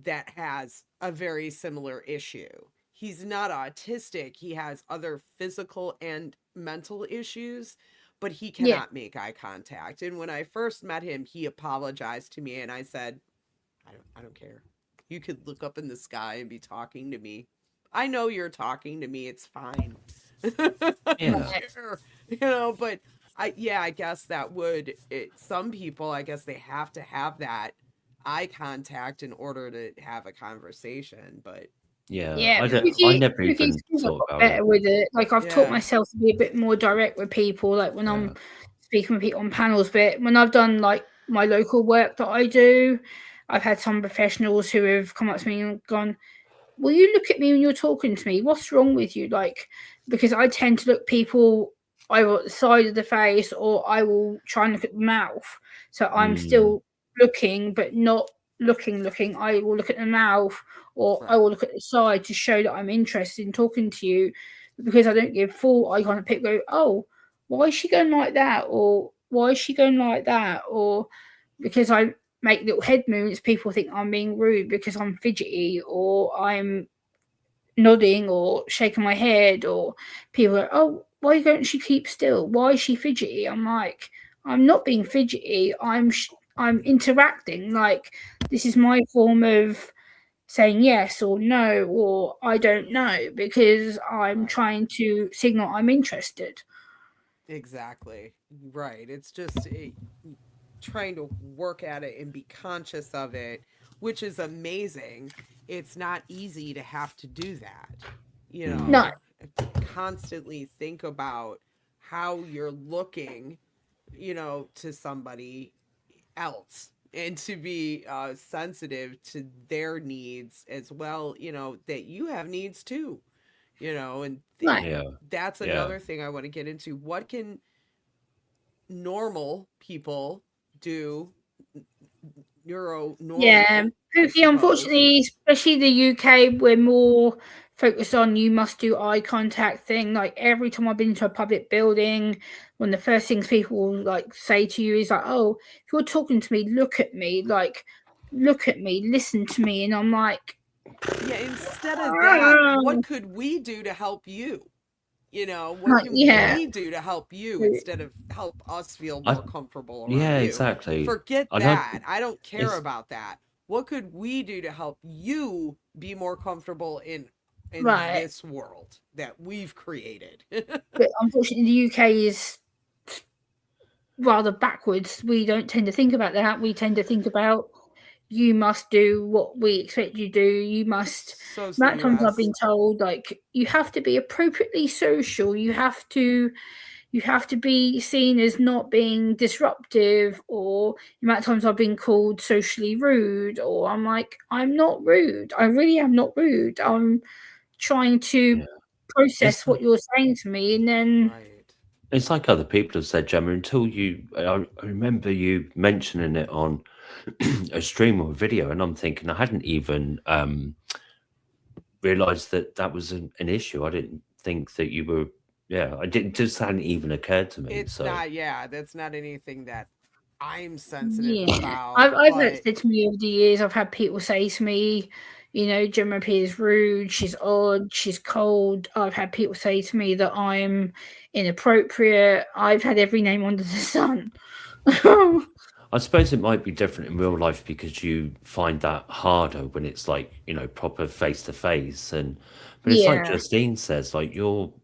Speaker 1: that has a very similar issue. He's not autistic, he has other physical and mental issues, but he
Speaker 3: Yeah.
Speaker 1: cannot make eye contact. And when I first met him, he apologized to me and I said, I don't care. You could look up in the sky and be talking to me. I know you're talking to me, it's fine. I don't
Speaker 2: yeah,
Speaker 1: care. You know, but I guess that would some people, I guess they have to have that eye contact in order to have a conversation, but
Speaker 2: yeah.
Speaker 3: Yeah,
Speaker 2: I never
Speaker 3: Cookie
Speaker 2: even
Speaker 3: skills I've
Speaker 2: thought
Speaker 3: got
Speaker 2: about
Speaker 3: better
Speaker 2: it.
Speaker 3: with it. Like I've taught
Speaker 1: yeah,
Speaker 3: myself to be a bit more direct with people, like when
Speaker 2: Yeah,
Speaker 3: I'm speaking with people on panels. But when I've done like my local work that I do, I've had some professionals who have come up to me and gone, will you look at me when you're talking to me? What's wrong with you? Like, because I tend to look people either at the side of the face or I will try and look at the mouth. So I'm
Speaker 2: mm,
Speaker 3: still looking, but not looking. I will look at the mouth or I
Speaker 1: right.
Speaker 3: will look at the side to show that I'm interested in talking to you. Because I don't give full eye contact, people go, oh, why is she going like that? Or why is she going like that? Or because I make little head movements, people think I'm being rude because I'm fidgety or I'm nodding or shaking my head, or people are, oh, why don't she keep still? Why is she fidgety? I'm like, I'm not being fidgety. I'm interacting. Like this is my form of saying yes or no or I don't know because I'm
Speaker 1: Right.
Speaker 3: trying to signal I'm interested.
Speaker 1: Exactly. Right. It's just trying to work at it and be conscious of it, which is amazing. It's not easy to have to do that. You
Speaker 2: mm,
Speaker 3: No,
Speaker 1: know, constantly think about how you're looking, you know, to somebody else and to be sensitive to their needs as well, you know, that you have needs too, you know, and
Speaker 3: no.
Speaker 2: yeah,
Speaker 1: that's
Speaker 2: yeah.
Speaker 1: another thing I want to get into. What can normal people do, neuro
Speaker 3: Yeah,
Speaker 1: normal, I
Speaker 3: Pookie,
Speaker 1: suppose.
Speaker 3: unfortunately, especially the UK, we're more focused on you must do eye contact thing. Like every time I've been to a public building, one of the first things people will like say to you is like, "Oh, if you're talking to me, look at me, like look at me, listen to me." And I'm like,
Speaker 1: Yeah, instead of that, what
Speaker 3: "Oh."
Speaker 1: could we do to help you? You know, what
Speaker 3: Like,
Speaker 1: can
Speaker 3: yeah,
Speaker 1: we do to help you instead of help us feel
Speaker 2: I
Speaker 1: more comfortable around
Speaker 2: yeah,
Speaker 1: you?
Speaker 2: exactly.
Speaker 1: Forget
Speaker 2: And I
Speaker 1: that. I don't care
Speaker 2: it's
Speaker 1: about that. What could we do to help you be more comfortable in
Speaker 3: right.
Speaker 1: this world that we've created?
Speaker 3: But unfortunately, the UK is rather backwards. We don't tend to think about that. We tend to think about you must do what we expect you to do. You must.
Speaker 1: So's the
Speaker 3: Amount of times I've
Speaker 1: US.
Speaker 3: been told, like, you have to be appropriately social. You have to be seen as not being disruptive, or the amount of times I've been called socially rude, or I'm like, I'm not rude. I really am not rude. I'm trying to
Speaker 2: Yeah.
Speaker 3: process
Speaker 2: It's
Speaker 3: what you're saying to me, and then
Speaker 1: Right.
Speaker 2: it's like other people have said, Gemma, until you, I remember you mentioning it on a stream or a video, and I'm thinking I hadn't even realized that that was an issue. I didn't think that you were, yeah, I didn't, just hadn't even occurred to me.
Speaker 1: It's
Speaker 2: So,
Speaker 1: not, yeah, that's not anything that I'm sensitive
Speaker 3: yeah,
Speaker 1: about,
Speaker 3: I've had
Speaker 1: but
Speaker 3: it said to me over the years. I've had people say to me, you know, Gemma P is rude, she's odd, she's cold. I've had people say to me that I'm inappropriate. I've had every name under the sun.
Speaker 2: I suppose it might be different in real life because you find that harder when it's like, proper face to face. And but it's like
Speaker 3: Yeah,
Speaker 2: Justine says, like you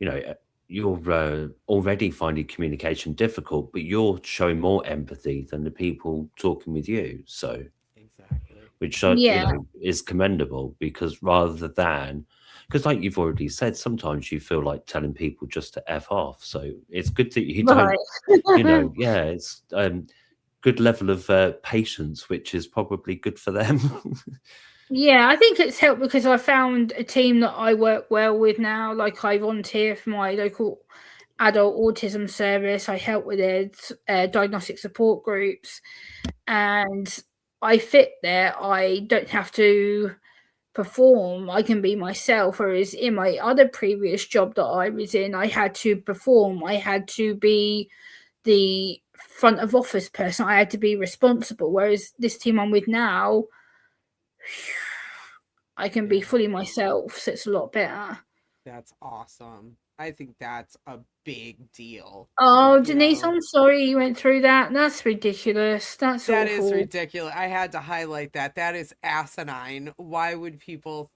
Speaker 2: know you're already finding communication difficult, but you're showing more empathy than the people talking with you. So
Speaker 1: exactly.
Speaker 2: which
Speaker 3: yeah,
Speaker 2: is commendable, because rather than, because like you've already said, sometimes you feel like telling people just to f off. So it's good that you don't,
Speaker 3: right.
Speaker 2: yeah, it's good level of patience, which is probably good for them.
Speaker 3: Yeah, I think it's helped because I found a team that I work well with now. Like, I volunteer for my local adult autism service. I help with their diagnostic support groups, and I fit there. I don't have to perform. I can be myself. Whereas in my other previous job that I was in, I had to perform. I had to be the front of office person. I had to be responsible. Whereas this team I'm with now, I can be
Speaker 1: Yeah,
Speaker 3: fully myself, so it's a lot better.
Speaker 1: that's awesome. I think that's a big deal.
Speaker 3: Oh,
Speaker 1: You
Speaker 3: Denise,
Speaker 1: know,
Speaker 3: I'm sorry you went through that. That's ridiculous. That's
Speaker 1: that is
Speaker 3: awful.
Speaker 1: ridiculous. I had to highlight that. That is asinine. Why would people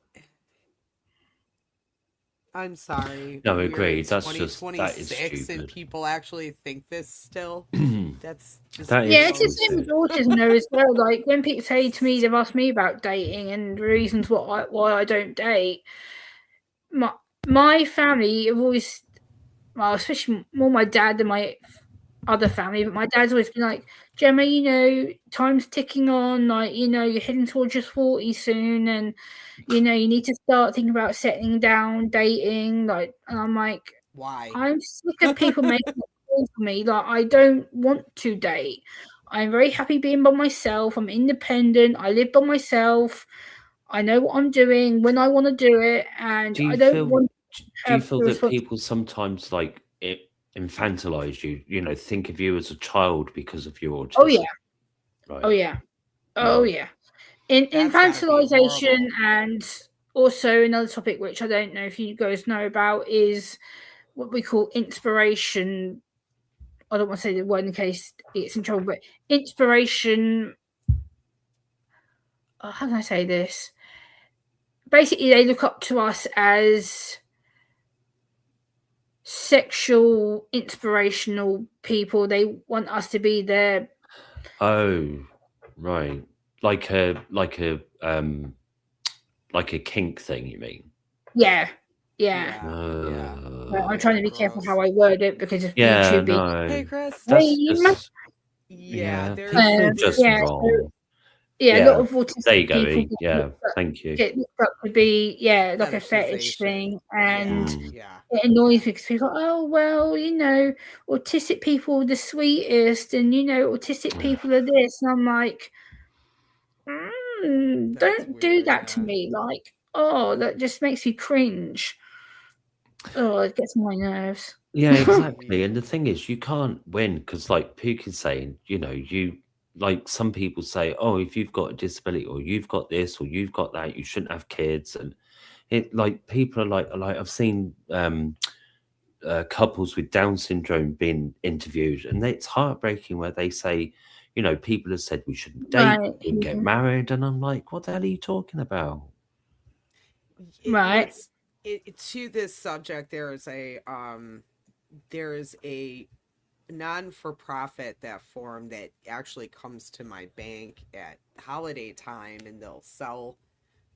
Speaker 1: I'm sorry.
Speaker 2: No,
Speaker 1: We're in
Speaker 2: agreed. That is
Speaker 1: 2026 and
Speaker 2: stupid.
Speaker 1: people actually think this still. That's just
Speaker 2: That is
Speaker 3: Yeah, it's the
Speaker 1: gross.
Speaker 3: same with
Speaker 2: stupid.
Speaker 3: autism though as well. Like, when people say to me, they've asked me about dating and the reasons why I don't date. My my family have always, well, especially more my dad than my other family, but my dad's always been like, Gemma, you know, time's ticking on. Like, you know, you're heading towards your 40 soon, and you know, you need to start thinking about settling down, dating. Like, and I'm like,
Speaker 1: Why?
Speaker 3: I'm sick of people making it clear for me. Like, I don't want to date. I'm very happy being by myself. I'm independent. I live by myself. I know what I'm doing when I want to do it, and
Speaker 2: Do
Speaker 3: I
Speaker 2: you
Speaker 3: don't
Speaker 2: feel
Speaker 3: want to
Speaker 2: do you
Speaker 3: have
Speaker 2: feel
Speaker 3: the
Speaker 2: that
Speaker 3: responsibility.
Speaker 2: people sometimes like it infantilize you, think of you as a child because of your
Speaker 3: Oh yeah,
Speaker 2: autism?
Speaker 3: oh
Speaker 2: Right.
Speaker 3: yeah, oh
Speaker 2: Yeah.
Speaker 3: yeah. In
Speaker 1: That's got to be
Speaker 3: infantilization,
Speaker 1: horrible.
Speaker 3: and also another topic which I don't know if you guys know about is what we call inspiration. I don't want to say the word in case it's in trouble, but inspiration. How can I say this? Basically, they look up to us as sexual, inspirational people. They want us to be their,
Speaker 2: Oh, right. Like a kink thing, you mean?
Speaker 3: yeah, yeah.
Speaker 1: Yeah, yeah.
Speaker 3: Well, I'm
Speaker 2: Uh,
Speaker 3: trying to be careful
Speaker 1: Gross.
Speaker 3: how I word it because of
Speaker 2: yeah,
Speaker 3: YouTube being
Speaker 1: Hey,
Speaker 2: no.
Speaker 1: Chris.
Speaker 2: That's
Speaker 3: lame.
Speaker 2: just,
Speaker 1: Yeah,
Speaker 2: yeah,
Speaker 1: there's
Speaker 2: people are just
Speaker 1: there.
Speaker 3: Yeah, so
Speaker 2: wrong.
Speaker 3: yeah, a lot
Speaker 2: Yeah.
Speaker 3: of
Speaker 2: There
Speaker 3: autistic
Speaker 2: you go,
Speaker 3: people
Speaker 2: E. Yeah, thank you.
Speaker 3: get looked up to be, yeah, like a fetish
Speaker 1: Fetishization.
Speaker 3: thing, and
Speaker 1: Yeah,
Speaker 2: Mm.
Speaker 1: yeah,
Speaker 3: it annoys me because people are, oh well, you know, autistic people are the sweetest, and you know, autistic people are this, and I'm like,
Speaker 1: that's
Speaker 3: don't do
Speaker 1: weird.
Speaker 3: that to
Speaker 1: Yeah.
Speaker 3: me, like, oh, that just makes me cringe. Oh, it gets on my nerves.
Speaker 2: Yeah, exactly.
Speaker 1: Right.
Speaker 2: And the thing is, you can't win because, like Puke is saying, you like some people say, oh, if you've got a disability or you've got this or you've got that, you shouldn't have kids. And it like people are like I've seen couples with Down syndrome being interviewed, and it's heartbreaking where they say, people have said we shouldn't date,
Speaker 3: Right,
Speaker 2: we shouldn't get married, and I'm like, what the hell are you talking about?
Speaker 3: right,
Speaker 1: What's to this subject? There is a non-for-profit that form that actually comes to my bank at holiday time, and they'll sell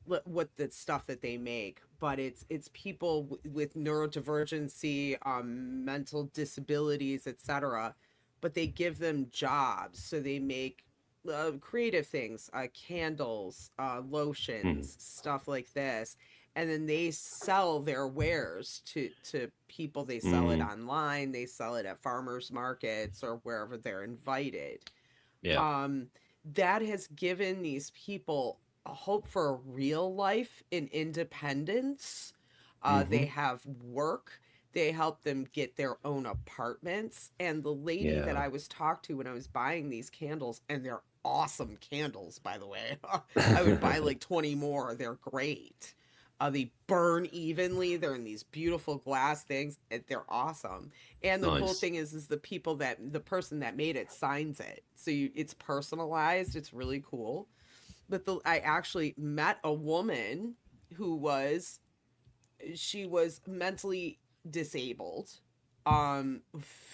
Speaker 1: what the stuff that they make, but it's people with neurodivergency, mental disabilities, etc., but they give them jobs, so they make creative things, candles,
Speaker 2: Mm.
Speaker 1: lotions, stuff like this, and then they sell their wares to people. They sell it
Speaker 2: Mm.
Speaker 1: online, they sell it at farmers markets or wherever they're invited.
Speaker 2: Yeah.
Speaker 1: um, that has given these people a hope for a real life in independence. They
Speaker 2: Hmm.
Speaker 1: have work. They help them get their own apartments. And the lady that
Speaker 2: Yeah.
Speaker 1: I was talked to when I was buying these candles, and they're awesome candles, by the way. I would buy like 20 more. They're great. They burn evenly. They're in these beautiful glass things. They're awesome. And the cool
Speaker 2: Nice.
Speaker 1: thing is the person that made it signs it, so it's personalized. It's really cool. But I actually met a woman who was she was mentally disabled. um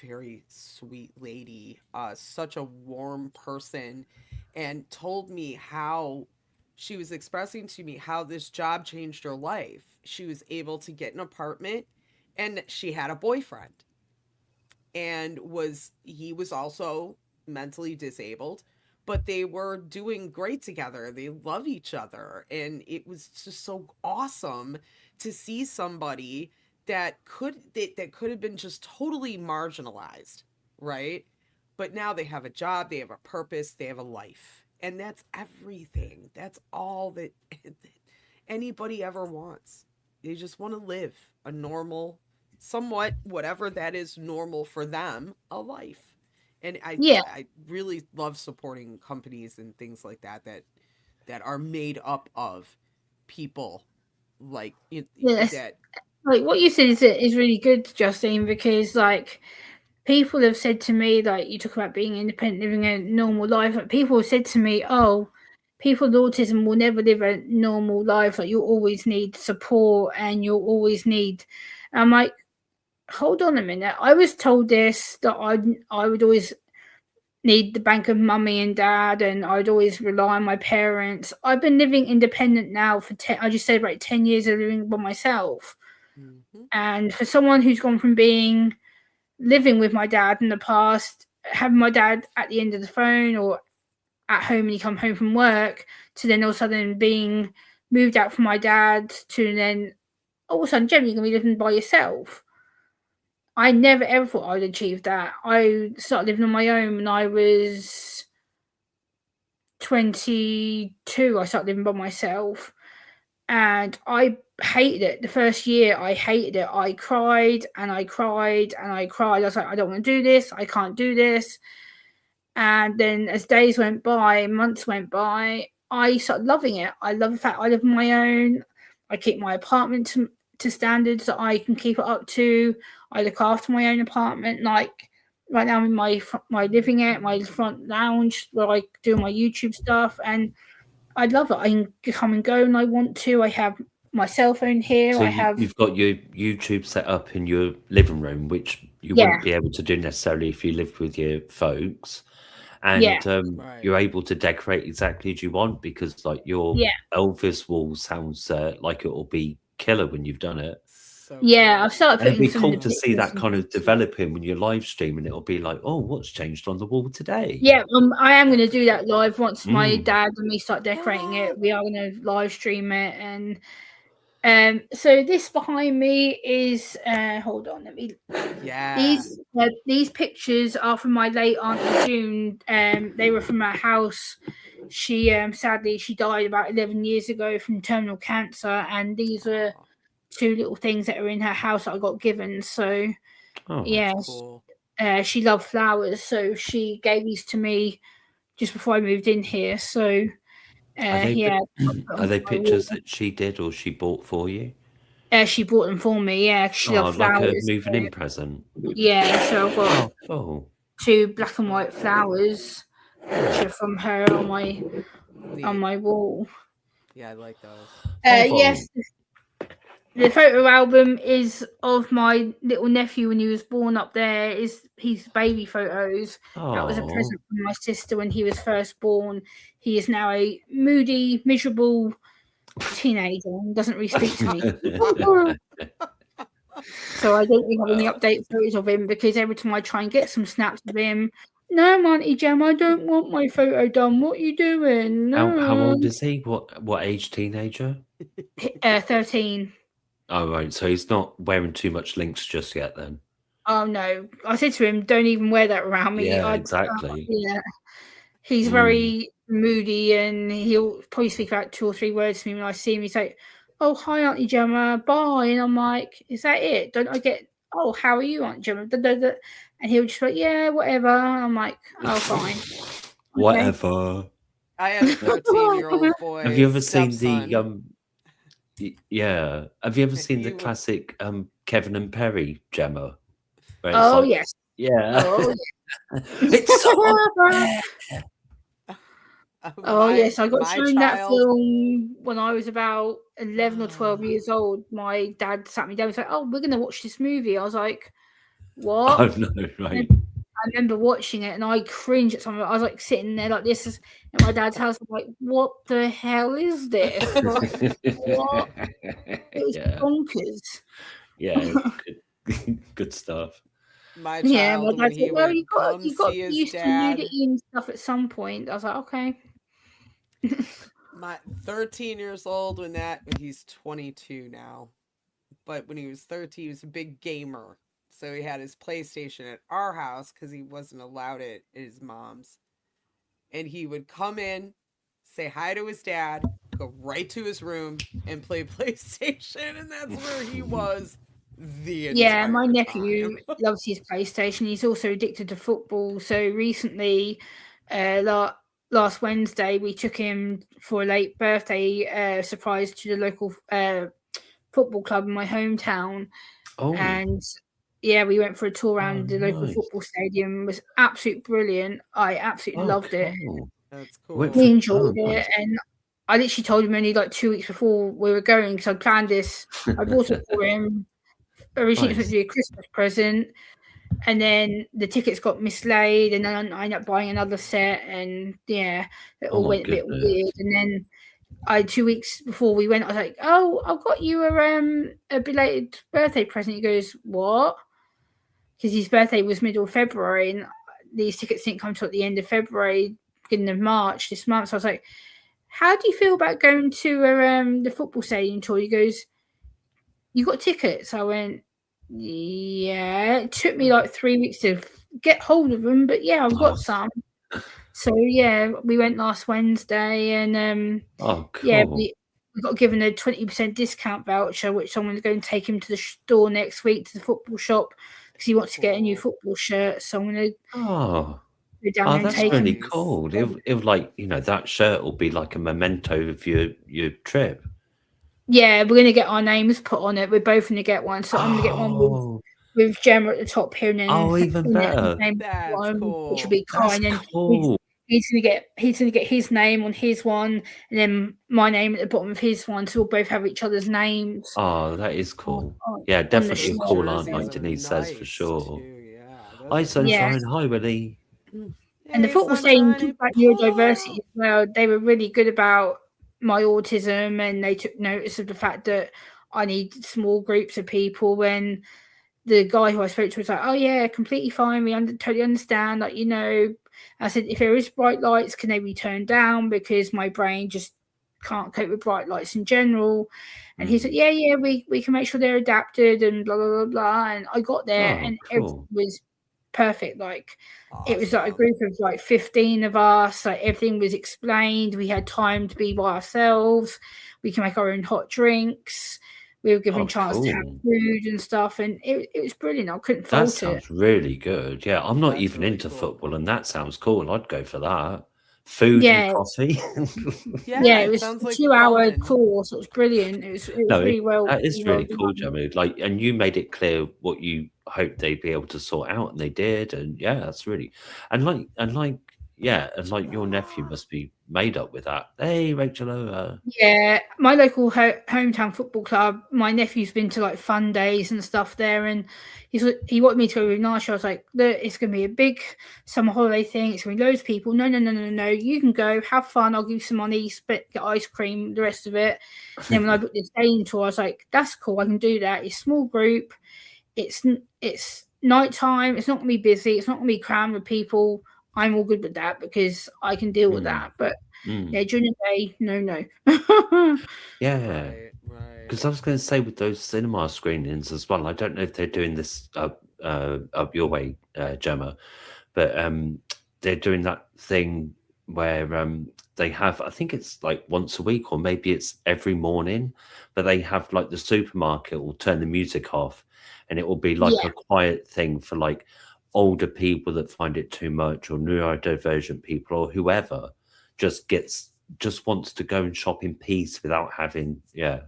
Speaker 1: Very sweet lady, such a warm person, and told me how she was expressing to me how this job changed her life. She was able to get an apartment, and she had a boyfriend, and was he was also mentally disabled, but they were doing great together. They love each other, and it was just so awesome to see somebody that could have been just totally marginalized, right? But now they have a job, they have a purpose, they have a life, and that's everything. That's all that anybody ever wants. They just want to live a normal, somewhat, whatever that is normal for them, a life. And
Speaker 3: Yeah,
Speaker 1: I really love supporting companies and things like that are made up of people like
Speaker 3: yes.
Speaker 1: that.
Speaker 3: Like what you said is really good, Justine, because like people have said to me, like you talk about being independent, living a normal life. Like, people have said to me, "Oh, people with autism will never live a normal life. Like you'll always need support, and you'll always need." I'm like, hold on a minute. I was told this that I would always need the bank of mummy and dad, and I'd always rely on my parents. I've been living independent now for 10. I just said about 10 years of living by myself,
Speaker 1: Mhm.
Speaker 3: and for someone who's gone from being living with my dad in the past, having my dad at the end of the phone or at home when you come home from work, to then all of a sudden being moved out from my dad, to then all of a sudden, Gemma, you're going to be living by yourself. I never ever thought I'd achieve that. I started living on my own when I was 22. I started living by myself, and I hated it. The first year, I hated it. I cried and I cried and I cried. I was like, I don't want to do this. I can't do this. And then as days went by, months went by, I started loving it. I love the fact I live on my own. I keep my apartment to standards that I can keep it up to. I look after my own apartment. Like right now, I'm in my living it, my front lounge where I do my YouTube stuff, and I love it. I can come and go when I want to. I have my cell phone here.
Speaker 2: So
Speaker 3: I have
Speaker 2: you've got your YouTube set up in your living room, which you
Speaker 3: yeah,
Speaker 2: wouldn't be able to do necessarily if you lived with your folks,
Speaker 3: yeah,
Speaker 2: and
Speaker 1: Right.
Speaker 2: you're able to decorate exactly as you want because, like, your
Speaker 3: yeah,
Speaker 2: Elvis wall sounds like it will be killer when you've done it.
Speaker 1: So
Speaker 3: yeah.
Speaker 1: cool.
Speaker 3: I've started
Speaker 2: And it'd
Speaker 3: putting
Speaker 2: be
Speaker 3: some of
Speaker 2: cool
Speaker 3: the
Speaker 2: to see
Speaker 3: pictures
Speaker 2: that
Speaker 3: and
Speaker 2: kind of
Speaker 3: pieces.
Speaker 2: developing when you're live streaming. It'll be like, oh, what's changed on the wall today?
Speaker 3: Yeah, I am going to
Speaker 1: That's a
Speaker 3: do that
Speaker 1: cool
Speaker 3: live once my
Speaker 2: Mm.
Speaker 3: dad and me start decorating it. We are going to live stream it, and so this behind me is hold on, let me
Speaker 1: Yeah.
Speaker 3: these pictures are from my late auntie June. They were from her house. She sadly she died about 11 years ago from terminal cancer, and these are
Speaker 1: Oh,
Speaker 3: two little things that are in her house that I got given. So
Speaker 2: Oh,
Speaker 3: yeah,
Speaker 1: that's cool.
Speaker 3: she loved flowers, so she gave these to me just before I moved in here. So,
Speaker 2: are they
Speaker 3: yeah, I put
Speaker 2: are
Speaker 3: 'em
Speaker 2: they
Speaker 3: on my wall.
Speaker 2: pictures that she did or she bought for you?
Speaker 3: She bought them for me. Yeah, she
Speaker 2: Oh,
Speaker 3: loved
Speaker 2: like a
Speaker 3: flowers.
Speaker 2: moving
Speaker 3: So,
Speaker 2: in present.
Speaker 3: yeah, so I've got
Speaker 2: Oh, cool.
Speaker 3: two
Speaker 1: That's
Speaker 3: black and
Speaker 1: so
Speaker 3: white
Speaker 1: cool.
Speaker 3: flowers
Speaker 2: Oh,
Speaker 3: picture from her on
Speaker 1: Neat.
Speaker 3: my wall.
Speaker 1: Yeah, I like those.
Speaker 2: I've
Speaker 3: Yes, The photo album is of my little nephew when he was born up there. Is his baby photos. That was a
Speaker 2: Oh,
Speaker 3: present from my sister when he was first born. He is now a moody, miserable teenager and doesn't really speak to me. So I don't really have any update photos of him because every time I try and get some snaps of him, no, Auntie Gem, I don't want my photo done. What are you doing?
Speaker 2: how
Speaker 3: No.
Speaker 2: old is he? What age teenager?
Speaker 3: 13.
Speaker 2: Oh, right. So he's not wearing too much links just yet, then.
Speaker 3: Oh no! I said to him, "Don't even wear that around me."
Speaker 2: Yeah, exactly.
Speaker 3: Yeah, he's very moody, and he'll probably speak about 2 or 3 words to me when I see him. He's like, "Oh, hi, Auntie Gemma, bye," and I'm like, "Is that it? Don't I get? Oh, how are you, Aunt Gemma?" Da, da, da. And he'll just be like, "Yeah, whatever." I'm like, "Oh, fine."
Speaker 2: Whatever.
Speaker 1: I had a 13-year-old boy.
Speaker 2: Have you ever seen
Speaker 1: stepson.
Speaker 2: the yeah? Have you ever seen the
Speaker 1: You-
Speaker 2: classic Kevin and Perry, Gemma? Where it's
Speaker 3: Oh
Speaker 2: like,
Speaker 3: yes.
Speaker 2: yeah.
Speaker 3: Oh,
Speaker 2: It's so
Speaker 3: oh yes, I got
Speaker 1: my
Speaker 3: shown that
Speaker 1: child.
Speaker 3: film when I was about 11 or 12 years old. My dad sat me down and said, "Oh, we're going to watch this movie." I was like, "What?"
Speaker 2: Oh no, right.
Speaker 3: I remember watching it and I cringed at some of it. I was like sitting there like this at my dad's house. I'm like, "What the hell is this?" Like, what? It was
Speaker 2: Yeah,
Speaker 3: bonkers.
Speaker 2: yeah, good stuff.
Speaker 1: My
Speaker 3: Yeah, my
Speaker 1: child, when
Speaker 3: dad
Speaker 1: he
Speaker 3: said, "Well,
Speaker 1: would
Speaker 3: you got
Speaker 1: come
Speaker 3: you got
Speaker 1: see his
Speaker 3: used to
Speaker 1: dad,
Speaker 3: nudity and stuff at some point." I was like, "Okay."
Speaker 1: my 13 years old when he's 22 now, but when he was 13, he was a big gamer. So he had his PlayStation at our house because he wasn't allowed it at his mom's. And he would come in, say hi to his dad, go right to his room and play PlayStation. And that's where he was the
Speaker 3: Yeah, my
Speaker 1: entire
Speaker 3: nephew
Speaker 1: time.
Speaker 3: loves his PlayStation. He's also addicted to football. So recently, last Wednesday, we took him for a late birthday surprise to the local football club in my hometown.
Speaker 2: Oh,
Speaker 3: And yeah, we went for a tour around the local
Speaker 2: nice.
Speaker 3: football stadium. It was absolutely brilliant. I absolutely loved it.
Speaker 2: Cool.
Speaker 1: That's
Speaker 2: Went
Speaker 1: cool.
Speaker 3: We
Speaker 2: for-
Speaker 3: enjoyed
Speaker 2: oh,
Speaker 3: it,
Speaker 2: nice.
Speaker 3: and I literally told him only like 2 weeks before we were going because I planned this. I bought it for him. Originally, it was meant
Speaker 2: Nice.
Speaker 3: to be a Christmas present, and then the tickets got mislaid, and then I ended up buying another set, and yeah, it
Speaker 2: Oh
Speaker 3: all
Speaker 2: my
Speaker 3: went a bit
Speaker 2: goodness.
Speaker 3: weird. And then 2 weeks before we went, I was like, "Oh, I've got you a belated birthday present." He goes, "What?" Because his birthday was middle of February, and these tickets didn't come till at the end of February, beginning of March this month. So I was like, "How do you feel about going to the football stadium tour?" He goes, "You got tickets?" I went, "Yeah." It took me like 3 weeks to get hold of them, but yeah, I've got some. So yeah, we went last Wednesday, and
Speaker 2: Oh, cool.
Speaker 3: yeah, we got given a 20% discount voucher, which I'm going to go and take him to the store next week to the football shop because he wants to get a new football shirt. So I'm going to
Speaker 2: Oh,
Speaker 3: go down there and
Speaker 2: that's
Speaker 3: take him.
Speaker 2: really cool. It'll like, that shirt will be like a memento of your trip.
Speaker 3: Yeah, we're going to get our names put on it. We're both going to get one. So I'm going to get one with Gemma at the top here, and then
Speaker 2: even better.
Speaker 1: That's cool.
Speaker 3: which will be
Speaker 2: That's
Speaker 3: Kai. And
Speaker 2: cool.
Speaker 3: he's gonna get his name on his one, and then my name at the bottom of his one. So we'll both have each other's names.
Speaker 2: Oh, that is cool.
Speaker 3: on
Speaker 2: Yeah,
Speaker 3: the
Speaker 2: definitely a
Speaker 3: shirt.
Speaker 2: cool aunt,
Speaker 1: Jerseys
Speaker 2: like
Speaker 1: are
Speaker 2: Denise says, for
Speaker 1: nice,
Speaker 2: sure.
Speaker 1: too, yeah,
Speaker 2: Hi,
Speaker 1: those are
Speaker 3: Yeah.
Speaker 2: Sunshine. Hi, Willie.
Speaker 3: And the
Speaker 1: Hey,
Speaker 3: football stadium
Speaker 1: Sunshine,
Speaker 3: took back
Speaker 1: pull
Speaker 3: neurodiversity
Speaker 1: up.
Speaker 3: as well. They were really good about my autism, and they took notice of the fact that I need small groups of people. When the guy who I spoke to was like, "Oh yeah, completely fine. We totally understand." Like, I said, if there is bright lights, can they be turned down? Because my brain just can't cope with bright lights in general. And he said, yeah, we can make sure they're adapted and blah, blah, blah, blah. And I got there and everything was perfect. Like, it was like a group of like 15 of us. Like, everything was explained. We had time to be by ourselves. We can make our own hot drinks. We were given a chance to have food and stuff, and it was brilliant. I couldn't fault it.
Speaker 2: That sounds really good. Yeah, I'm not even
Speaker 1: really
Speaker 2: into
Speaker 1: cool.
Speaker 2: football, and that sounds cool. I'd go for that. Food and coffee.
Speaker 3: Yeah, it was
Speaker 1: sounds
Speaker 3: a
Speaker 1: like
Speaker 3: 2-hour
Speaker 1: fun.
Speaker 3: course. It was brilliant. It was really well.
Speaker 2: That is
Speaker 3: really
Speaker 2: really
Speaker 3: well
Speaker 2: cool,
Speaker 3: done.
Speaker 2: Gemma. Like, and you made it clear what you hoped they'd be able to sort out, and they did. And yeah, that's really, and like yeah, and like your nephew must be made up with that. Hey, Rachel.
Speaker 3: Yeah, my local hometown football club. My nephew's been to like fun days and stuff there, and he wanted me to go with Narsha. I was like, look, it's gonna be a big summer holiday thing. It's gonna be loads of people. No, no, no, no, no. You can go, have fun. I'll give you some money, get ice cream, the rest of it. And then when I booked this day tour, I was like, that's cool. I can do that. It's a small group. It's nighttime. It's not gonna be busy. It's not gonna be crammed with people. I'm all good with that because I can deal with that. But yeah, during the day, no.
Speaker 2: Yeah.
Speaker 1: Right.
Speaker 2: Because I was going to say with those cinema screenings as well, I don't know if they're doing this up your way, Gemma, but they're doing that thing where they have, I think it's like once a week or maybe it's every morning, but they have like the supermarket will turn the music off and it will be like
Speaker 3: Yeah.
Speaker 2: a quiet thing for like older people that find it too much or neurodivergent people or whoever just wants to go and shop in peace without having
Speaker 3: Yeah,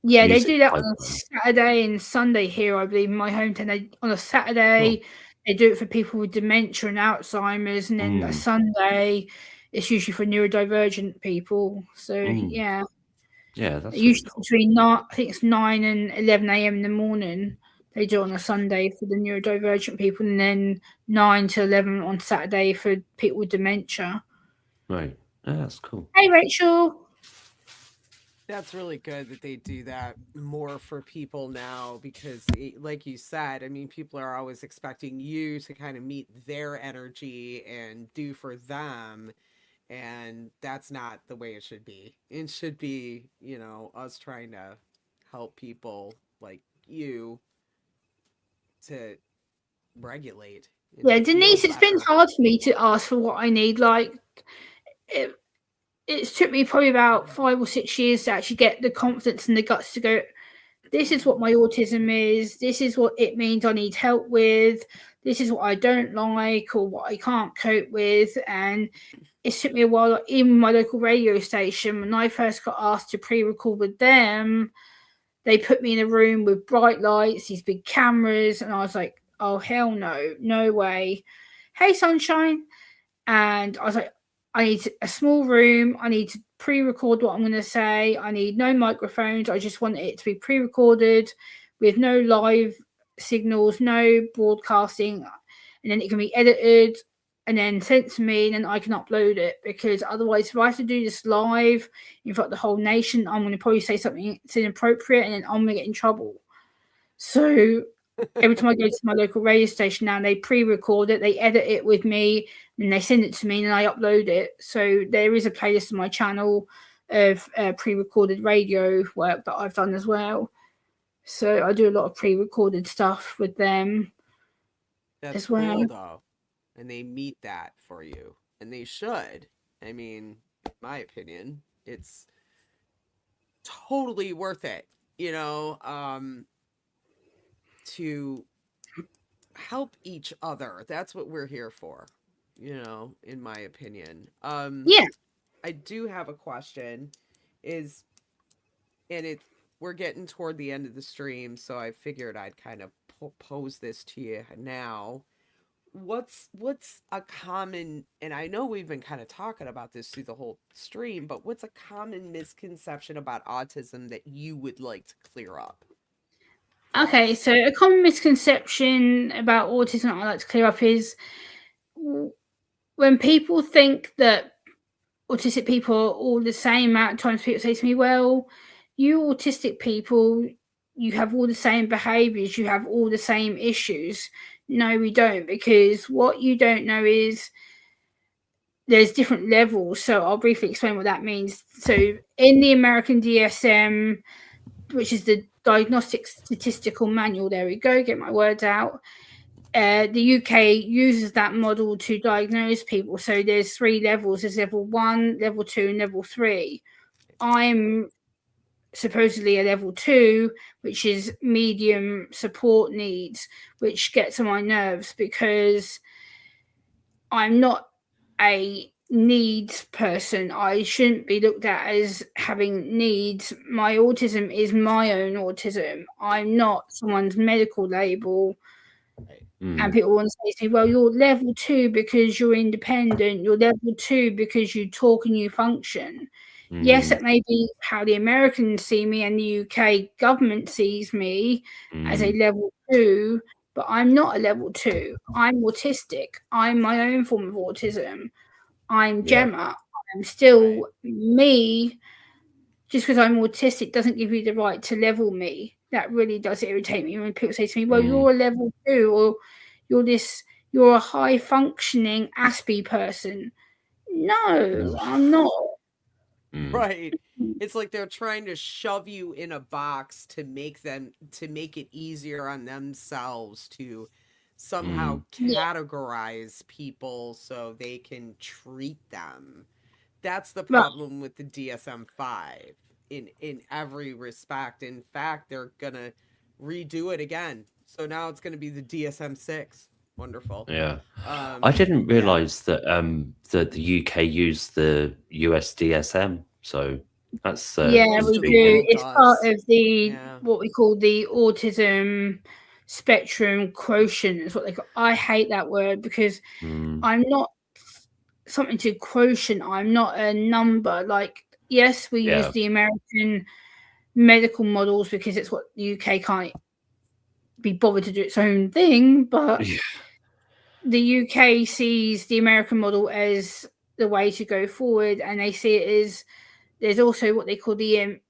Speaker 3: they
Speaker 2: music
Speaker 3: do that
Speaker 2: played
Speaker 3: on a
Speaker 2: on.
Speaker 3: Saturday and Sunday here, I believe, in my hometown. On a Saturday, they do it for people with dementia and Alzheimer's, and then a Sunday, it's usually for neurodivergent people. So yeah,
Speaker 2: Yeah, that's really
Speaker 3: usually
Speaker 2: cool.
Speaker 3: between I think it's 9 and 11 a.m. in the morning. They do it on a Sunday for the neurodivergent people, and then 9 to 11 on Saturday for people with dementia.
Speaker 2: Right. Yeah, that's cool.
Speaker 3: Hey, Rachel.
Speaker 1: That's really good that they do that more for people now because, like you said, I mean, people are always expecting you to kind of meet their energy and do for them. And that's not the way it should be. It should be, us trying to help people like you to regulate and
Speaker 3: Yeah,
Speaker 1: feel
Speaker 3: Denise, it's been
Speaker 1: better.
Speaker 3: hard for me to ask for what I need. Like, it, it's took me probably about 5 or 6 years to actually get the confidence and the guts to go, this is what my autism is. This is what it means I need help with. This is what I don't like or what I can't cope with. And it took me a while, like, even my local radio station, when I first got asked to pre-record with them, they put me in a room with bright lights, these big cameras, and I was like, oh, hell no, no way. Hey, sunshine. And I was like, I need a small room. I need to pre-record what I'm going to say. I need no microphones. I just want it to be pre-recorded with no live signals, no broadcasting, and then it can be edited and then sent to me, and then I can upload it. Because otherwise, if I have to do this live in front of the whole nation, I'm going to probably say something that's inappropriate, and then I'm going to get in trouble. So every time I go to my local radio station now, they pre-record it, they edit it with me, and they send it to me, and I upload it. So there is a playlist on my channel of pre-recorded radio work that I've done as well. So I do a lot of pre-recorded stuff with them
Speaker 1: That's
Speaker 3: as well.
Speaker 1: cool though. And they meet that for you. And they should. I mean, in my opinion, it's totally worth it, to help each other. That's what we're here for, in my opinion.
Speaker 3: Yeah.
Speaker 1: I do have a question is and we're getting toward the end of the stream, so I figured I'd kind of pose this to you now. What's a common, and I know we've been kind of talking about this through the whole stream, but what's a common misconception about autism that you would like to clear up?
Speaker 3: Okay, so a common misconception about autism I like to clear up is when people think that autistic people are all the same amount of times people say to me, well, you autistic people, you have all the same behaviors, you have all the same issues. No, we don't, because what you don't know is there's different levels. So I'll briefly explain what that means. So in the American DSM, which is the Diagnostic Statistical Manual, there we go, get my words out. The UK uses that model to diagnose people. So there's 3 levels. There's level 1, level 2, and level 3. I'm supposedly a level 2, which is medium support needs, which gets on my nerves because I'm not a needs person. I shouldn't be looked at as having needs. My autism is my own autism. I'm not someone's medical label. And people want to say to me, well, you're level 2 because you're independent. You're level 2 because you talk and you function. Yes, it may be how the Americans see me and the UK government sees me as a level 2, but I'm not a level 2. I'm autistic. I'm my own form of autism. I'm Gemma. I'm still me. Just because I'm autistic doesn't give you the right to level me. That really does irritate me when people say to me, well, you're a level 2, or you're a high functioning Aspie person. No, I'm not.
Speaker 1: Right. It's like they're trying to shove you in a box to make it easier on themselves to somehow categorize people so they can treat them. That's the
Speaker 3: Right.
Speaker 1: problem with the DSM-5 in every respect. In fact, they're gonna redo it again. So now it's gonna be the DSM-6. Wonderful.
Speaker 2: Yeah. I didn't
Speaker 1: Yeah.
Speaker 2: realize that that the UK used the US DSM. So that's
Speaker 3: Yeah,
Speaker 1: Most
Speaker 3: we
Speaker 1: of the
Speaker 3: do.
Speaker 1: world
Speaker 3: It's part
Speaker 1: does.
Speaker 3: of the
Speaker 1: Yeah.
Speaker 3: what we call the autism spectrum quotient is what they call. I hate that word because I'm not something to quotient. I'm not a number. Like, yes, we use the American medical models because it's what the UK can't be bothered to do its own thing, but the UK sees the American model as the way to go forward, and they see it as there's also what they call the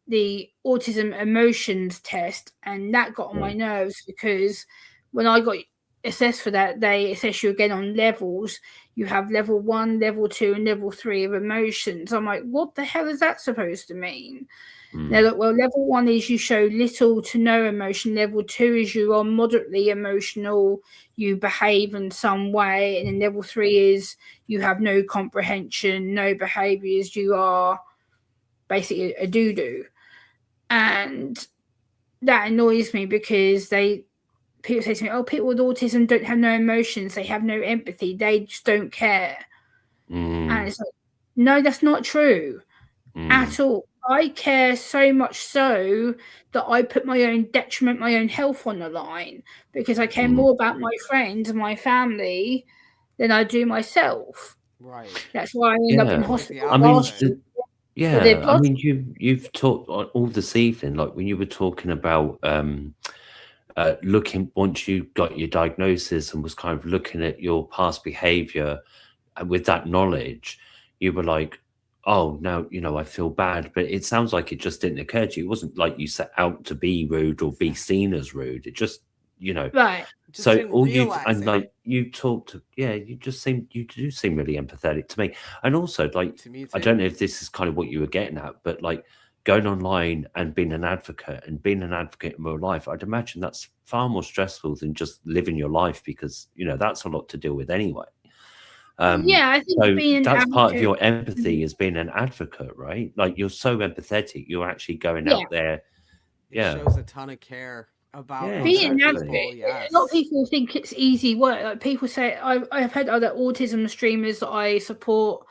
Speaker 3: autism emotions test, and that got on my nerves because when I got assessed for that, they assess you again on levels. You have level 1, level 2, and level 3 of emotions. I'm like, what the hell is that supposed to mean? Now, look, well, level 1 is you show little to no emotion. Level 2 is you are moderately emotional, you behave in some way. And then level 3 is you have no comprehension, no behaviors, you are basically a doo-doo. And that annoys me because people say to me, oh, people with autism don't have no emotions, they have no empathy, they just don't care. And it's like, no, that's not true at all. I care so much so that I put my own detriment, my own health on the line because I care more about my friends and my family than I do myself.
Speaker 1: Right.
Speaker 3: That's why I end up in
Speaker 1: Quite the
Speaker 3: hospital
Speaker 1: opposite.
Speaker 2: I mean, you've talked all this evening, like when you were talking about looking once you got your diagnosis and was kind of looking at your past behavior with that knowledge, you were like, oh, now, I feel bad. But it sounds like it just didn't occur to you. It wasn't like you set out to be rude or be seen as rude. It just,
Speaker 3: right.
Speaker 1: Just
Speaker 2: so
Speaker 1: didn't
Speaker 2: all you
Speaker 1: realize
Speaker 2: and
Speaker 1: it.
Speaker 2: like you talked to, you do seem really empathetic to me. And also, like,
Speaker 1: To me
Speaker 2: I don't
Speaker 1: too.
Speaker 2: know if this is kind of what you were getting at, but like going online and being an advocate in real life, I'd imagine that's far more stressful than just living your life because that's a lot to deal with anyway.
Speaker 3: Yeah, I think
Speaker 2: So
Speaker 3: being an
Speaker 2: that's part of
Speaker 3: advocate.
Speaker 2: your empathy is being an advocate, right? Like you're so empathetic, you're actually going
Speaker 3: Yeah.
Speaker 2: out there.
Speaker 1: It shows a ton of care about other
Speaker 3: Being an
Speaker 1: people.
Speaker 3: advocate,
Speaker 1: Yes.
Speaker 3: a lot of people think it's easy work. Like people say, I've had other autism streamers that I support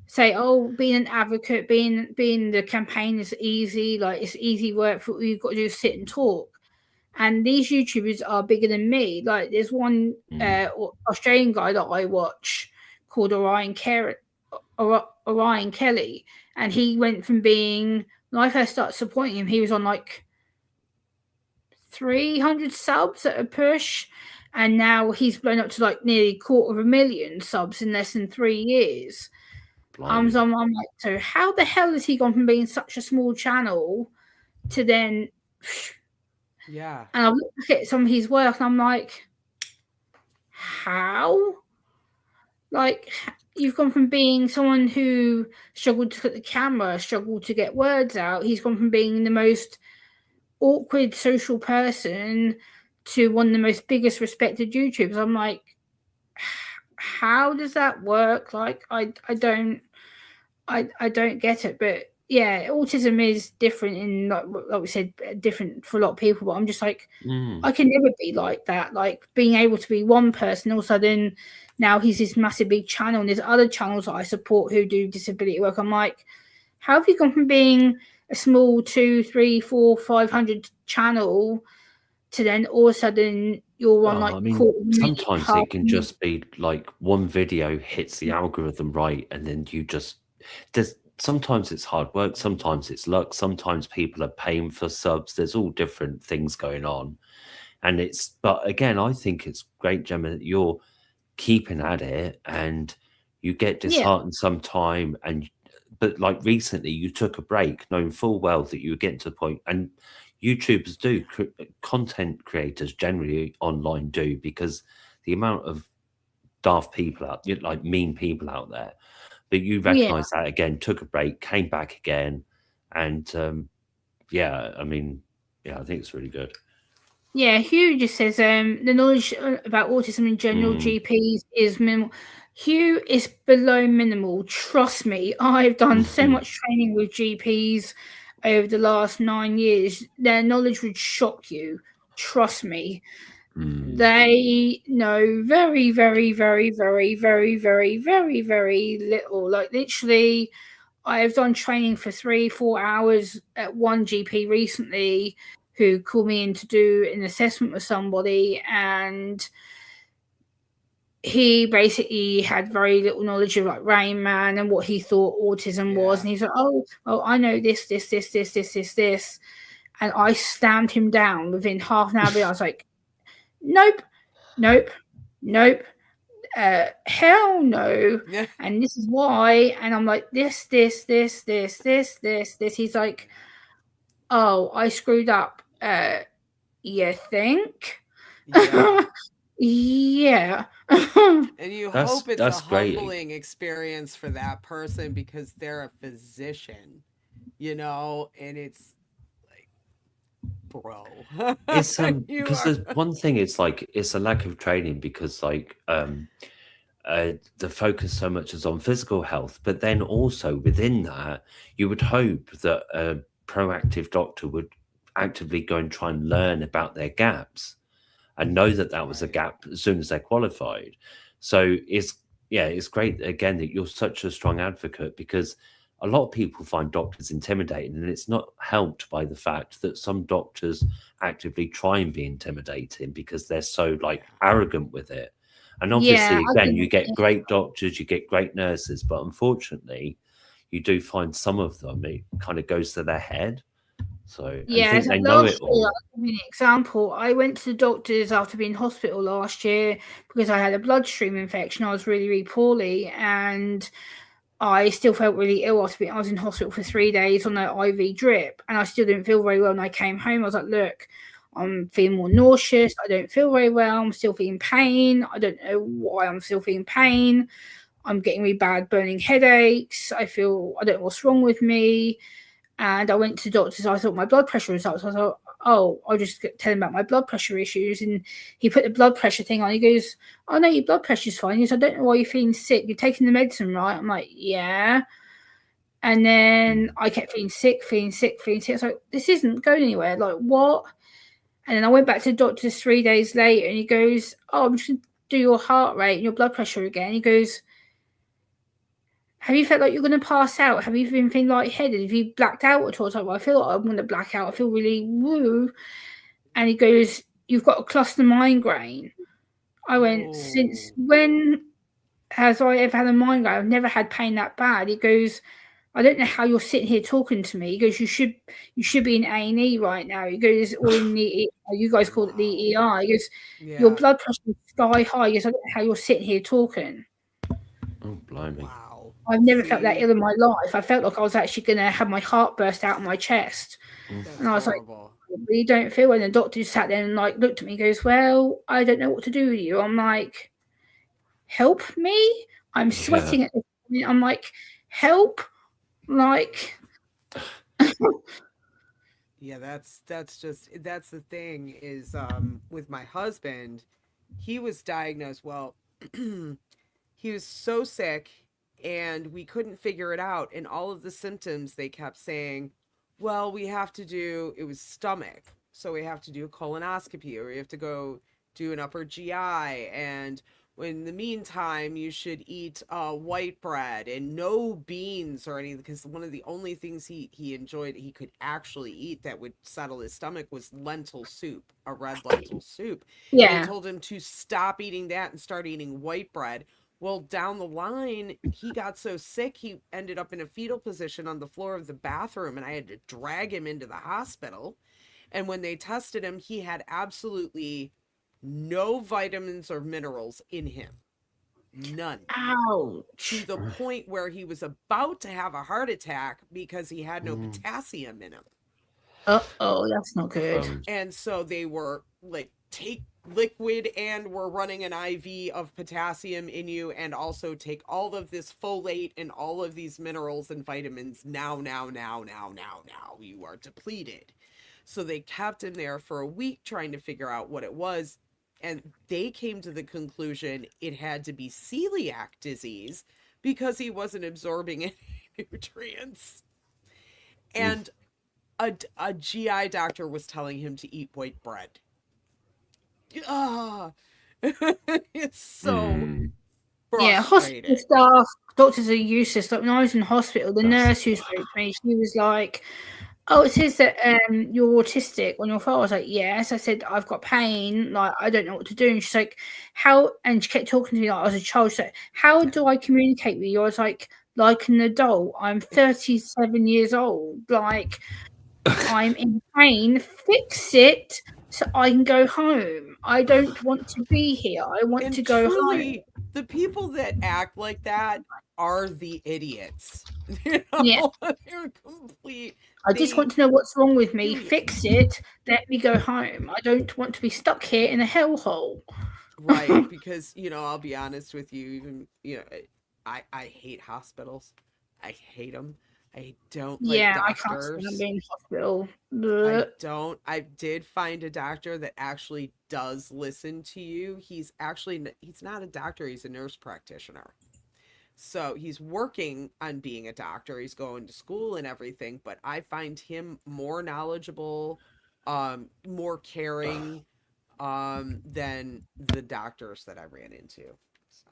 Speaker 3: say, "Oh, being an advocate, being the campaign is easy. Like it's easy work. For all you've got to do is sit and talk." And these YouTubers are bigger than me. Like there's one Australian guy that I watch called Orion Kelly, and he went from being when I first started supporting him, he was on like 300 subs at a push, and now he's blown up to like nearly 250,000 subs in less than 3 years. So I'm like, so how the hell has he gone from being such a small channel to then?
Speaker 1: Yeah.
Speaker 3: And I look at some of his work, and I'm like, how? Like, you've gone from being someone who struggled to look at the camera, struggled to get words out. He's gone from being the most awkward social person to one of the most biggest respected YouTubers. I'm like, how does that work? Like, I don't get it. But yeah, autism is different in like we said, different for a lot of people. But I'm just like, I can never be like that. Like being able to be one person, all of a sudden now he's this massive big channel, and there's other channels that I support who do disability work. I'm like, how have you gone from being a small 2, 3, 4, 500 channel to then all of a sudden you're on
Speaker 2: Oh,
Speaker 3: like
Speaker 2: I mean,
Speaker 3: quarter minute,
Speaker 2: sometimes
Speaker 3: half
Speaker 2: it can
Speaker 3: minute.
Speaker 2: just be like one video hits the algorithm right, and then you just there's sometimes it's hard work, sometimes it's luck, sometimes people are paying for subs. There's all different things going on, and but again, I think it's great, Gemma, that you're keeping at it, and you get
Speaker 3: Yeah,
Speaker 2: disheartened sometime, but like recently you took a break knowing full well that you were getting to the point, and YouTubers do, content creators generally online do, because the amount of daft people out, like mean people out there, but you
Speaker 3: yeah.
Speaker 2: recognize that again, took a break, came back again, and yeah, I mean, yeah, I think it's really good.
Speaker 3: Yeah, Hugh just says the knowledge about autism in general
Speaker 2: Mm,
Speaker 3: GPs is minimal. Hugh is below minimal. Trust me, I've done so
Speaker 2: mhm,
Speaker 3: much training with GPs over the last 9 years. Their knowledge would shock you. Trust me.
Speaker 2: mm,
Speaker 3: They know very, very, very, very, very, very, very, very little. Like literally, I've done training for 3-4 hours at one GP recently who called me in to do an assessment with somebody, and he basically had very little knowledge of like Rain Man and what he thought autism was.
Speaker 1: Yeah.
Speaker 3: And he's like, oh, well, I know this. And I stamped him down within half an hour. But I was like, nope, nope, nope. Hell no.
Speaker 1: Yeah.
Speaker 3: And this is why. And I'm like, this. He's like, oh, I screwed up. You think?
Speaker 1: Yeah.
Speaker 3: Yeah.
Speaker 1: And you
Speaker 2: that's
Speaker 1: hope it's a
Speaker 2: that's great.
Speaker 1: humbling experience for that person because they're a physician, and it's like, bro,
Speaker 2: It's
Speaker 1: you
Speaker 2: because
Speaker 1: are.
Speaker 2: there's one thing, it's like it's a lack of training, because like the focus so much is on physical health, but then also within that, you would hope that a proactive doctor would actively go and try and learn about their gaps and know that that was a
Speaker 1: Right.
Speaker 2: gap as soon as they're qualified. So yeah, it's great again that you're such a strong advocate, because a lot of people find doctors intimidating, and it's not helped by the fact that some doctors actively try and be intimidating because they're so like
Speaker 1: Yeah.
Speaker 2: arrogant with it. And
Speaker 3: Yeah,
Speaker 2: obviously,
Speaker 3: I
Speaker 2: again,
Speaker 3: think,
Speaker 2: you get great doctors, you get great nurses, but unfortunately, you do find some of them, it kind of goes to their head. So, and
Speaker 3: yeah.
Speaker 2: think
Speaker 3: So
Speaker 2: they know it
Speaker 3: last year,
Speaker 2: all.
Speaker 3: I'll give you an example. I went to the doctors after being in hospital last year because I had a bloodstream infection. I was really, really poorly, and I still felt really ill after being. I was in hospital for 3 days on an IV drip, and I still didn't feel very well. And I came home. I was like, "Look, I'm feeling more nauseous. I don't feel very well. I'm still feeling pain. I don't know why I'm still feeling pain. I'm getting really bad burning headaches. I don't know what's wrong with me." And I went to the doctors. I thought my blood pressure was up. So I thought, oh, I'll just tell him about my blood pressure issues. And he put the blood pressure thing on. He goes, oh, no, your blood pressure's fine. He goes, I don't know why you're feeling sick. You're taking the medicine, right? I'm like, yeah. And then I kept feeling sick. I was like, this isn't going anywhere. Like, what? And then I went back to the doctor's 3 days later, and he goes, oh, I'm just going to do your heart rate and your blood pressure again. He goes, have you felt like you're going to pass out? Have you been feeling lightheaded? Have you blacked out at all? I was like, well, I feel like I'm going to black out. I feel really woo. And he goes, you've got a cluster migraine. I went, since
Speaker 1: Oh.
Speaker 3: when has I ever had a migraine? I've never had pain that bad. He goes, I don't know how you're sitting here talking to me. He goes, you should be in A&E right now. He goes, or in the, you guys call it the
Speaker 1: Wow.
Speaker 3: ER. He goes, your
Speaker 1: Yeah.
Speaker 3: blood pressure is sky high. He goes, I don't know how you're sitting here talking.
Speaker 2: Oh, blimey.
Speaker 1: Wow.
Speaker 3: I've never felt that
Speaker 1: See,
Speaker 3: ill in my life. I felt like I was actually going to have my heart burst out of my chest.
Speaker 2: Mm.
Speaker 3: And
Speaker 1: that's
Speaker 3: I was like,
Speaker 1: horrible.
Speaker 3: I really don't feel. And the doctor just sat there and like looked at me and goes, well, I don't know what to do with you. I'm like, help me? I'm
Speaker 2: Yeah.
Speaker 3: sweating at this point. I'm like, help? Like,
Speaker 1: Yeah, that's the thing is with my husband, he was diagnosed, well, he was so sick and we couldn't figure it out, and all of the symptoms they kept saying, well, we have to do, it was stomach. So we have to do a colonoscopy, or we have to go do an upper GI, and In the meantime, you should eat white bread and no beans or anything, because one of the only things he enjoyed, he could actually eat that would settle his stomach, was lentil soup, a red lentil soup. And he
Speaker 3: Yeah.
Speaker 1: told him to stop eating that and start eating white bread. Well, down the line, he got so sick, he ended up in a fetal position on the floor of the bathroom, and I had to drag him into the hospital. And when they tested him, he had absolutely no vitamins or minerals in him. None. To
Speaker 3: Ouch.
Speaker 1: the point where he was about to have a heart attack because he had no potassium in him.
Speaker 3: Uh-oh, that's not good.
Speaker 1: And so they were like, take liquid, and we're running an IV of potassium in you, and also take all of this folate and all of these minerals and vitamins now. You are depleted. So they kept him there for a week trying to figure out what it was. And they came to the conclusion it had to be celiac disease because he wasn't absorbing any nutrients. And a GI doctor was telling him to eat white bread. Ah, it's so
Speaker 3: Yeah, hospital
Speaker 1: frustrating.
Speaker 3: staff, doctors are useless. Like when I was in hospital, the nurse who spoke to me, she was like, "Oh, it says that you're autistic on your file." I was like, "Yes." I said, "I've got pain. Like I don't know what to do." And she's like, "How?" And she kept talking to me like I was a child. She's like, "How do I communicate with you?" I was like an adult. I'm 37 years old. Like I'm in pain. Fix it so I can go home. I don't want to be here. I want
Speaker 1: And
Speaker 3: to go home.
Speaker 1: truly, the people that act like that are the idiots.
Speaker 3: Yeah.
Speaker 1: They're complete.
Speaker 3: I just want to know what's wrong with me.
Speaker 1: Idiots.
Speaker 3: Fix it. Let me go home. I don't want to be stuck here in a hellhole.
Speaker 1: Right, because I'll be honest with you. Even I hate hospitals. I hate them. I don't like
Speaker 3: Yeah, I can't stand
Speaker 1: doctors.
Speaker 3: being in hospital.
Speaker 1: I
Speaker 3: Blech.
Speaker 1: don't. I did find a doctor that actually does listen to you. He's not a doctor. He's a nurse practitioner. So he's working on being a doctor. He's going to school and everything, but I find him more knowledgeable, more caring, than the doctors that I ran into. So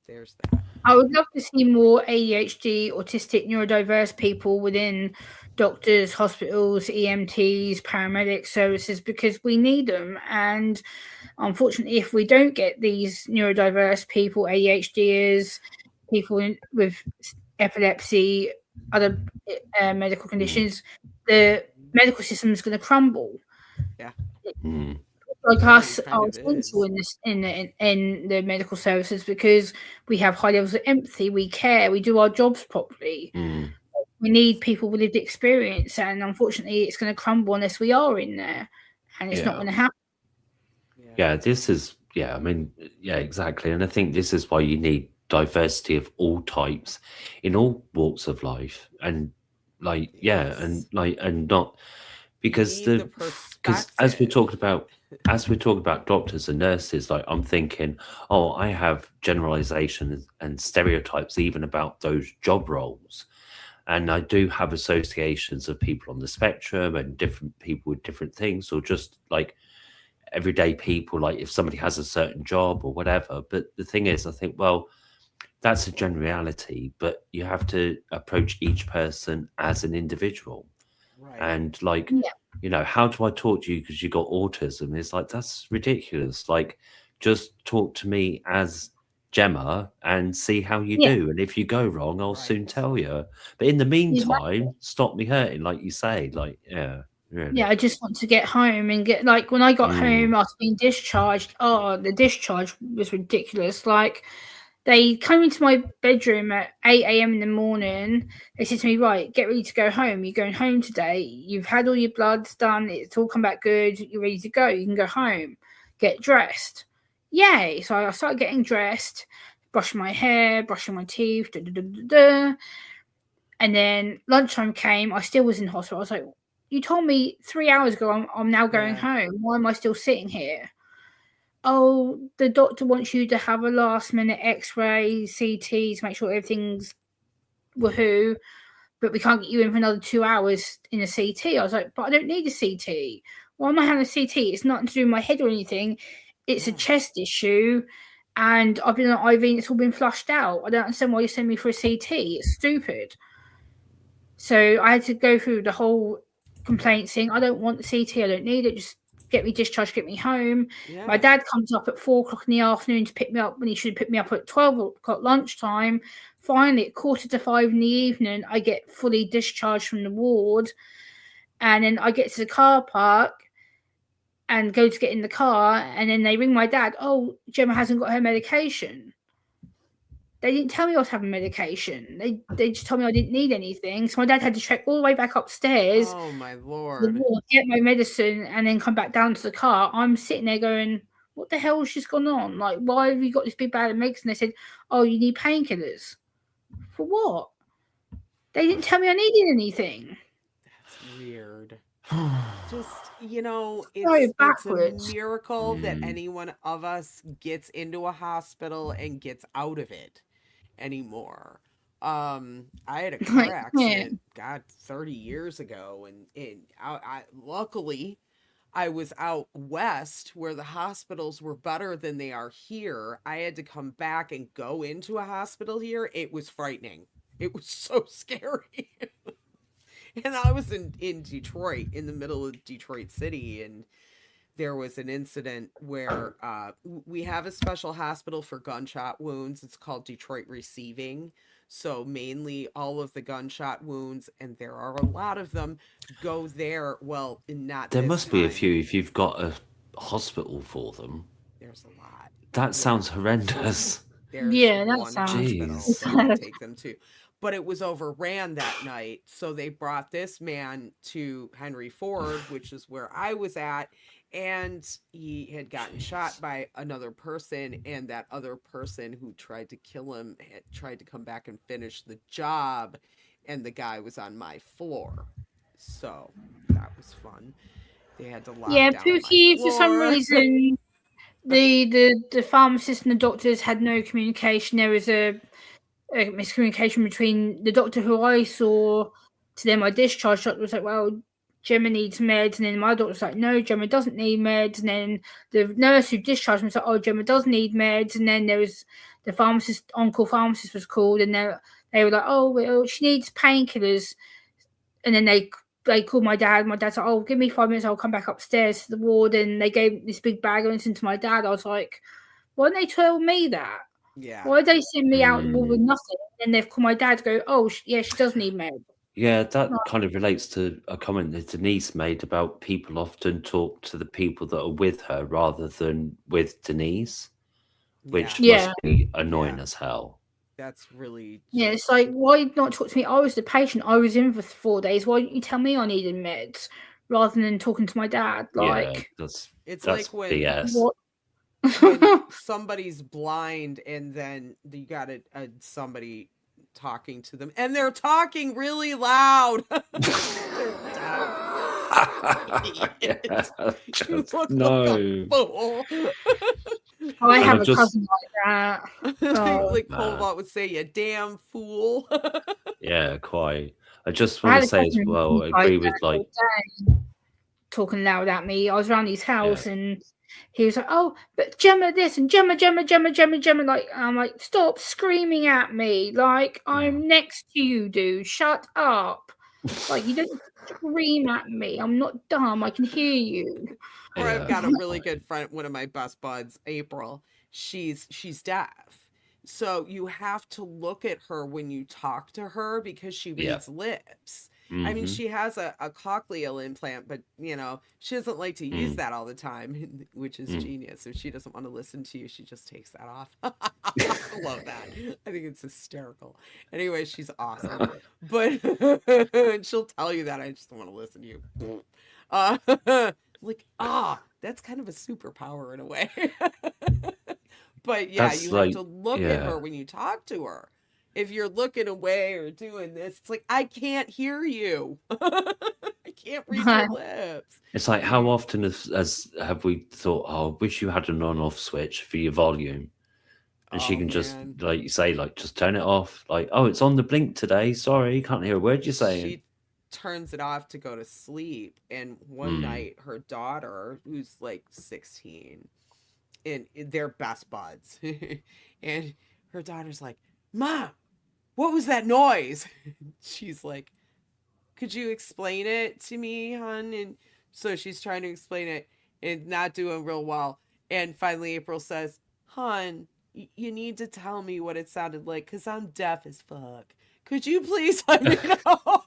Speaker 1: there's that.
Speaker 3: I would love to see more ADHD, autistic, neurodiverse people within doctors, hospitals, EMTs, paramedic services because we need them. And unfortunately, if we don't get these neurodiverse people, ADHDers, people with epilepsy, other medical conditions, the medical system is going to crumble.
Speaker 1: Yeah.
Speaker 3: Like
Speaker 1: It already
Speaker 3: us
Speaker 1: kind
Speaker 3: are
Speaker 1: of
Speaker 3: essential
Speaker 1: is.
Speaker 3: in this in the medical services because we have high levels of empathy, we care, we do our jobs properly. We need people with lived experience, and unfortunately, it's going to crumble unless we are in there, and it's not going to happen.
Speaker 2: Yeah, this is, I mean, yeah, exactly. And I think this is why you need diversity of all types in all walks of life. And like,
Speaker 1: Yes.
Speaker 2: and not because
Speaker 1: You need the
Speaker 2: because as we're
Speaker 1: perspective.
Speaker 2: talking about doctors and nurses, like I'm thinking, oh, I have generalizations and stereotypes even about those job roles. And I do have associations of people on the spectrum and different people with different things, or just like everyday people, like if somebody has a certain job or whatever. But the thing is, I think, well, that's a generality, but you have to approach each person as an individual.
Speaker 1: Right.
Speaker 2: And like,
Speaker 3: Yeah.
Speaker 2: how do I talk to you because you got autism? It's like, that's ridiculous. Like, just talk to me as Gemma and see how you
Speaker 3: Yeah.
Speaker 2: do. And if you go wrong, I'll soon
Speaker 1: Right.
Speaker 2: tell you. But in the
Speaker 3: Exactly.
Speaker 2: meantime, stop me hurting, like you say. Like, yeah, really.
Speaker 3: Yeah, I just want to get home and get like when I got home after being discharged. Oh, the discharge was ridiculous. Like they came into my bedroom at 8 a.m. in the morning. They said to me, "Right, get ready to go home. You're going home today. You've had all your bloods done. It's all come back good. You're ready to go. You can go home. Get dressed." Yay! So I started getting dressed, brushing my hair, brushing my teeth, and then lunchtime came. I still was in hospital. I was like, "You told me 3 hours ago I'm now going home. Why am I still sitting here?" "Oh, the doctor wants you to have a last minute X-ray, CT to make sure everything's woohoo, but we can't get you in for another 2 hours in a CT." I was like, "But I don't need a CT. Why am I having a CT? It's nothing to do with my head or anything. It's a chest issue, and I've been on IV and it's all been flushed out. I don't understand why you send me for a CT. It's stupid. So I had to go through the whole complaint saying, I don't want the CT, I don't need it, just get me discharged, get me home.
Speaker 1: Yeah.
Speaker 3: My dad comes up at 4:00 in the afternoon to pick me up when he should have picked me up at 12:00 lunchtime. Finally, at 4:45 in the evening, I get fully discharged from the ward. And then I get to the car park and go to get in the car, and then they ring my dad. Oh, Gemma hasn't got her medication. They didn't tell me I was having medication. They just told me I didn't need anything. So my dad had to trek all the way back upstairs
Speaker 1: Oh my
Speaker 3: to the
Speaker 1: Lord.
Speaker 3: ward, get my medicine, and then come back down to the car. I'm sitting there going, what the hell has just gone on? Like, why have you got this big bag of medicine? They said, oh, you need painkillers. For what? They didn't tell me I needed anything.
Speaker 1: That's weird. Just,
Speaker 3: So
Speaker 1: it's a
Speaker 3: backwards.
Speaker 1: miracle that any one of us gets into a hospital and gets out of it anymore. I had a car
Speaker 3: Like, yeah.
Speaker 1: accident, God, 30 years ago, and luckily I was out west where the hospitals were better than they are here. I had to come back and go into a hospital here. It was frightening. It was so scary. And I was in Detroit, in the middle of Detroit City, and there was an incident where we have a special hospital for gunshot wounds. It's called Detroit Receiving. So mainly all of the gunshot wounds, and there are a lot of them, go there. Well, not
Speaker 2: There
Speaker 1: this
Speaker 2: must be a
Speaker 1: time.
Speaker 2: few if you've got a hospital for them.
Speaker 1: There's a lot.
Speaker 2: That
Speaker 1: Yeah.
Speaker 2: sounds horrendous.
Speaker 1: There's
Speaker 3: Yeah, that
Speaker 1: one
Speaker 3: sounds
Speaker 1: hospital
Speaker 2: Jeez.
Speaker 1: that they take them to. But it was overran that night. So they brought this man to Henry Ford, which is where I was at. And he had gotten shot by another person. And that other person who tried to kill him had tried to come back and finish the job. And the guy was on my floor. So that was fun. They had to lock
Speaker 3: Yeah,
Speaker 1: down my
Speaker 3: Pookie, for some
Speaker 1: floor.
Speaker 3: reason, the pharmacist and the doctors had no communication. There was a miscommunication between the doctor who I saw to then my discharge doctor was like, well, Gemma needs meds, and then my doctor was like, no, Gemma doesn't need meds, and then the nurse who discharged me was like, oh, Gemma does need meds, and then there was the pharmacist, on-call pharmacist was called, and they were like, oh, well, she needs painkillers, and then they called my dad. My dad's like, oh, give me 5 minutes, I'll come back upstairs to the ward, and they gave this big bag of medicine to my dad. I was like, why didn't they tell me that?
Speaker 1: Yeah.
Speaker 3: Why did they send me out the wall with nothing? And they've called my dad to go, oh, yeah, she does need med.
Speaker 2: Yeah, that kind of relates to a comment that Denise made about people often talk to the people that are with her rather than with Denise, which
Speaker 3: Yeah.
Speaker 2: must be annoying
Speaker 1: Yeah.
Speaker 2: as hell.
Speaker 1: That's really.
Speaker 3: Yeah, it's like, why not talk to me? I was the patient. I was in for 4 days. Why didn't you tell me I needed meds rather than talking to my dad? Like,
Speaker 2: yeah,
Speaker 1: It's
Speaker 2: that's
Speaker 1: like when
Speaker 2: BS.
Speaker 3: what?
Speaker 1: when somebody's blind and then you got somebody talking to them and they're talking really loud. They're deaf.
Speaker 2: Yeah,
Speaker 1: You
Speaker 2: just-
Speaker 1: look
Speaker 2: no.
Speaker 1: like a fool.
Speaker 3: I
Speaker 2: And
Speaker 3: have
Speaker 2: I'm
Speaker 3: a
Speaker 2: just-
Speaker 3: cousin like that. Oh,
Speaker 1: like
Speaker 2: man.
Speaker 1: Colvot would say, you damn fool.
Speaker 2: Yeah, quite. I just
Speaker 3: I
Speaker 2: want
Speaker 3: had
Speaker 2: to
Speaker 3: a
Speaker 2: say as
Speaker 3: cousin
Speaker 2: well,
Speaker 3: who
Speaker 2: I agree
Speaker 3: tried
Speaker 2: with
Speaker 3: that all
Speaker 2: like,
Speaker 3: day, talking loud at me. I was around his house and he was like, oh, but Gemma this and Gemma. Like, I'm like, stop screaming at me. Like, I'm next to you, dude. Shut up. Like, you don't scream at me. I'm not dumb. I can hear you.
Speaker 1: Or I've
Speaker 2: Yeah.
Speaker 1: got a really good friend, one of my best buds, April. She's deaf. So you have to look at her when you talk to her because she
Speaker 2: Yeah.
Speaker 1: reads lips. I mean,
Speaker 2: Mhm.
Speaker 1: she has a cochlear implant, but she doesn't like to use that all the time, which is genius. If she doesn't want to listen to you, she just takes that off. I love that. I think it's hysterical. Anyway, she's awesome. But she'll tell you that I just don't want to listen to you. Like, that's kind of a superpower in a way. But yeah,
Speaker 2: That's
Speaker 1: you
Speaker 2: like-
Speaker 1: have to look at
Speaker 2: yeah.
Speaker 1: her when you talk to her. If you're looking away or doing this, it's like, I can't hear you. I can't read your lips.
Speaker 2: It's like, how often as have we thought, oh, I wish you had an on-off switch for your volume, and she
Speaker 1: Oh,
Speaker 2: can just
Speaker 1: man.
Speaker 2: like you say, like just turn it off. Like, oh, it's on the blink today. Sorry, can't hear a word you're saying.
Speaker 1: She turns it off to go to sleep. And one night, her daughter, who's like 16, and they're best buds. And her daughter's like, Mom, what was that noise? She's like, could you explain it to me, hon? And so she's trying to explain it and not doing real well. And finally, April says, Hon, you need to tell me what it sounded like because I'm deaf as fuck. Could you please let me know?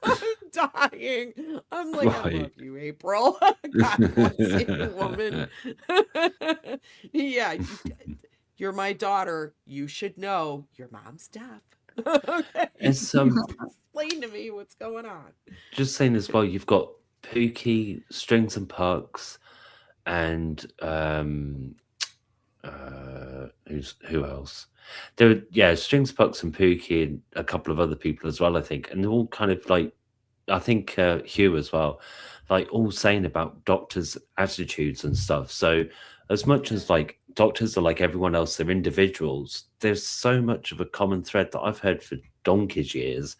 Speaker 1: I'm dying. I'm like, I love you, April. God bless you, woman. Yeah, you're my daughter. You should know your mom's deaf. Okay.
Speaker 2: It's
Speaker 1: Explain to me what's going on.
Speaker 2: just saying as well. You've got Pookie, Strings and Pucks, and who else? Strings, Pucks, and Pookie, and a couple of other people as well. I think, and they're all kind of like, I think Hugh as well, like all saying about doctors' attitudes and stuff. So, as much as like doctors are like everyone else, they're individuals. There's so much of a common thread that I've heard for donkey's years,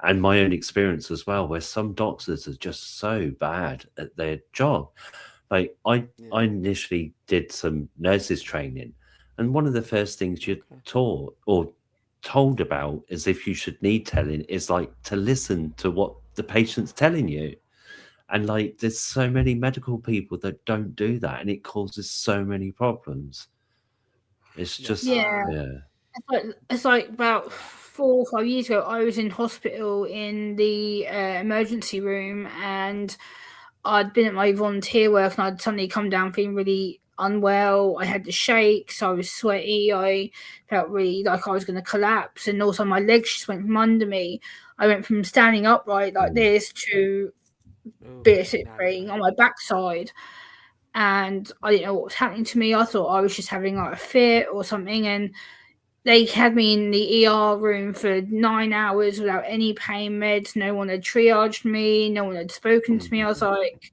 Speaker 2: and my own experience as well, where some doctors are just so bad at their job. Like I initially did some nurses training, and one of the first things you're taught or told about is if you should need telling is like to listen to what the patient's telling you. And like there's so many medical people that don't do that, and it causes so many problems. It's just
Speaker 3: Yeah.
Speaker 2: yeah.
Speaker 3: It's like about 4 or 5 years ago, I was in hospital in the emergency room, and I'd been at my volunteer work, and I'd suddenly come down feeling really unwell. I had the shakes, I was sweaty, I felt really like I was going to collapse, and also my legs just went from under me. I went from standing upright like this to basically on my backside, and I didn't know what was happening to me. I thought I was just having like a fit or something, and they had me in the ER room for 9 hours without any pain meds. No one had triaged me. No one had spoken to me. I was like,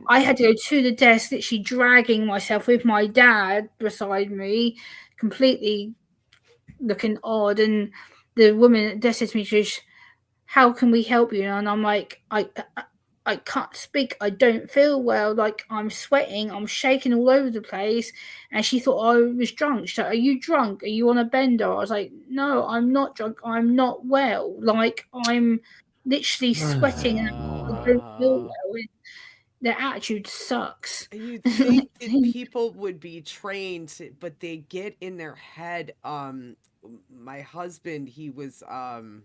Speaker 3: I had to go to the desk, literally dragging myself with my dad beside me, completely looking odd. And the woman at the desk said to me, she goes, how can we help you? And I'm like, I can't speak. I don't feel well. Like I'm sweating. I'm shaking all over the place. And she thought I was drunk. She's like, are you drunk? Are you on a bender? I was like, no, I'm not drunk. I'm not well. Like I'm literally sweating and I don't feel well. And their attitude sucks.
Speaker 1: And you'd think that people would be trained, but they get in their head. My husband, he was on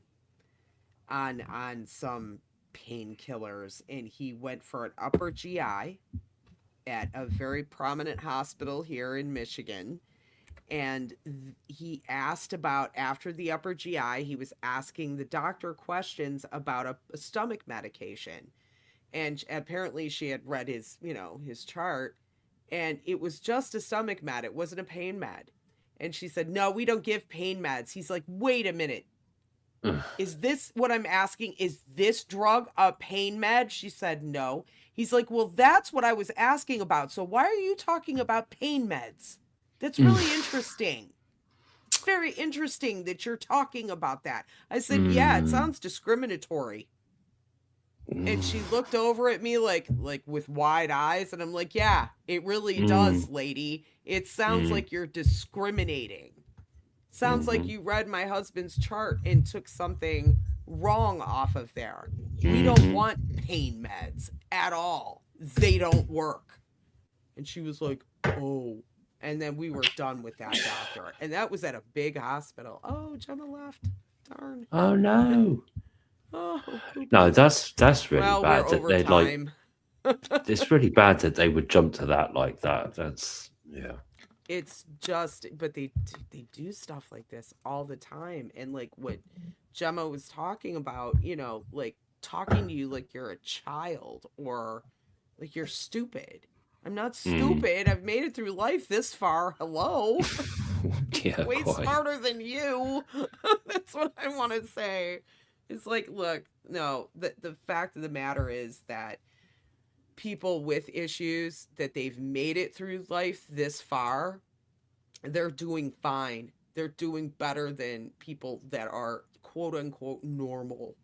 Speaker 1: some painkillers, and he went for an upper GI at a very prominent hospital here in Michigan. And he asked about, after the upper GI, he was asking the doctor questions about a stomach medication. And apparently she had read his, his chart, and it was just a stomach med. It wasn't a pain med. And she said, no, we don't give pain meds. He's like, wait a minute. Is this what I'm asking? Is this drug a pain med? She said, no. He's like, well, that's what I was asking about. So why are you talking about pain meds? That's really interesting. It's very interesting that you're talking about that. I said, yeah, it sounds discriminatory. And she looked over at me like with wide eyes, and I'm like, yeah, it really does, lady. It sounds like you're discriminating. Sounds like you read my husband's chart and took something wrong off of there. We don't want pain meds at all. They don't work. And she was like, oh. And then we were done with that doctor. And that was at a big hospital. Oh, Gemma left. Darn.
Speaker 2: Oh no.
Speaker 1: Oh,
Speaker 2: no, that's really bad
Speaker 1: we're
Speaker 2: that
Speaker 1: over
Speaker 2: they
Speaker 1: time.
Speaker 2: it's really bad that they would jump to that like that. That's
Speaker 1: It's just, but they do stuff like this all the time. And like what Gemma was talking about, like talking to you like you're a child or like you're stupid. I'm not stupid. I've made it through life this far. Hello.
Speaker 2: Yeah,
Speaker 1: way
Speaker 2: quite.
Speaker 1: smarter than you. That's what I want to say. It's like, look, no, the fact of the matter is that people with issues, that they've made it through life this far, they're doing fine. They're doing better than people that are quote unquote normal.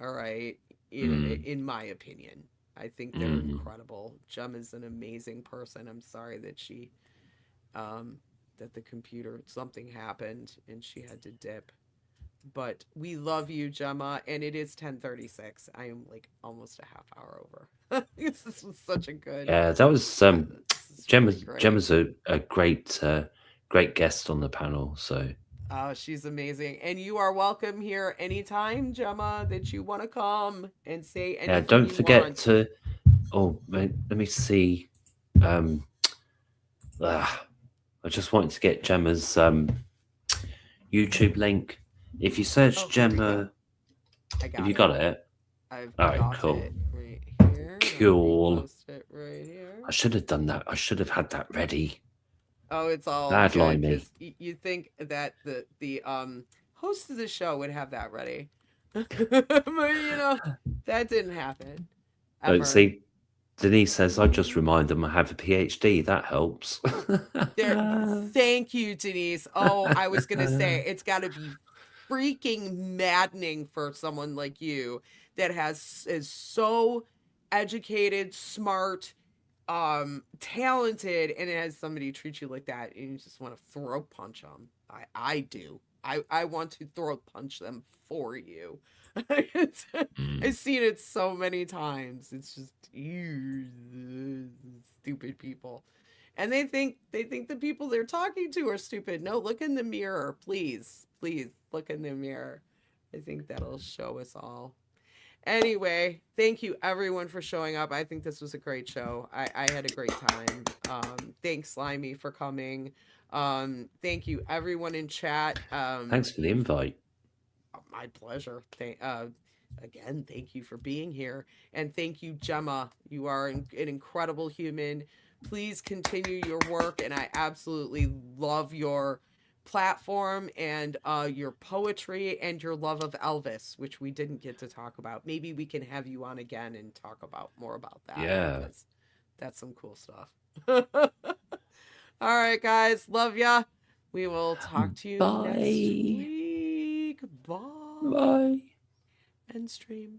Speaker 1: All right. In my opinion. I think they're incredible. Gemma's an amazing person. I'm sorry that that the computer, something happened and she had to dip. But we love you, Gemma, and it is 10:36. I am like almost a half hour over. This was such a good.
Speaker 2: Yeah, that was
Speaker 1: This is really great.
Speaker 2: Gemma's a great guest on the panel. So
Speaker 1: Oh, she's amazing. And you are welcome here anytime, Gemma, that you want to come and say anything
Speaker 2: yeah, don't
Speaker 1: you
Speaker 2: forget
Speaker 1: want.
Speaker 2: to. Oh, let me see. I just wanted to get Gemma's YouTube link. If you search Gemma, have you got it?
Speaker 1: I've
Speaker 2: All right,
Speaker 1: got
Speaker 2: cool.
Speaker 1: it right here.
Speaker 2: Cool.
Speaker 1: Post it right here.
Speaker 2: I should have done that. I should have had that ready.
Speaker 1: Oh, it's all
Speaker 2: Bad
Speaker 1: good.
Speaker 2: line me.
Speaker 1: 'Cause you think that the host of the show would have that ready, but that didn't happen. Ever.
Speaker 2: See, Denise says I just remind them I have a PhD. That helps.
Speaker 1: Thank you, Denise. Oh, I was gonna say it's got to be freaking maddening for someone like you that is so educated, smart, talented, and has somebody treat you like that, and you just want to throat punch them. I do. I want to throat punch them for you. I've seen it so many times. It's just stupid people. And they think the people they're talking to are stupid. No, look in the mirror, please. Please look in the mirror. I think that'll show us all. Anyway, thank you everyone for showing up. I think this was a great show. I had a great time. Thanks, Slimy, for coming. Thank you everyone in chat.
Speaker 2: Thanks for the invite.
Speaker 1: My pleasure. Again, thank you for being here. And thank you, Gemma. You are an incredible human. Please continue your work, and I absolutely love your platform and your poetry and your love of Elvis, which we didn't get to talk about. Maybe we can have you on again and talk about more about that.
Speaker 2: Yeah,
Speaker 1: because that's some cool stuff. All right, guys, love ya. We will talk to you next week. Bye.
Speaker 2: Bye.
Speaker 1: End stream.